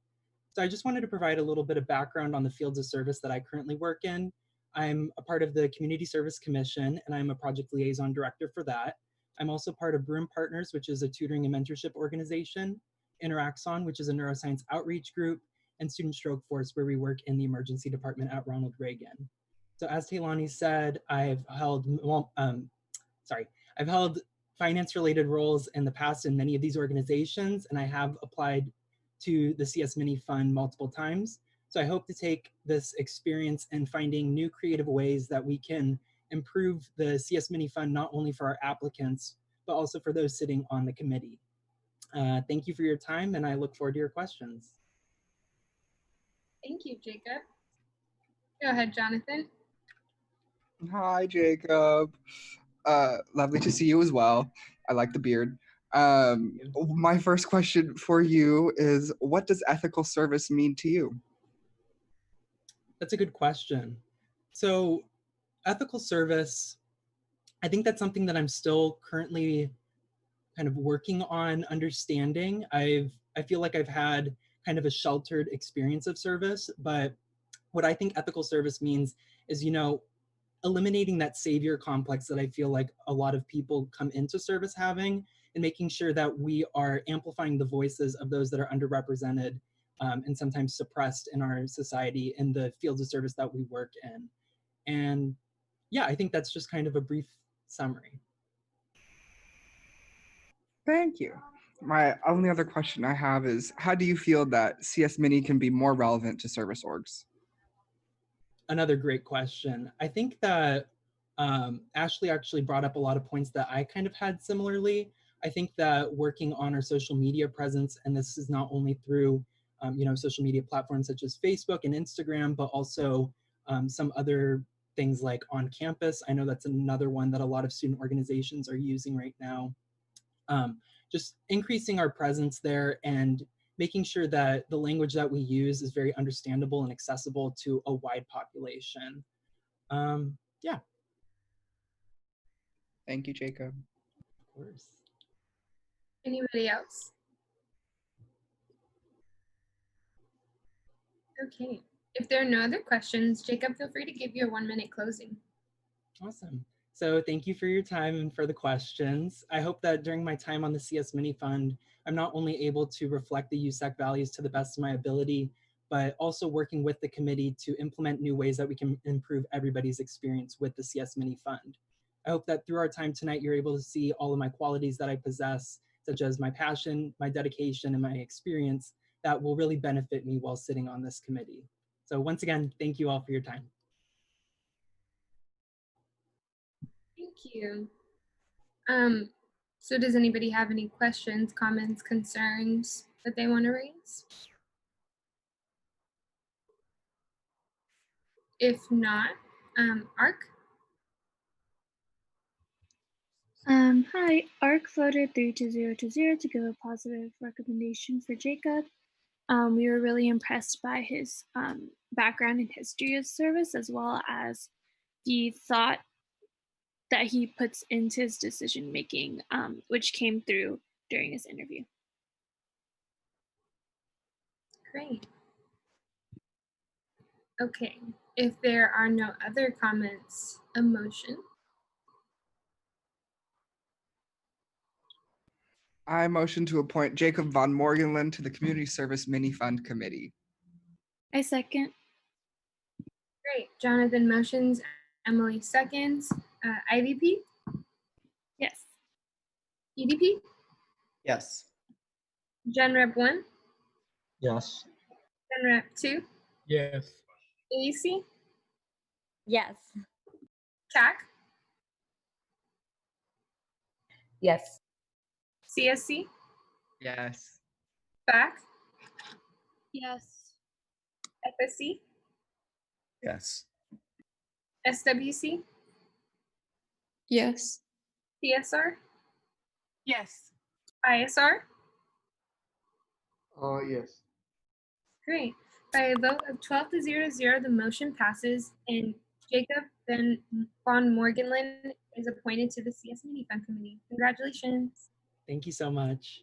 Speaker 9: So I just wanted to provide a little bit of background on the fields of service that I currently work in. I'm a part of the Community Service Commission, and I'm a project liaison director for that. I'm also part of Broom Partners, which is a tutoring and mentorship organization, Interaxon, which is a neuroscience outreach group, and Student Stroke Force, where we work in the emergency department at Ronald Reagan. So as Taylani said, I've held finance-related roles in the past in many of these organizations, and I have applied to the CS Mini Fund multiple times. So I hope to take this experience in finding new creative ways that we can improve the CS Mini Fund, not only for our applicants, but also for those sitting on the committee. Thank you for your time, and I look forward to your questions.
Speaker 7: Thank you, Jacob. Go ahead, Jonathan.
Speaker 24: Hi, Jacob. Lovely to see you as well. I like the beard. My first question for you is, what does ethical service mean to you?
Speaker 9: That's a good question. So ethical service, I think that's something that I'm still currently kind of working on understanding. I feel like I've had kind of a sheltered experience of service, but what I think ethical service means is, eliminating that savior complex that I feel like a lot of people come into service having, and making sure that we are amplifying the voices of those that are underrepresented and sometimes suppressed in our society in the fields of service that we work in. And yeah, I think that's just kind of a brief summary.
Speaker 24: Thank you. My only other question I have is, how do you feel that CS Mini can be more relevant to service orgs?
Speaker 9: Another great question. I think that Ashley actually brought up a lot of points that I kind of had similarly. I think that working on our social media presence, and this is not only through social media platforms such as Facebook and Instagram, but also some other things like on campus. I know that's another one that a lot of student organizations are using right now. Just increasing our presence there and making sure that the language that we use is very understandable and accessible to a wide population. Yeah.
Speaker 24: Thank you, Jacob.
Speaker 9: Of course.
Speaker 7: Anybody else? Okay. If there are no other questions, Jacob, feel free to give your 1-minute closing.
Speaker 9: Awesome. So thank you for your time and for the questions. I hope that during my time on the CS Mini Fund, I'm not only able to reflect the USAC values to the best of my ability, but also working with the committee to implement new ways that we can improve everybody's experience with the CS Mini Fund. I hope that through our time tonight, you're able to see all of my qualities that I possess, such as my passion, my dedication, and my experience that will really benefit me while sitting on this committee. So once again, thank you all for your time.
Speaker 7: Thank you. So does anybody have any questions, comments, concerns that they want to raise? If not, ARC?
Speaker 8: Hi, ARC voted 3-0 to give a positive recommendation for Jacob. We were really impressed by his background and history of service, as well as the thought that he puts into his decision making, which came through during his interview.
Speaker 7: Great. Okay, if there are no other comments, a motion.
Speaker 24: I motion to appoint Jacob von Morgenland to the Community Service Mini Fund Committee.
Speaker 8: I second.
Speaker 7: Great, Jonathan motions, Emily seconds. IVP?
Speaker 8: Yes.
Speaker 7: EDP?
Speaker 20: Yes.
Speaker 7: Gen Rep 1?
Speaker 16: Yes.
Speaker 7: Gen Rep 2?
Speaker 12: Yes.
Speaker 7: AEC,
Speaker 15: Yes.
Speaker 7: CAC,
Speaker 18: Yes.
Speaker 7: CSC,
Speaker 24: Yes.
Speaker 7: FAC,
Speaker 2: Yes.
Speaker 7: FSC,
Speaker 16: Yes.
Speaker 7: SWC,
Speaker 2: Yes.
Speaker 7: TSR,
Speaker 22: Yes.
Speaker 7: ISR.
Speaker 10: Yes.
Speaker 7: Great. By a vote of 12 to 0, the motion passes, and Jacob von Morgenland is appointed to the CS Meeting Fund Committee. Congratulations.
Speaker 9: Thank you so much.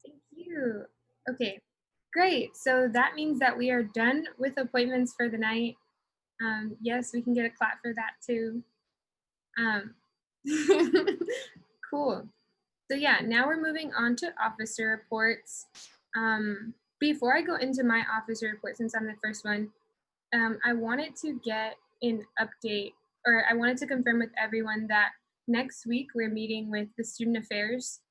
Speaker 7: Thank you. Okay, great. So that means that we are done with appointments for the night. Yes, we can get a clap for that too. Um, cool. So yeah, now we're moving on to officer reports. Before I go into my officer report, since I'm the first one, I wanted to get an update, or I wanted to confirm with everyone that next week we're meeting with the student affairs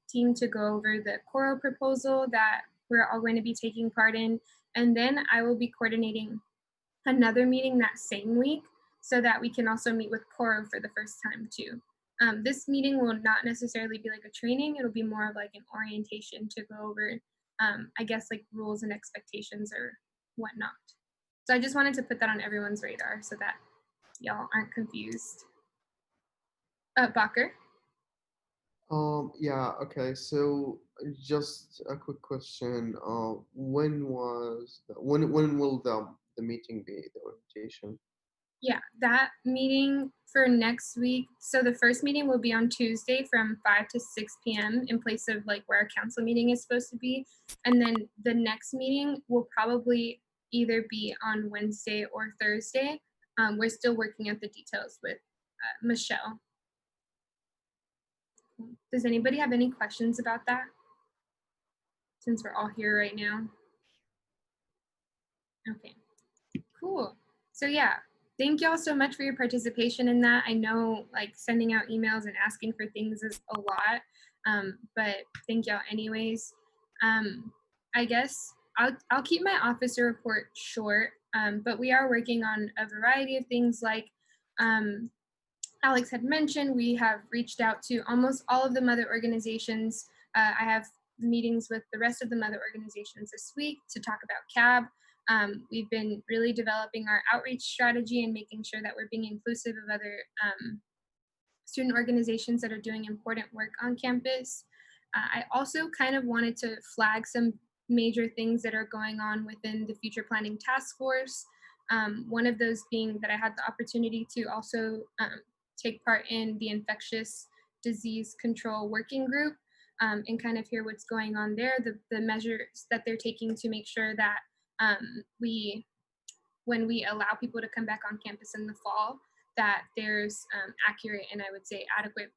Speaker 7: team to go over the Coro proposal that we're all going to be taking part in. And then I will be coordinating another meeting that same week so that we can also meet with Coro for the first time too. This meeting will not necessarily be like a training, it'll be more of like an orientation to go over, I guess, like rules and expectations or whatnot. So I just wanted to put that on everyone's radar so that y'all aren't confused. Bacher?
Speaker 10: Yeah, okay. So just a quick question. When will the meeting be, the orientation?
Speaker 7: Yeah, that meeting for next week. So the first meeting will be on Tuesday from 5 to 6 p.m. in place of like where our council meeting is supposed to be. And then the next meeting will probably either be on Wednesday or Thursday. We're still working out the details with Michelle. Does anybody have any questions about that? Since we're all here right now. Okay, cool. So yeah, thank y'all so much for your participation in that. I know like sending out emails and asking for things is a lot, but thank y'all anyways. I guess I'll keep my officer report short, but we are working on a variety of things like Alex had mentioned, we have reached out to almost all of the mother organizations. I have meetings with the rest of the mother organizations this week to talk about CAB. We've been really developing our outreach strategy and making sure that we're being inclusive of other student organizations that are doing important work on campus. I also kind of wanted to flag some major things that are going on within the future planning task force. One of those being that I had the opportunity to also take part in the infectious disease control working group and kind of hear what's going on there, the measures that they're taking to make sure that when we allow people to come back on campus in the fall, that there's accurate and I would say adequate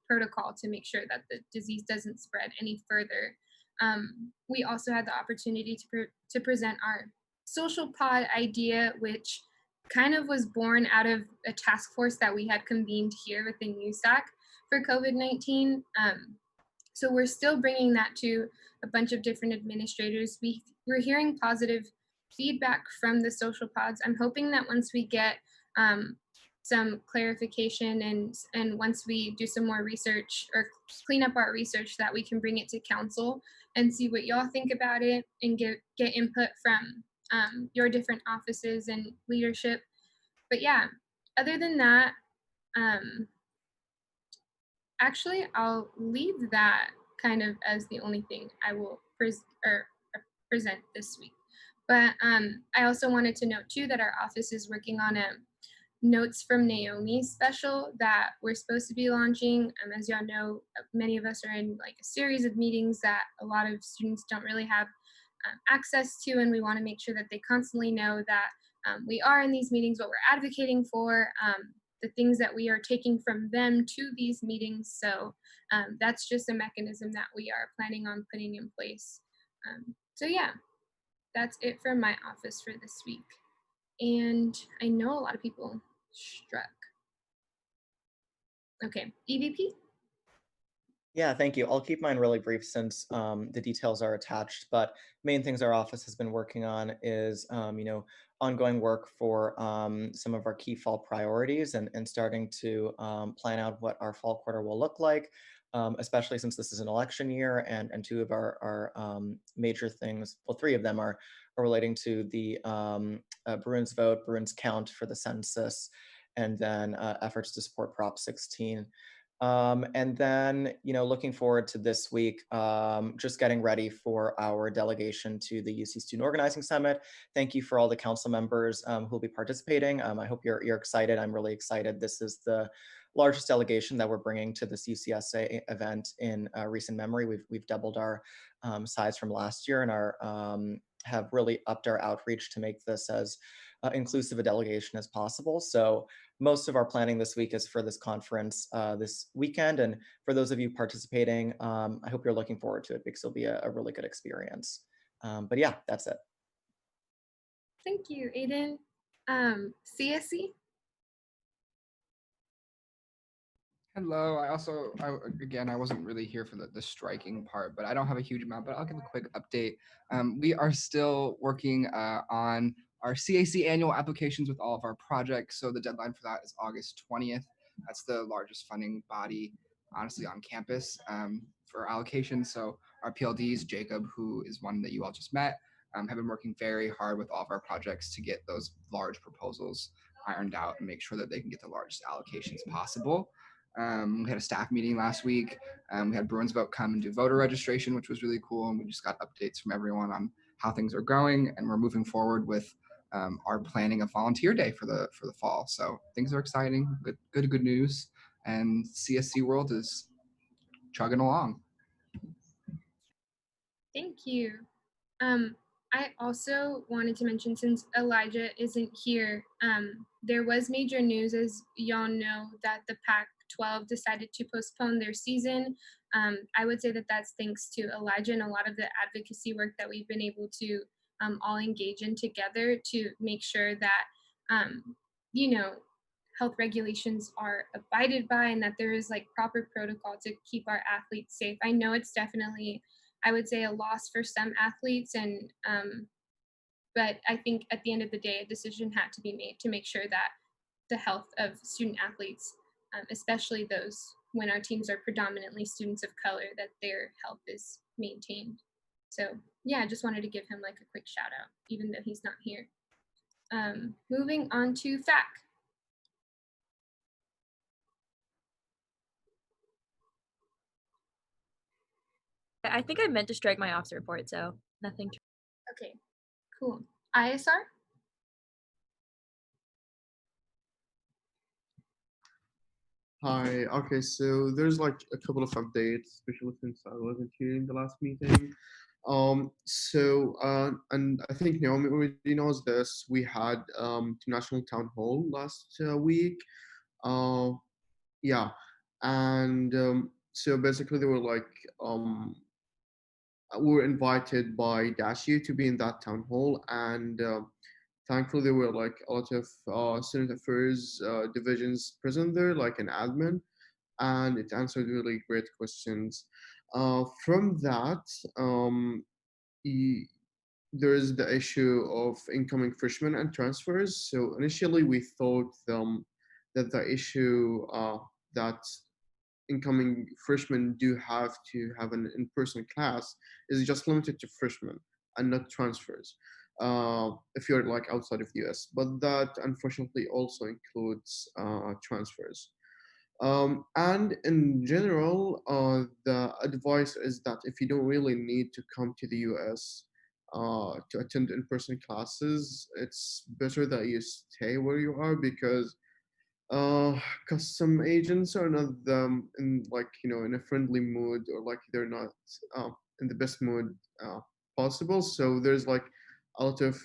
Speaker 7: protocol to make sure that the disease doesn't spread any further. We also had the opportunity to present our social pod idea, which kind of was born out of a task force that we had convened here within USAC for COVID-19. So we're still bringing that to a bunch of different administrators. We're hearing positive feedback from the social pods. I'm hoping that once we get some clarification and once we do some more research or clean up our research, that we can bring it to council and see what y'all think about it and get input from your different offices and leadership. But yeah, other than that, actually, I'll leave that kind of as the only thing I will present this week. But I also wanted to note too that our office is working on a Notes from Naomi special that we're supposed to be launching. As y'all know, many of us are in like a series of meetings that a lot of students don't really have access to, and we want to make sure that they constantly know that we are in these meetings, what we're advocating for, the things that we are taking from them to these meetings. So that's just a mechanism that we are planning on putting in place. So yeah, that's it from my office for this week. And I know a lot of people struck. Okay, EVP?
Speaker 20: Yeah, thank you. I'll keep mine really brief since the details are attached. But main things our office has been working on is, ongoing work for some of our key fall priorities and starting to plan out what our fall quarter will look like, especially since this is an election year and two of our major things, well, three of them are relating to the Bruins vote, Bruins count for the census, and then efforts to support Prop 16. And then, looking forward to this week, just getting ready for our delegation to the UC Student Organizing Summit. Thank you for all the council members who will be participating. I hope you're excited. I'm really excited. This is the largest delegation that we're bringing to this UCSA event in recent memory. We've doubled our size from last year and have really upped our outreach to make this as inclusive a delegation as possible. So most of our planning this week is for this conference this weekend. And for those of you participating, I hope you're looking forward to it because it'll be a really good experience. But yeah, that's it.
Speaker 7: Thank you, Aiden. CSC?
Speaker 12: Hello. Again, I wasn't really here for the striking part, but I don't have a huge amount, but I'll give a quick update. We are still working on our CAC annual applications with all of our projects. So the deadline for that is August 20th. That's the largest funding body, honestly, on campus for allocation. So our PLDs, Jacob, who is one that you all just met, have been working very hard with all of our projects to get those large proposals ironed out and make sure that they can get the largest allocations possible. We had a staff meeting last week. We had Bruins Vote come and do voter registration, which was really cool. And we just got updates from everyone on how things are going. And we're moving forward with our planning of volunteer day for the fall. So things are exciting, good news. And CSC World is chugging along.
Speaker 7: Thank you. I also wanted to mention, since Elijah isn't here, there was major news, as y'all know, that the Pac-12 decided to postpone their season. I would say that that's thanks to Elijah and a lot of the advocacy work that we've been able to all engage in together to make sure that, health regulations are abided by and that there is like proper protocol to keep our athletes safe. I know it's definitely, I would say, a loss for some athletes, and but I think at the end of the day, a decision had to be made to make sure that the health of student athletes, especially those when our teams are predominantly students of color, that their health is maintained. So yeah, I just wanted to give him like a quick shout out, even though he's not here. Moving on to FAC.
Speaker 11: I think I meant to strike my officer report, so nothing.
Speaker 7: Okay, cool. ISR?
Speaker 10: Hi. Okay, so there's like a couple of updates, especially since I wasn't here in the last meeting. And I think Naomi already knows this. We had National Town Hall last week. Uh, yeah, and so basically they were like we were invited by Dashi to be in that town hall, and thankfully there were like a lot of student affairs divisions present there, like an admin, and it answered really great questions. From that, there is the issue of incoming freshmen and transfers. So initially we thought that the issue that incoming freshmen do have to have an in-person class is just limited to freshmen and not transfers if you're like outside of the US, but that unfortunately also includes transfers. And in general, the advice is that if you don't really need to come to the US to attend in-person classes, it's better that you stay where you are because custom agents are not in like in a friendly mood, or like they're not in the best mood possible. So there's like a lot of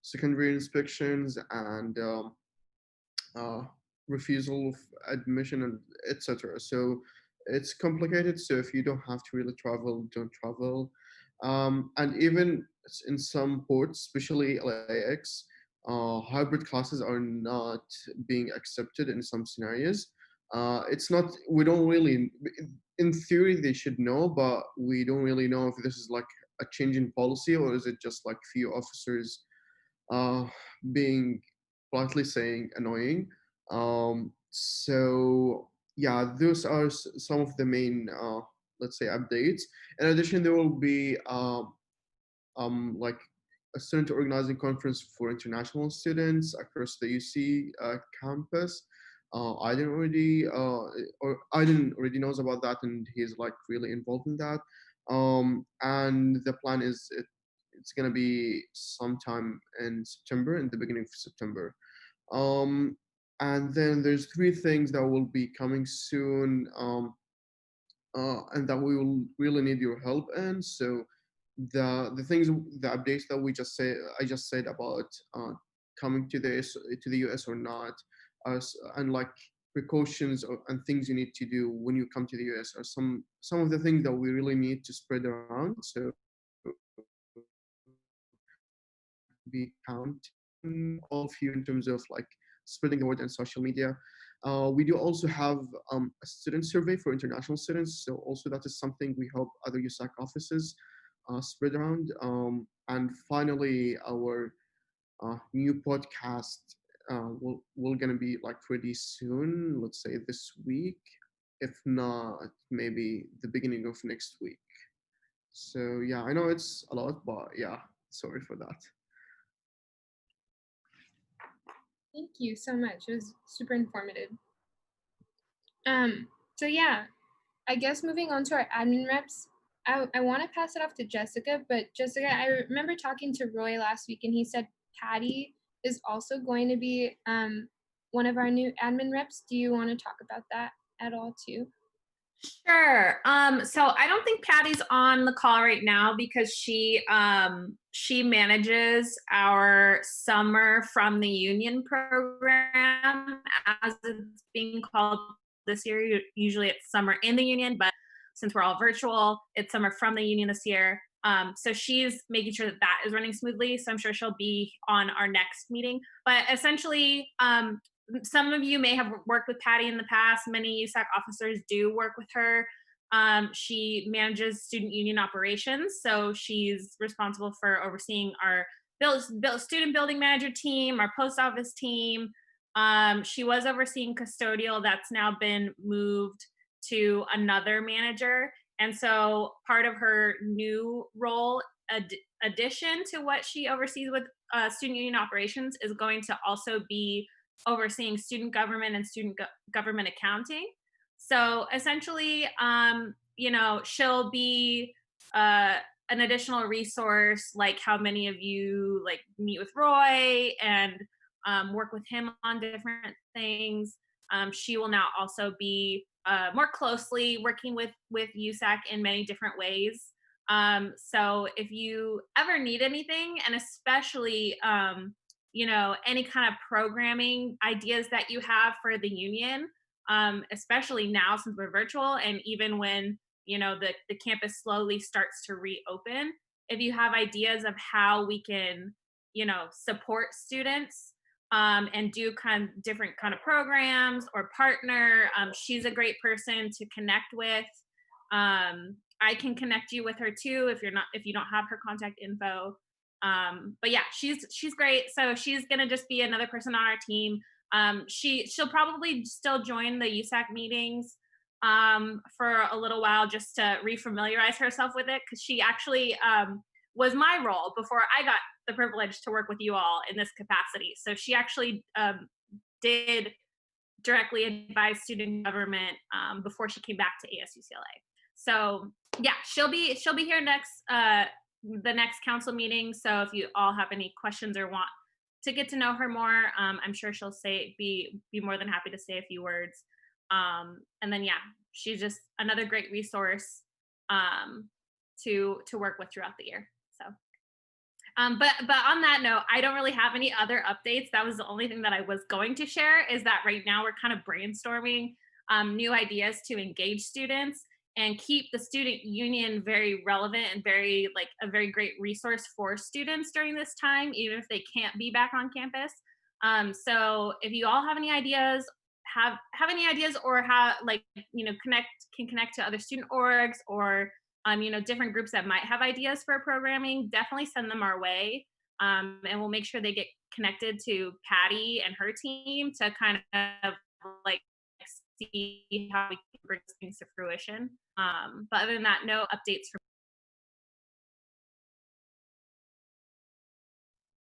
Speaker 10: secondary inspections and uh, refusal of admission and etc. So it's complicated. So if you don't have to really travel, don't travel. And even in some ports, especially LAX, hybrid classes are not being accepted in some scenarios. It's not, we don't really, in theory they should know, but we don't really know if this is like a change in policy or is it just like few officers uh, being politely saying annoying. So yeah, those are some of the main, let's say, updates. In addition, there will be like a student organizing conference for international students across the UC campus. I didn't already knows about that, and he's like really involved in that. And the plan is it's gonna be sometime in September, in the beginning of September. Um, and then there's three things that will be coming soon. And that we will really need your help in. So the things, the updates that I just said about coming to the US or not, and like precautions and things you need to do when you come to the US are some of the things that we really need to spread around. So be counting all of you in terms of like spreading the word on social media. We do also have a student survey for international students. So also that is something we hope other USAC offices spread around. And finally, our new podcast will gonna be like pretty soon. Let's say this week, if not maybe the beginning of next week. So yeah, I know it's a lot, but yeah, sorry for that.
Speaker 7: Thank you so much. It was super informative. So yeah, I guess moving on to our admin reps, I want to pass it off to Jessica, but Jessica, I remember talking to Roy last week and he said Patty is also going to be one of our new admin reps. Do you want to talk about that at all too?
Speaker 11: Sure. So I don't think Patty's on the call right now because she manages our summer from the union program, as it's being called this year. Usually it's summer in the union, but since we're all virtual, it's summer from the union this year. So she's making sure that is running smoothly. So I'm sure she'll be on our next meeting. But essentially, some of you may have worked with Patty in the past. Many USAC officers do work with her. She manages student union operations, so she's responsible for overseeing our student building manager team, our post office team. She was overseeing custodial. That's now been moved to another manager. And so part of her new role, addition to what she oversees with student union operations, is going to also be overseeing student government and student government accounting. So essentially, she'll be an additional resource, like how many of you like meet with Roy and work with him on different things. She will now also be more closely working with USAC in many different ways. So if you ever need anything, and especially any kind of programming ideas that you have for the union, especially now since we're virtual, and even when the campus slowly starts to reopen, if you have ideas of how we can support students and do kind of different kind of programs or partner, she's a great person to connect with. I can connect you with her too if you don't have her contact info. But yeah, she's great. So she's gonna just be another person on our team. She'll probably still join the USAC meetings for a little while just to refamiliarize herself with it, because she actually was my role before I got the privilege to work with you all in this capacity. So she actually did directly advise student government before she came back to ASUCLA. So yeah, she'll be here next the next council meeting. So if you all have any questions or want to get to know her more, I'm sure she'll be more than happy to say a few words. And then yeah, she's just another great resource to work with throughout the year. So but on that note, I don't really have any other updates. That was the only thing that I was going to share, is that right now we're kind of brainstorming new ideas to engage students and keep the student union very relevant and a very great resource for students during this time, even if they can't be back on campus. So if you all have any ideas
Speaker 6: have any ideas, or have like, you know, can connect to other student orgs, or you know, different groups that might have ideas for programming, definitely send them our way. And we'll make sure they get connected to Patty and her team to kind of like see how we can bring things to fruition. But other than that, no updates from.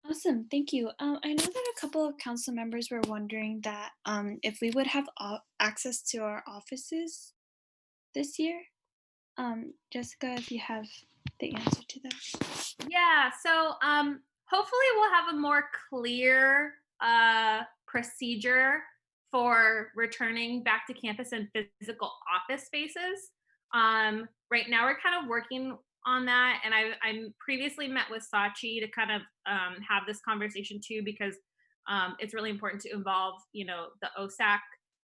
Speaker 3: Awesome, thank you. I know that a couple of council members were wondering that if we would have access to our offices this year. Jessica, if you have the answer to that.
Speaker 6: Yeah, so hopefully we'll have a more clear procedure for returning back to campus in physical office spaces. Right now we're kind of working on that, and I previously met with Sachi to kind of have this conversation too, because it's really important to involve, you know, the OSAC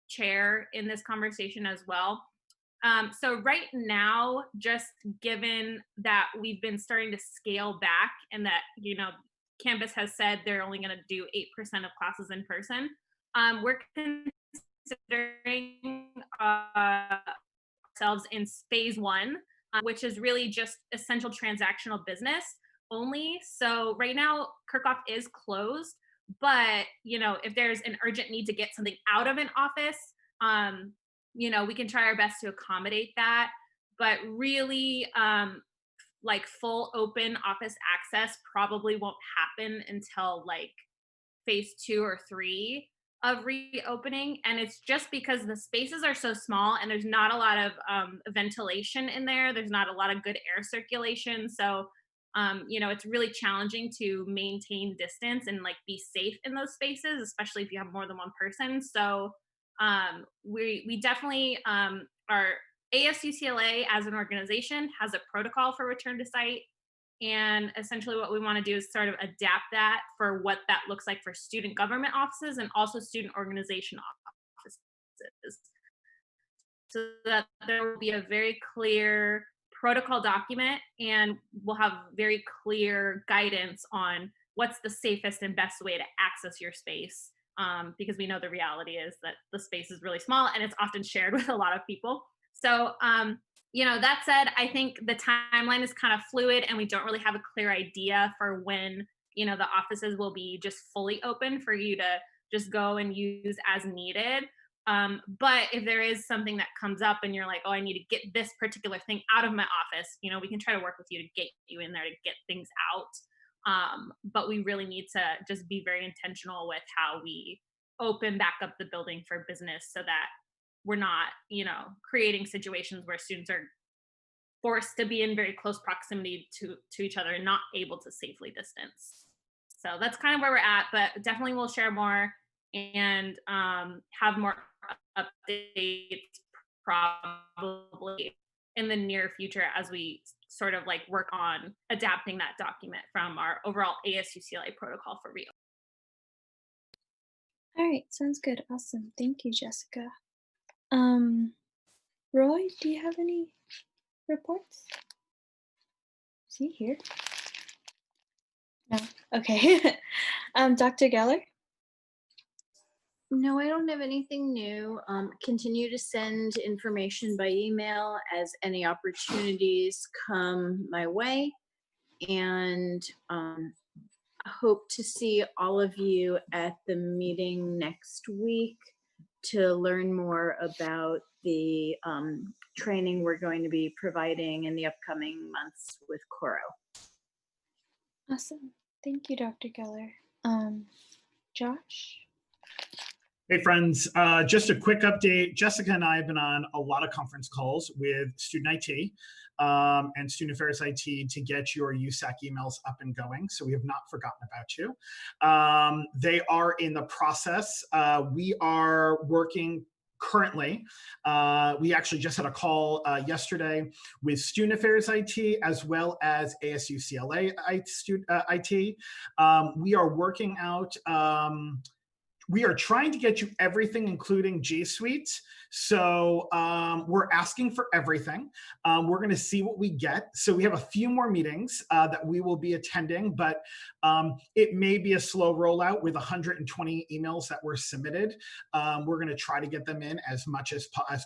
Speaker 6: chair in this conversation as well. So right now, just given that we've been starting to scale back, and that, you know, campus has said they're only going to do 8% of classes in person, we're considering ourselves in phase one, which is really just essential transactional business only. So right now, Kirkhoff is closed, but, you know, if there's an urgent need to get something out of an office, you know, we can try our best to accommodate that. But really, like full open office access probably won't happen until like phase 2 or 3 of reopening. And it's just because the spaces are so small and there's not a lot of ventilation in there. There's not a lot of good air circulation. So, you know, it's really challenging to maintain distance and like be safe in those spaces, especially if you have more than one person. So we definitely our ASUCLA as an organization has a protocol for return to site, and essentially what we want to do is sort of adapt that for what that looks like for student government offices and also student organization offices, so that there will be a very clear protocol document, and we'll have very clear guidance on what's the safest and best way to access your space, because we know the reality is that the space is really small and it's often shared with a lot of people. So, you know, that said, I think the timeline is kind of fluid and we don't really have a clear idea for when, you know, the offices will be just fully open for you to just go and use as needed. But if there is something that comes up and you're like, oh, I need to get this particular thing out of my office, you know, we can try to work with you to get you in there to get things out. But we really need to just be very intentional with how we open back up the building for business, so that we're not, you know, creating situations where students are forced to be in very close proximity to each other and not able to safely distance. So that's kind of where we're at, but definitely we'll share more and have more updates probably in the near future as we sort of like work on adapting that document from our overall ASUCLA protocol for reopening.
Speaker 3: All right, sounds good. Awesome. Thank you, Jessica. Roy, do you have any reports? Is he here? No. Okay. Dr. Geller?
Speaker 2: No, I don't have anything new. Continue to send information by email as any opportunities come my way. And hope to see all of you at the meeting next week to learn more about the training we're going to be providing in the upcoming months with Coro.
Speaker 3: Awesome. Thank you, Dr. Geller. Josh?
Speaker 13: Hey friends, just a quick update. Jessica and I have been on a lot of conference calls with Student IT and Student Affairs IT to get your USAC emails up and going. So we have not forgotten about you. They are in the process. We are working currently. We actually just had a call yesterday with Student Affairs IT as well as ASUCLA IT. We are working out we are trying to get you everything, including G Suite. So we're asking for everything. We're going to see what we get. So we have a few more meetings that we will be attending, but it may be a slow rollout with 120 emails that were submitted. We're going to try to get them in as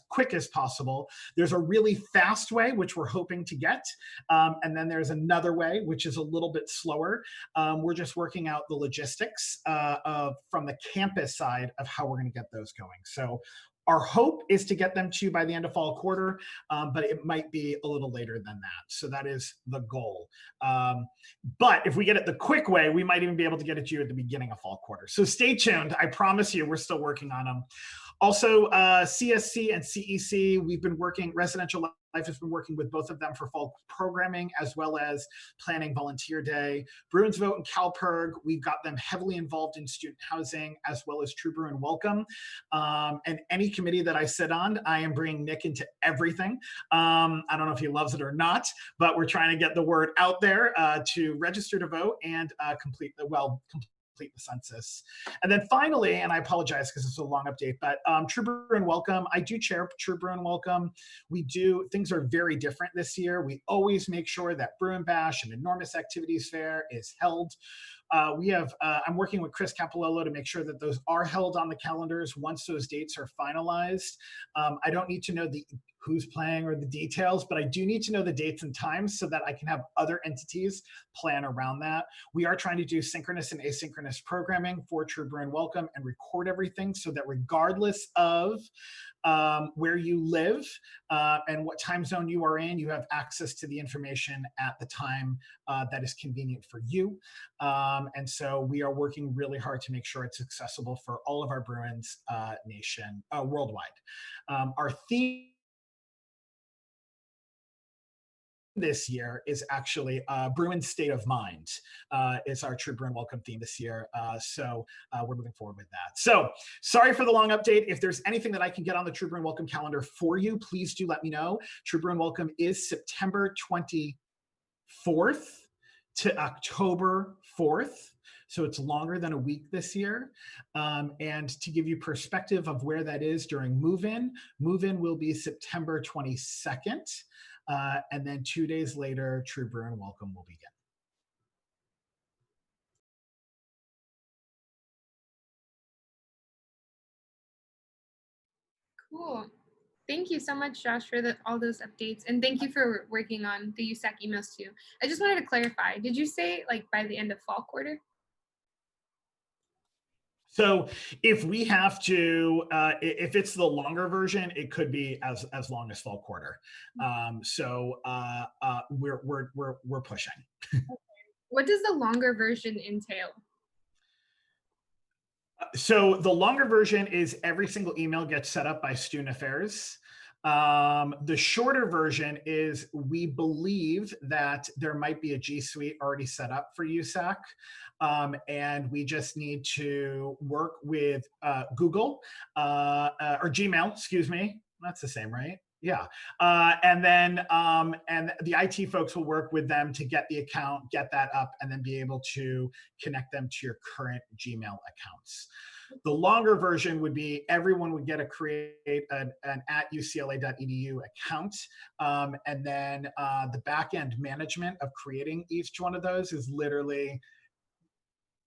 Speaker 13: quick as possible. There's a really fast way, which we're hoping to get. And then there's another way, which is a little bit slower. We're just working out the logistics from the campus side of how we're going to get those going. So our hope is to get them to you by the end of fall quarter, but it might be a little later than that. So that is the goal. But if we get it the quick way, we might even be able to get it to you at the beginning of fall quarter. So stay tuned. I promise you, we're still working on them. Also, CSC and CEC, we've been working, Residential Life has been working with both of them for fall programming as well as planning volunteer day. Bruins Vote and CalPERG, we've got them heavily involved in student housing as well as True Bruin Welcome. And any committee that I sit on, I am bringing Nick into everything. I don't know if he loves it or not, but we're trying to get the word out there to register to vote and complete the census. And then finally, and I apologize because it's a long update, but True Bruin Welcome, I do chair True Bruin Welcome. Things are very different this year. We always make sure that Bruin Bash and Enormous Activities Fair is held. I'm working with Chris Capolello to make sure that those are held on the calendars once those dates are finalized. I don't need to know who's playing or the details, but I do need to know the dates and times so that I can have other entities plan around that. We are trying to do synchronous and asynchronous programming for True Bruin Welcome and record everything so that regardless of where you live and what time zone you are in, you have access to the information at the time that is convenient for you. And so we are working really hard to make sure it's accessible for all of our Bruins worldwide. Our theme this year is actually Bruin State of Mind is our True Bruin Welcome theme this year. So we're moving forward with that. So sorry for the long update. If there's anything that I can get on the True Bruin Welcome calendar for you, please do let me know. True Bruin Welcome is September 24th to October 4th. So it's longer than a week this year. And to give you perspective of where that is during move-in will be September 22nd. And then 2 days later, True Bruin Welcome will begin.
Speaker 7: Cool. Thank you so much, Josh, for all those updates. And thank you for working on the USAC emails too. I just wanted to clarify, did you say like by the end of fall quarter?
Speaker 13: So if we have to, if it's the longer version, it could be as long as fall quarter. We're pushing.
Speaker 7: What does the longer version entail?
Speaker 13: So the longer version is every single email gets set up by Student Affairs. The shorter version is we believe that there might be a G Suite already set up for USAC. And we just need to work with Google or Gmail, excuse me. That's the same, right? Yeah. And then and the IT folks will work with them to get the account, get that up, and then be able to connect them to your current Gmail accounts. The longer version would be everyone would get to create an @ucla.edu account. And then the back-end management of creating each one of those is literally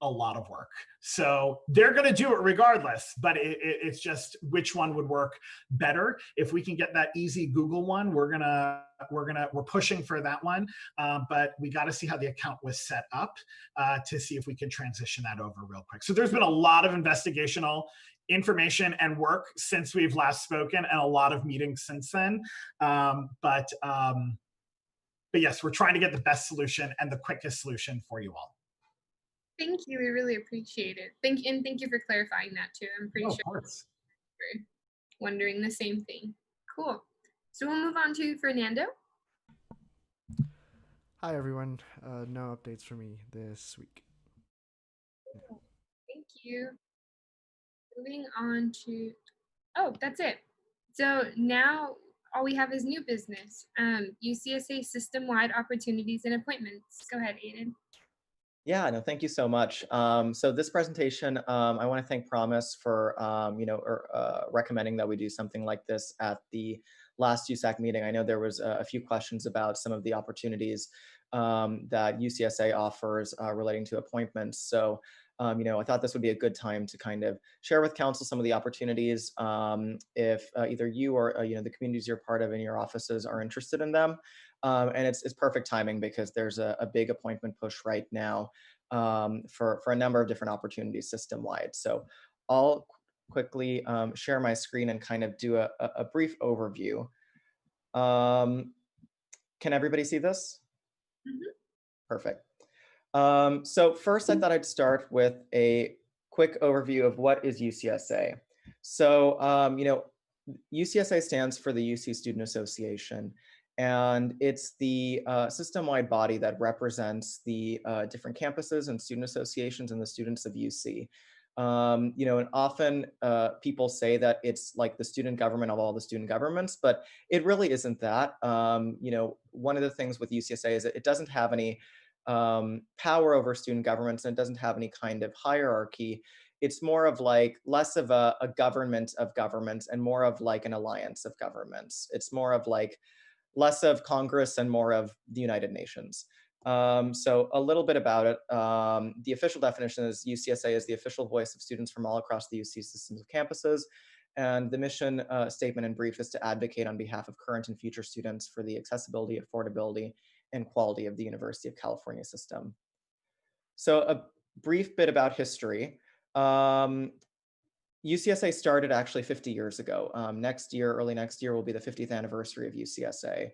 Speaker 13: a lot of work. So they're going to do it regardless, but it's just which one would work better. If we can get that easy Google one, we're pushing for that one. But we got to see how the account was set up to see if we can transition that over real quick. So there's been a lot of investigational information and work since we've last spoken and a lot of meetings since then. But yes, we're trying to get the best solution and the quickest solution for you all.
Speaker 7: Thank you. We really appreciate it. Thank you for clarifying that too. I'm pretty sure
Speaker 13: we're
Speaker 7: wondering the same thing. Cool. So we'll move on to Fernando.
Speaker 1: Hi everyone. No updates for me this week.
Speaker 7: Thank you. Moving on to, oh, that's it. So now all we have is new business. UCSA system-wide opportunities and appointments. Go ahead, Aiden.
Speaker 20: Yeah, no, thank you so much. So this presentation, I want to thank Promise for, recommending that we do something like this at the last USAC meeting. I know there was a few questions about some of the opportunities that UCSA offers relating to appointments. So, I thought this would be a good time to kind of share with council some of the opportunities if either you or, the communities you're part of in your offices are interested in them. And it's perfect timing because there's a big appointment push right now for a number of different opportunities system-wide. So I'll quickly share my screen and kind of do a brief overview. Can everybody see this? Perfect. So first, I thought I'd start with a quick overview of what is UCSA. So, UCSA stands for the UC Student Association, and it's the system-wide body that represents the different campuses and student associations and the students of UC. And often people say that it's like the student government of all the student governments, but it really isn't that. One of the things with UCSA is that it doesn't have any power over student governments, and it doesn't have any kind of hierarchy. It's more of like less of a government of governments and more of like an alliance of governments. It's more of like less of Congress and more of the United Nations. So a little bit about it. The official definition is UCSA is the official voice of students from all across the UC systems of campuses. And the mission statement in brief is to advocate on behalf of current and future students for the accessibility, affordability, and quality of the University of California system. So a brief bit about history. UCSA started actually 50 years ago. Next year, early next year, will be the 50th anniversary of UCSA.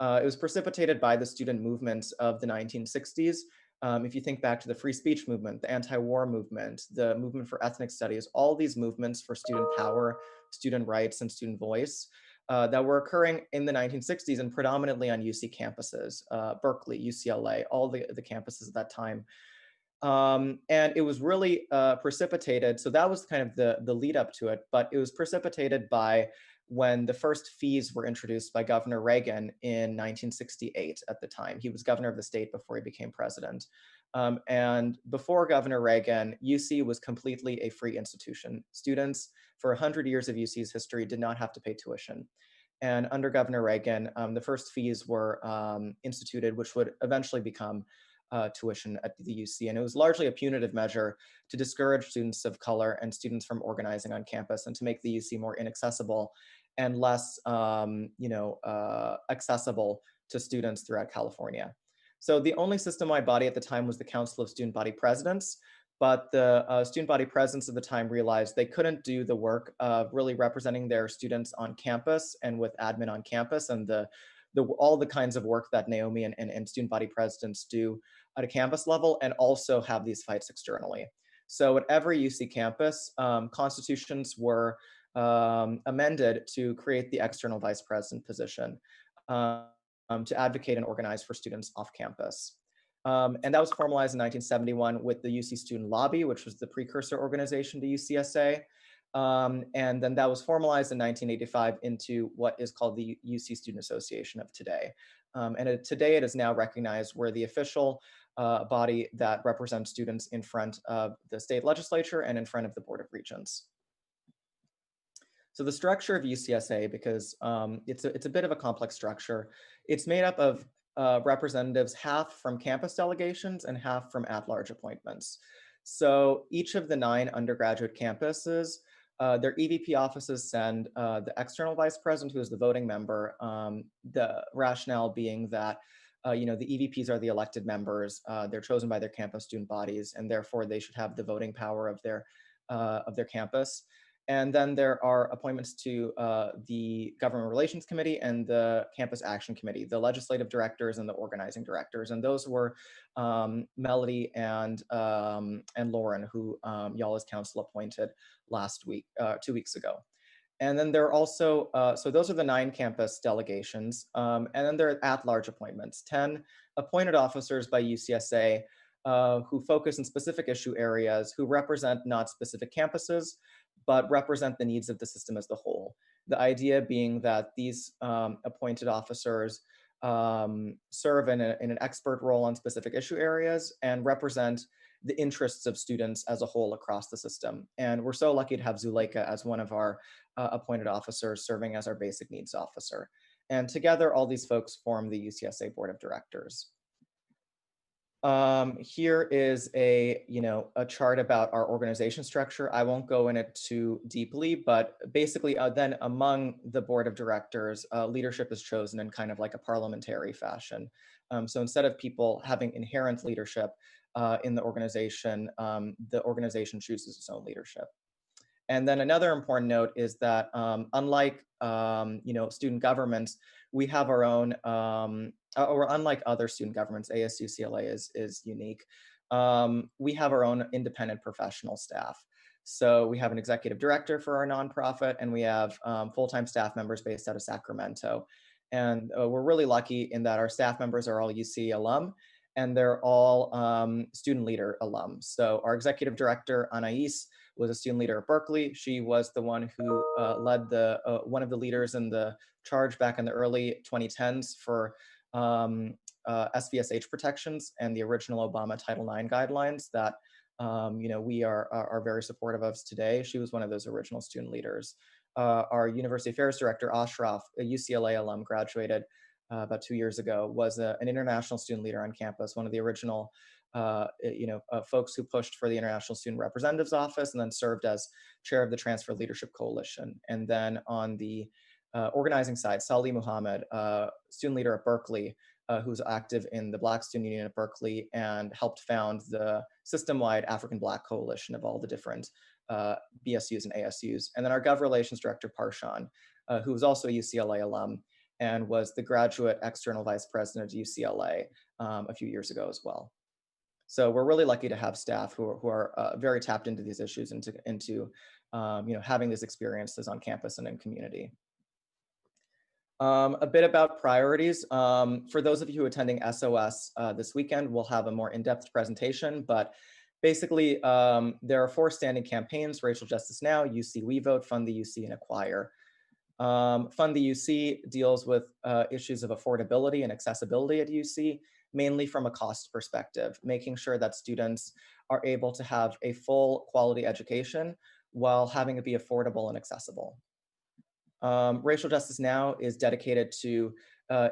Speaker 20: It was precipitated by the student movements of the 1960s. If you think back to the free speech movement, the anti-war movement, the movement for ethnic studies, all these movements for student power, student rights, and student voice that were occurring in the 1960s and predominantly on UC campuses, Berkeley, UCLA, all the campuses at that time. And it was really precipitated. So that was kind of the lead up to it, but it was precipitated by when the first fees were introduced by Governor Reagan in 1968 at the time. He was governor of the state before he became president. And before Governor Reagan, UC was completely a free institution. Students for 100 years of UC's history did not have to pay tuition. And under Governor Reagan, the first fees were instituted, which would eventually become tuition at the UC. And it was largely a punitive measure to discourage students of color and students from organizing on campus and to make the UC more inaccessible and less accessible to students throughout California. So the only system-wide body at the time was the Council of Student Body Presidents, but the student body presidents at the time realized they couldn't do the work of really representing their students on campus and with admin on campus and all the kinds of work that Naomi and student body presidents do at a campus level and also have these fights externally. So at every UC campus, constitutions were amended to create the external vice president position to advocate and organize for students off campus. And that was formalized in 1971 with the UC Student Lobby, which was the precursor organization to UCSA. And then that was formalized in 1985 into what is called the UC Student Association of today. Today it is now recognized we're the official body that represents students in front of the state legislature and in front of the Board of Regents. So the structure of UCSA, because it's a bit of a complex structure, it's made up of representatives, half from campus delegations and half from at-large appointments. So each of the 9 undergraduate campuses, their EVP offices send the external vice president, who is the voting member, the rationale being that the EVPs are the elected members, they're chosen by their campus student bodies, and therefore they should have the voting power of their campus. And then there are appointments to the Government Relations Committee and the Campus Action Committee, the legislative directors and the organizing directors. And those were Melody and Lauren, who y'all as council appointed last week, 2 weeks ago. And then there are also, so those are the 9 campus delegations. And then there are at-large appointments, 10 appointed officers by UCSA who focus in specific issue areas, who represent not specific campuses, but represent the needs of the system as a whole. The idea being that these appointed officers serve in an expert role on specific issue areas and represent the interests of students as a whole across the system. And we're so lucky to have Zuleika as one of our appointed officers serving as our basic needs officer. And together, all these folks form the UCSA Board of Directors. Here is a chart about our organization structure. I won't go in it too deeply, but basically then among the board of directors, leadership is chosen in kind of like a parliamentary fashion. So instead of people having inherent leadership in the organization chooses its own leadership. And then another important note is that unlike student governments, we have our own, or unlike other student governments, ASUCLA is unique. We have our own independent professional staff. So we have an executive director for our nonprofit, and we have full-time staff members based out of Sacramento. And we're really lucky in that our staff members are all UC alum, and they're all student leader alums. So our executive director, Anais, was a student leader at Berkeley. She was the one who led one of the leaders in the charge back in the early 2010s for SVSH protections and the original Obama Title IX guidelines that we are very supportive of today. She was one of those original student leaders. Our University Affairs Director, Ashraf, a UCLA alum, graduated about 2 years ago, was an international student leader on campus, one of the original folks who pushed for the International Student Representative's Office and then served as chair of the Transfer Leadership Coalition. And then on the organizing side, Salih Muhammad, student leader at Berkeley, who's active in the Black Student Union at Berkeley and helped found the system-wide African Black Coalition of all the different BSUs and ASUs. And then our Gov Relations Director, Parshan, who was also a UCLA alum and was the graduate external vice president at UCLA a few years ago as well. So we're really lucky to have staff who are very tapped into these issues and into having these experiences on campus and in community. A bit about priorities. For those of you attending SOS this weekend, we'll have a more in-depth presentation, but basically there are 4 standing campaigns: Racial Justice Now, UC We Vote, Fund the UC, and Acquire. Fund the UC deals with issues of affordability and accessibility at UC, mainly from a cost perspective, making sure that students are able to have a full quality education while having it be affordable and accessible. Racial Justice Now is dedicated to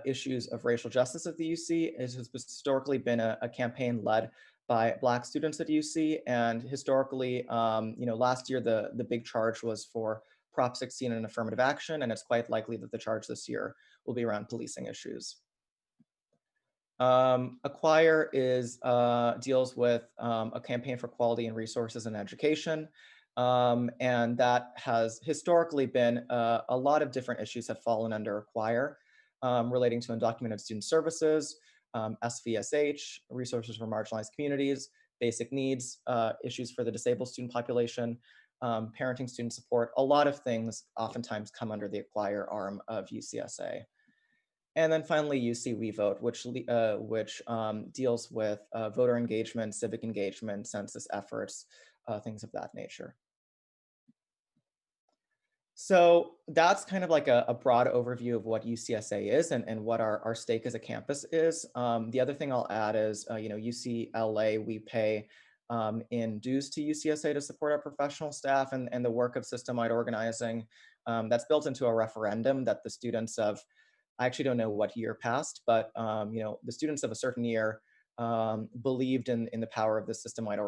Speaker 20: issues of racial justice at the UC. It has historically been a campaign led by Black students at UC, and historically, last year the big charge was for Prop 16 and affirmative action, and it's quite likely that the charge this year will be around policing issues. Acquire deals with a campaign for quality and resources in education. And that has historically been a lot of different issues have fallen under Acquire, relating to undocumented student services, SVSH, resources for marginalized communities, basic needs, issues for the disabled student population, parenting student support. A lot of things oftentimes come under the Acquire arm of UCSA. And then finally, UC We Vote, which deals with voter engagement, civic engagement, census efforts, things of that nature. So that's kind of like a broad overview of what UCSA is and what our stake as a campus is. The other thing I'll add is, UCLA, we pay in dues to UCSA to support our professional staff and the work of system-wide organizing. That's built into a referendum that the students of, I actually don't know what year passed, but the students of a certain year believed in the power of the system-wide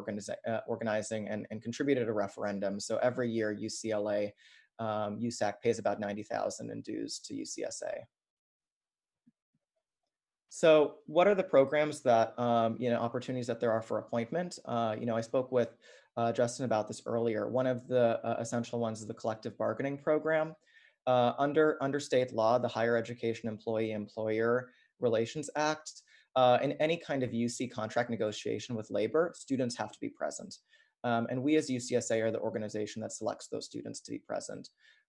Speaker 20: organizing and contributed a referendum. So every year UCLA, USAC pays about $90,000 in dues to UCSA. So what are the programs that, opportunities that there are for appointment? I spoke with Justin about this earlier. One of the essential ones is the collective bargaining program. Under state law, the Higher Education Employee-Employer Relations Act, in any kind of UC contract negotiation with labor, students have to be present. And we as UCSA are the organization that selects those students to be present.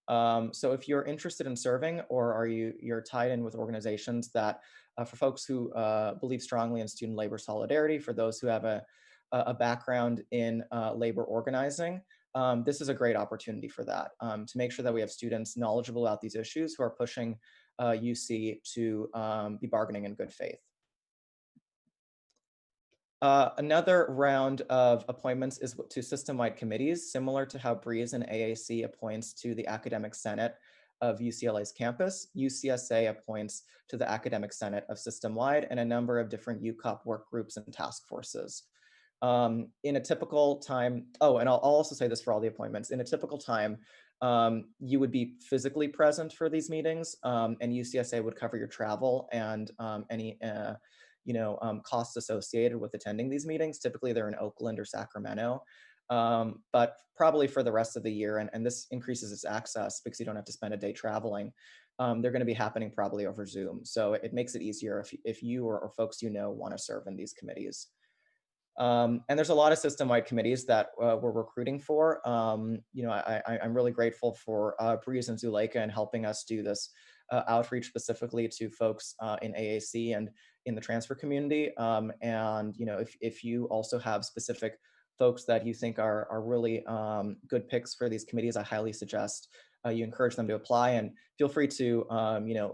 Speaker 20: So if you're interested in serving, or you're tied in with organizations that, for folks who believe strongly in student labor solidarity, for those who have a background in labor organizing, this is a great opportunity for that, to make sure that we have students knowledgeable about these issues who are pushing UC to be bargaining in good faith. Another round of appointments is to system-wide committees, similar to how Breeze and AAC appoints to the Academic Senate of UCLA's campus. UCSA appoints to the Academic Senate of system-wide and a number of different UCOP work groups and task forces. In a typical time, oh, and I'll also say this for all the appointments, in a typical time, you would be physically present for these meetings, and UCSA would cover your travel and any costs associated with attending these meetings. Typically they're in Oakland or Sacramento, but probably for the rest of the year, and this increases its access because you don't have to spend a day traveling. They're going to be happening probably over Zoom. So it makes it easier if you or folks you know want to serve in these committees. And there's a lot of system-wide committees that we're recruiting for. I'm really grateful for Breeze and Zuleika in helping us do this outreach specifically to folks in AAC and in the transfer community. If you also have specific folks that you think are really good picks for these committees, I highly suggest you encourage them to apply, and feel free to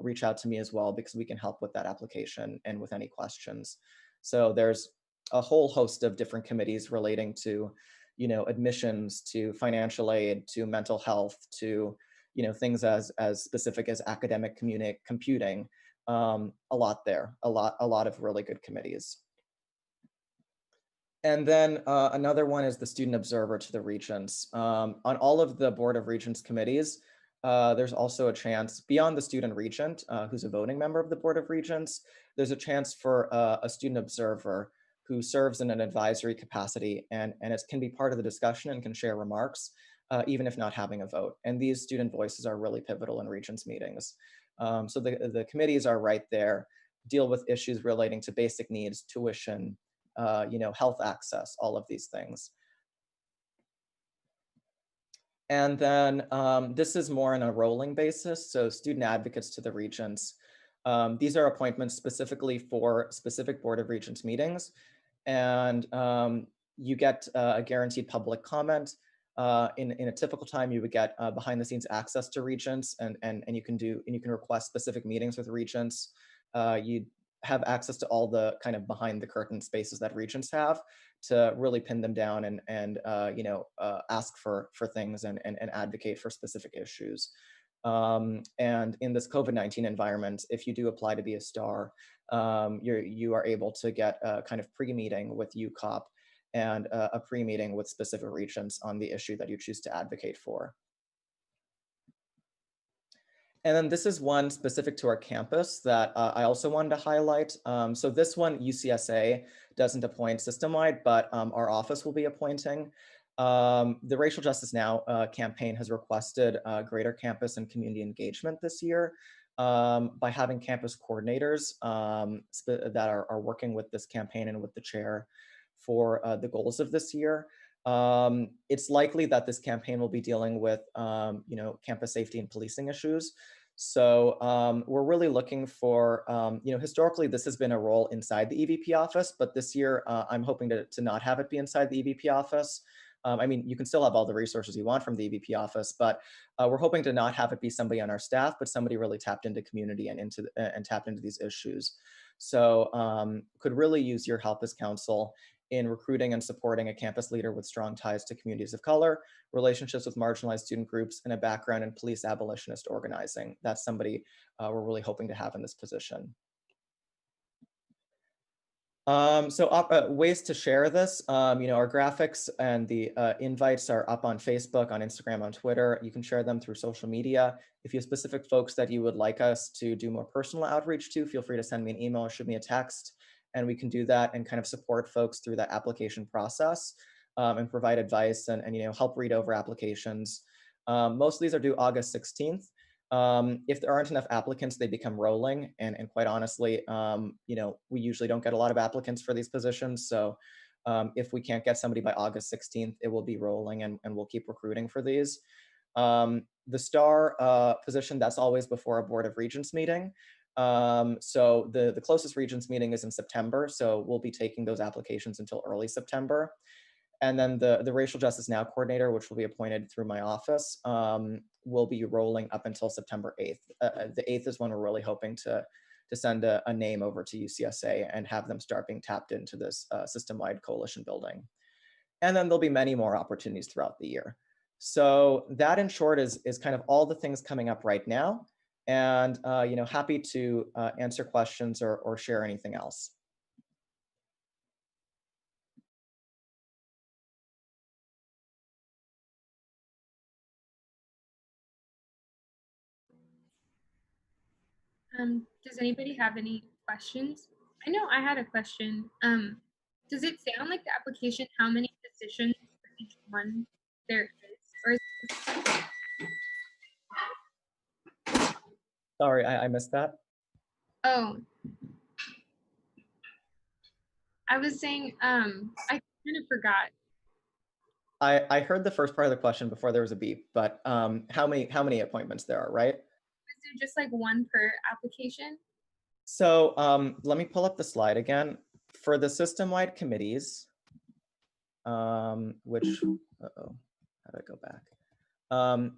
Speaker 20: reach out to me as well, because we can help with that application and with any questions. So there's a whole host of different committees relating to, admissions, to financial aid, to mental health, to, things as specific as academic computing. A lot there, a lot of really good committees. And then another one is the student observer to the regents. On all of the Board of Regents committees, there's also a chance beyond the student regent, who's a voting member of the Board of Regents, there's a chance for a student observer who serves in an advisory capacity, and it can be part of the discussion and can share remarks, even if not having a vote. And these student voices are really pivotal in Regents meetings. So the committees are right there, deal with issues relating to basic needs, tuition, health access, all of these things. And then this is more on a rolling basis. So student advocates to the regents. These are appointments specifically for specific Board of Regents meetings. And you get a guaranteed public comment. In a typical time, you would get behind the scenes access to regents, and you can request specific meetings with regents. You have access to all the kind of behind the curtain spaces that regents have to really pin them down and ask for things and advocate for specific issues. And in this COVID-19 environment, if you do apply to be a star, you are able to get a kind of pre-meeting with UCOP and a pre-meeting with specific regents on the issue that you choose to advocate for. And then this is one specific to our campus that I also wanted to highlight. So this one, UCSA doesn't appoint system-wide, but our office will be appointing. The Racial Justice Now campaign has requested greater campus and community engagement this year by having campus coordinators that are working with this campaign and with the chair for the goals of this year. It's likely that this campaign will be dealing with campus safety and policing issues. So we're really looking for, historically this has been a role inside the EVP office, but this year I'm hoping to not have it be inside the EVP office. I mean, you can still have all the resources you want from the EVP office, but we're hoping to not have it be somebody on our staff, but somebody really tapped into community and tapped into these issues. So could really use your help as council in recruiting and supporting a campus leader with strong ties to communities of color, relationships with marginalized student groups, and a background in police abolitionist organizing. That's somebody we're really hoping to have in this position. Ways to share this, our graphics and the invites are up on Facebook, on Instagram, on Twitter. You can share them through social media. If you have specific folks that you would like us to do more personal outreach to, feel free to send me an email or shoot me a text, and we can do that and kind of support folks through that application process and provide advice and help read over applications. Most of these are due August 16th. If there aren't enough applicants, they become rolling. And quite honestly, we usually don't get a lot of applicants for these positions. So if we can't get somebody by August 16th, it will be rolling and we'll keep recruiting for these. The star position, that's always before a Board of Regents meeting. So the closest Regents meeting is in September. So we'll be taking those applications until early September. And then the Racial Justice Now coordinator, which will be appointed through my office, will be rolling up until September 8th. The 8th is when we're really hoping to send a name over to UCSA and have them start being tapped into this system-wide coalition building. And then there'll be many more opportunities throughout the year. So that in short is kind of all the things coming up right now. And happy to answer questions or share anything else.
Speaker 7: Does anybody have any questions? I know I had a question. Does it say on like the application how many positions for each one there is? Or is
Speaker 20: Sorry, I missed that.
Speaker 7: Oh, I was saying, I kind of forgot.
Speaker 20: I heard the first part of the question before there was a beep, but how many appointments there are, right?
Speaker 7: Is there just like one per application?
Speaker 20: So let me pull up the slide again. For the system-wide committees, which, uh-oh, how do I go back?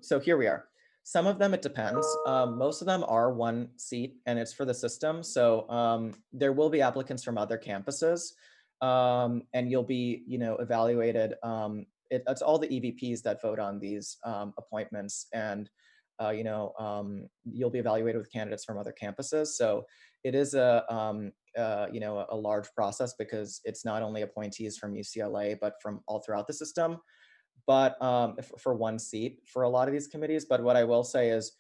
Speaker 20: So here we are. Some of them, it depends. Most of them are one seat and it's for the system. So there will be applicants from other campuses and you'll be, evaluated. It's all the EVPs that vote on these appointments and, you'll be evaluated with candidates from other campuses. So it is a large process because it's not only appointees from UCLA, but from all throughout the system. But for one seat for a lot of these committees. But what I will say is,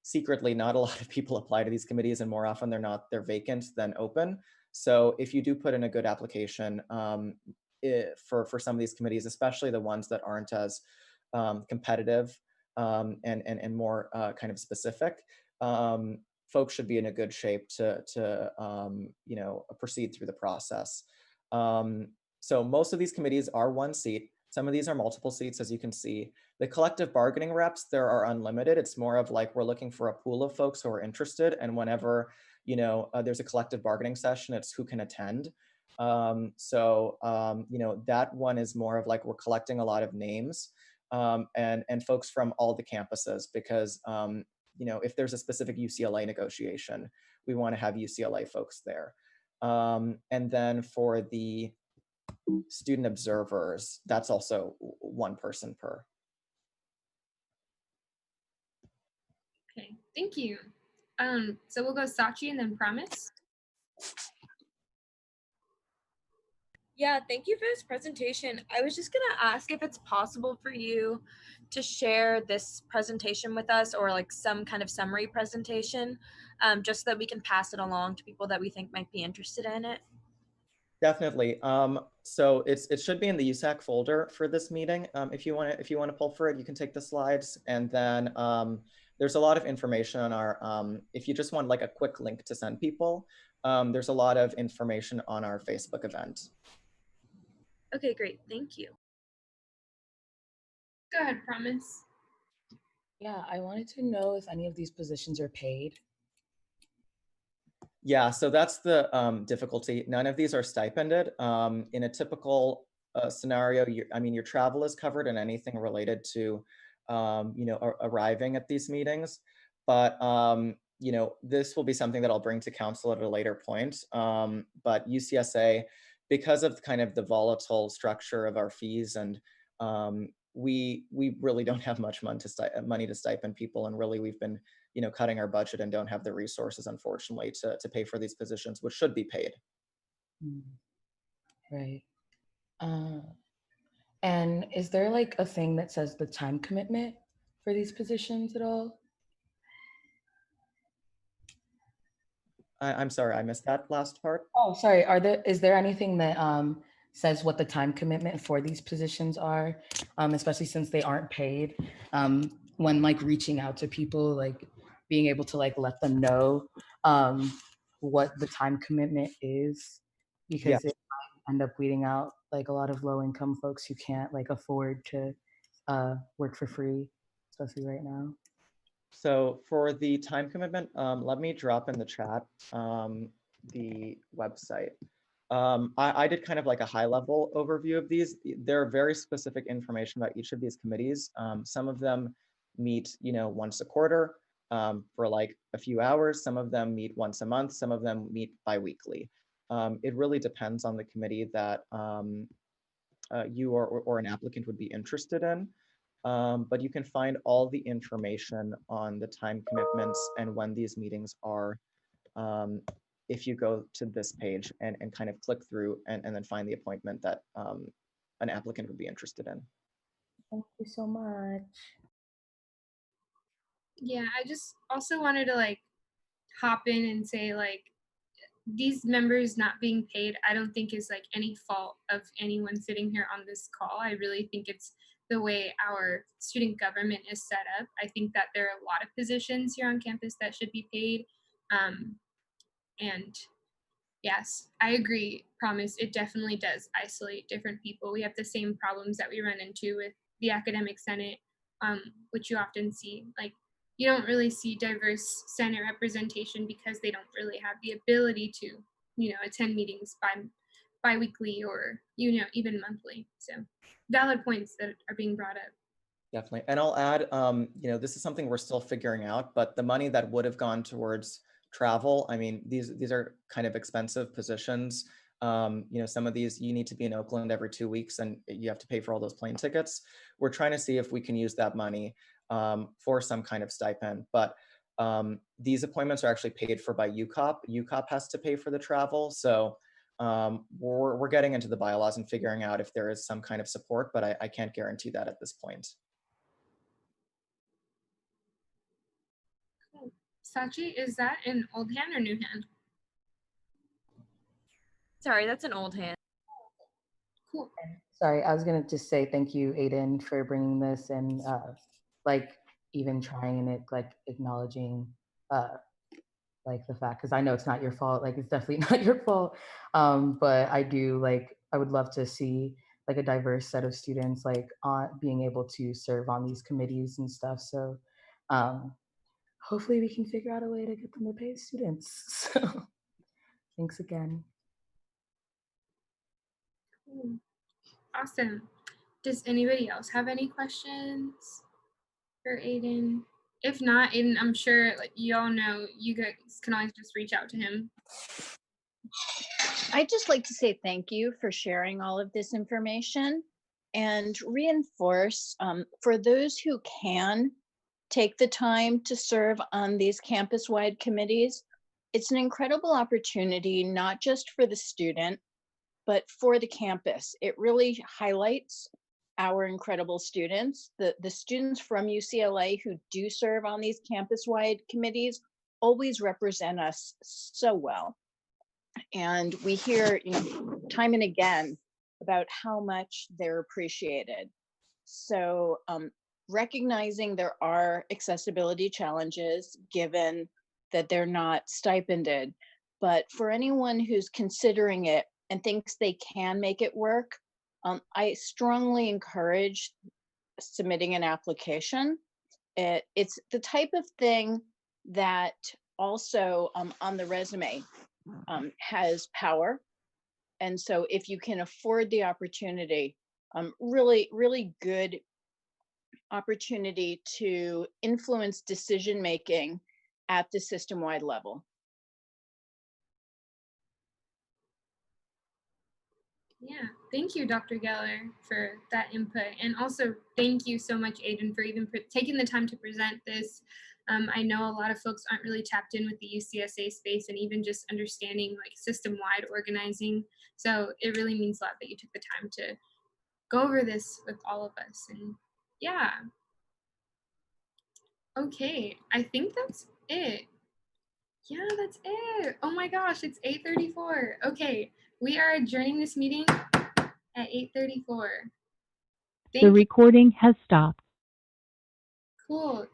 Speaker 20: secretly, not a lot of people apply to these committees, and more often they're vacant than open. So if you do put in a good application for some of these committees, especially the ones that aren't as competitive and more kind of specific, folks should be in a good shape to proceed through the process. So most of these committees are one seat. Some of these are multiple seats, as you can see. The collective bargaining reps, there are unlimited. It's more of like we're looking for a pool of folks who are interested, and whenever there's a collective bargaining session, it's who can attend. That one is more of like we're collecting a lot of names and folks from all the campuses because if there's a specific UCLA negotiation, we want to have UCLA folks there. And then for the student observers, that's also one person per.
Speaker 7: Okay, thank you. So we'll go Sachi and then Promise.
Speaker 11: Yeah, thank you for this presentation. I was just gonna ask if it's possible for you to share this presentation with us or like some kind of summary presentation, just so that we can pass it along to people that we think might be interested in it.
Speaker 20: Definitely. So it should be in the USAC folder for this meeting. If you want to pull for it, you can take the slides, and then there's a lot of information on our. If you just want like a quick link to send people, there's a lot of information on our Facebook event.
Speaker 11: Okay, great. Thank you.
Speaker 7: Go ahead, Promise.
Speaker 18: Yeah, I wanted to know if any of these positions are paid.
Speaker 20: Yeah, so that's the difficulty. None of these are stipended. In a typical scenario, your travel is covered and anything related to, arriving at these meetings. But, this will be something that I'll bring to council at a later point. But UCSA, because of kind of the volatile structure of our fees and we really don't have much money to stipend people, and really we've been cutting our budget and don't have the resources, unfortunately, to pay for these positions, which should be paid.
Speaker 18: Right. And is there like a thing that says the time commitment for these positions at all?
Speaker 20: I'm sorry, I missed that last part.
Speaker 18: Oh, sorry. Is there anything that says what the time commitment for these positions are, especially since they aren't paid? When like reaching out to people, like being able to like let them know what the time commitment is, because it might end up weeding out like a lot of low income folks who can't like afford to work for free, especially right now.
Speaker 20: So for the time commitment, let me drop in the chat the website. I did kind of like a high level overview of these. There are very specific information about each of these committees. Some of them meet, once a quarter for like a few hours. Some of them meet once a month. Some of them meet bi-weekly. It really depends on the committee that you or an applicant would be interested in. But you can find all the information on the time commitments and when these meetings are if you go to this page and kind of click through and then find the appointment that an applicant would be interested in.
Speaker 18: Thank you so much.
Speaker 7: Yeah, I just also wanted to like hop in and say like these members not being paid, I don't think is like any fault of anyone sitting here on this call. I really think it's the way our student government is set up. I think that there are a lot of positions here on campus that should be paid. And yes, I agree, Promise. It definitely does isolate different people. We have the same problems that we run into with the academic senate, which you often see. Like, you don't really see diverse senate representation because they don't really have the ability to, attend meetings bi-weekly or, even monthly. So valid points that are being brought up.
Speaker 20: Definitely. And I'll add, this is something we're still figuring out, but the money that would have gone towards travel, I mean, these are kind of expensive positions. Some of these you need to be in Oakland every 2 weeks and you have to pay for all those plane tickets. We're trying to see if we can use that money for some kind of stipend, but these appointments are actually paid for by UCOP. UCOP has to pay for the travel. So we're getting into the bylaws and figuring out if there is some kind of support, but I can't guarantee that at this point.
Speaker 7: Cool. Sachi, is that an old hand or new hand?
Speaker 11: Sorry, that's an old hand.
Speaker 7: Cool.
Speaker 18: Sorry, I was gonna just say thank you, Aiden, for bringing this and like even trying it, like acknowledging like the fact, because I know it's not your fault, like it's definitely not your fault, but I would love to see like a diverse set of students like being able to serve on these committees and stuff. So hopefully we can figure out a way to get them to pay students. So thanks again.
Speaker 7: Cool. Awesome. Does anybody else have any questions for Aiden? If not, Aiden, I'm sure like you all know you guys can always just reach out to him.
Speaker 2: I'd just like to say thank you for sharing all of this information and reinforce for those who can take the time to serve on these campus-wide committees, it's an incredible opportunity, not just for the student, but for the campus. It really highlights our incredible students. The students from UCLA who do serve on these campus-wide committees always represent us so well. And we hear, time and again about how much they're appreciated. So recognizing there are accessibility challenges given that they're not stipended, but for anyone who's considering it and thinks they can make it work, I strongly encourage submitting an application. It's the type of thing that also on the resume has power. And so if you can afford the opportunity, really, really good opportunity to influence decision-making at the system-wide level.
Speaker 7: Yeah, thank you, Dr. Geller, for that input. And also thank you so much, Aiden, for even taking the time to present this. I know a lot of folks aren't really tapped in with the UCSA space and even just understanding like system-wide organizing. So it really means a lot that you took the time to go over this with all of us. And yeah. Okay, I think that's it. Yeah, that's it. Oh my gosh, it's 8:34. Okay, we are adjourning this meeting at 8:34.
Speaker 5: The recording has stopped.
Speaker 7: Cool.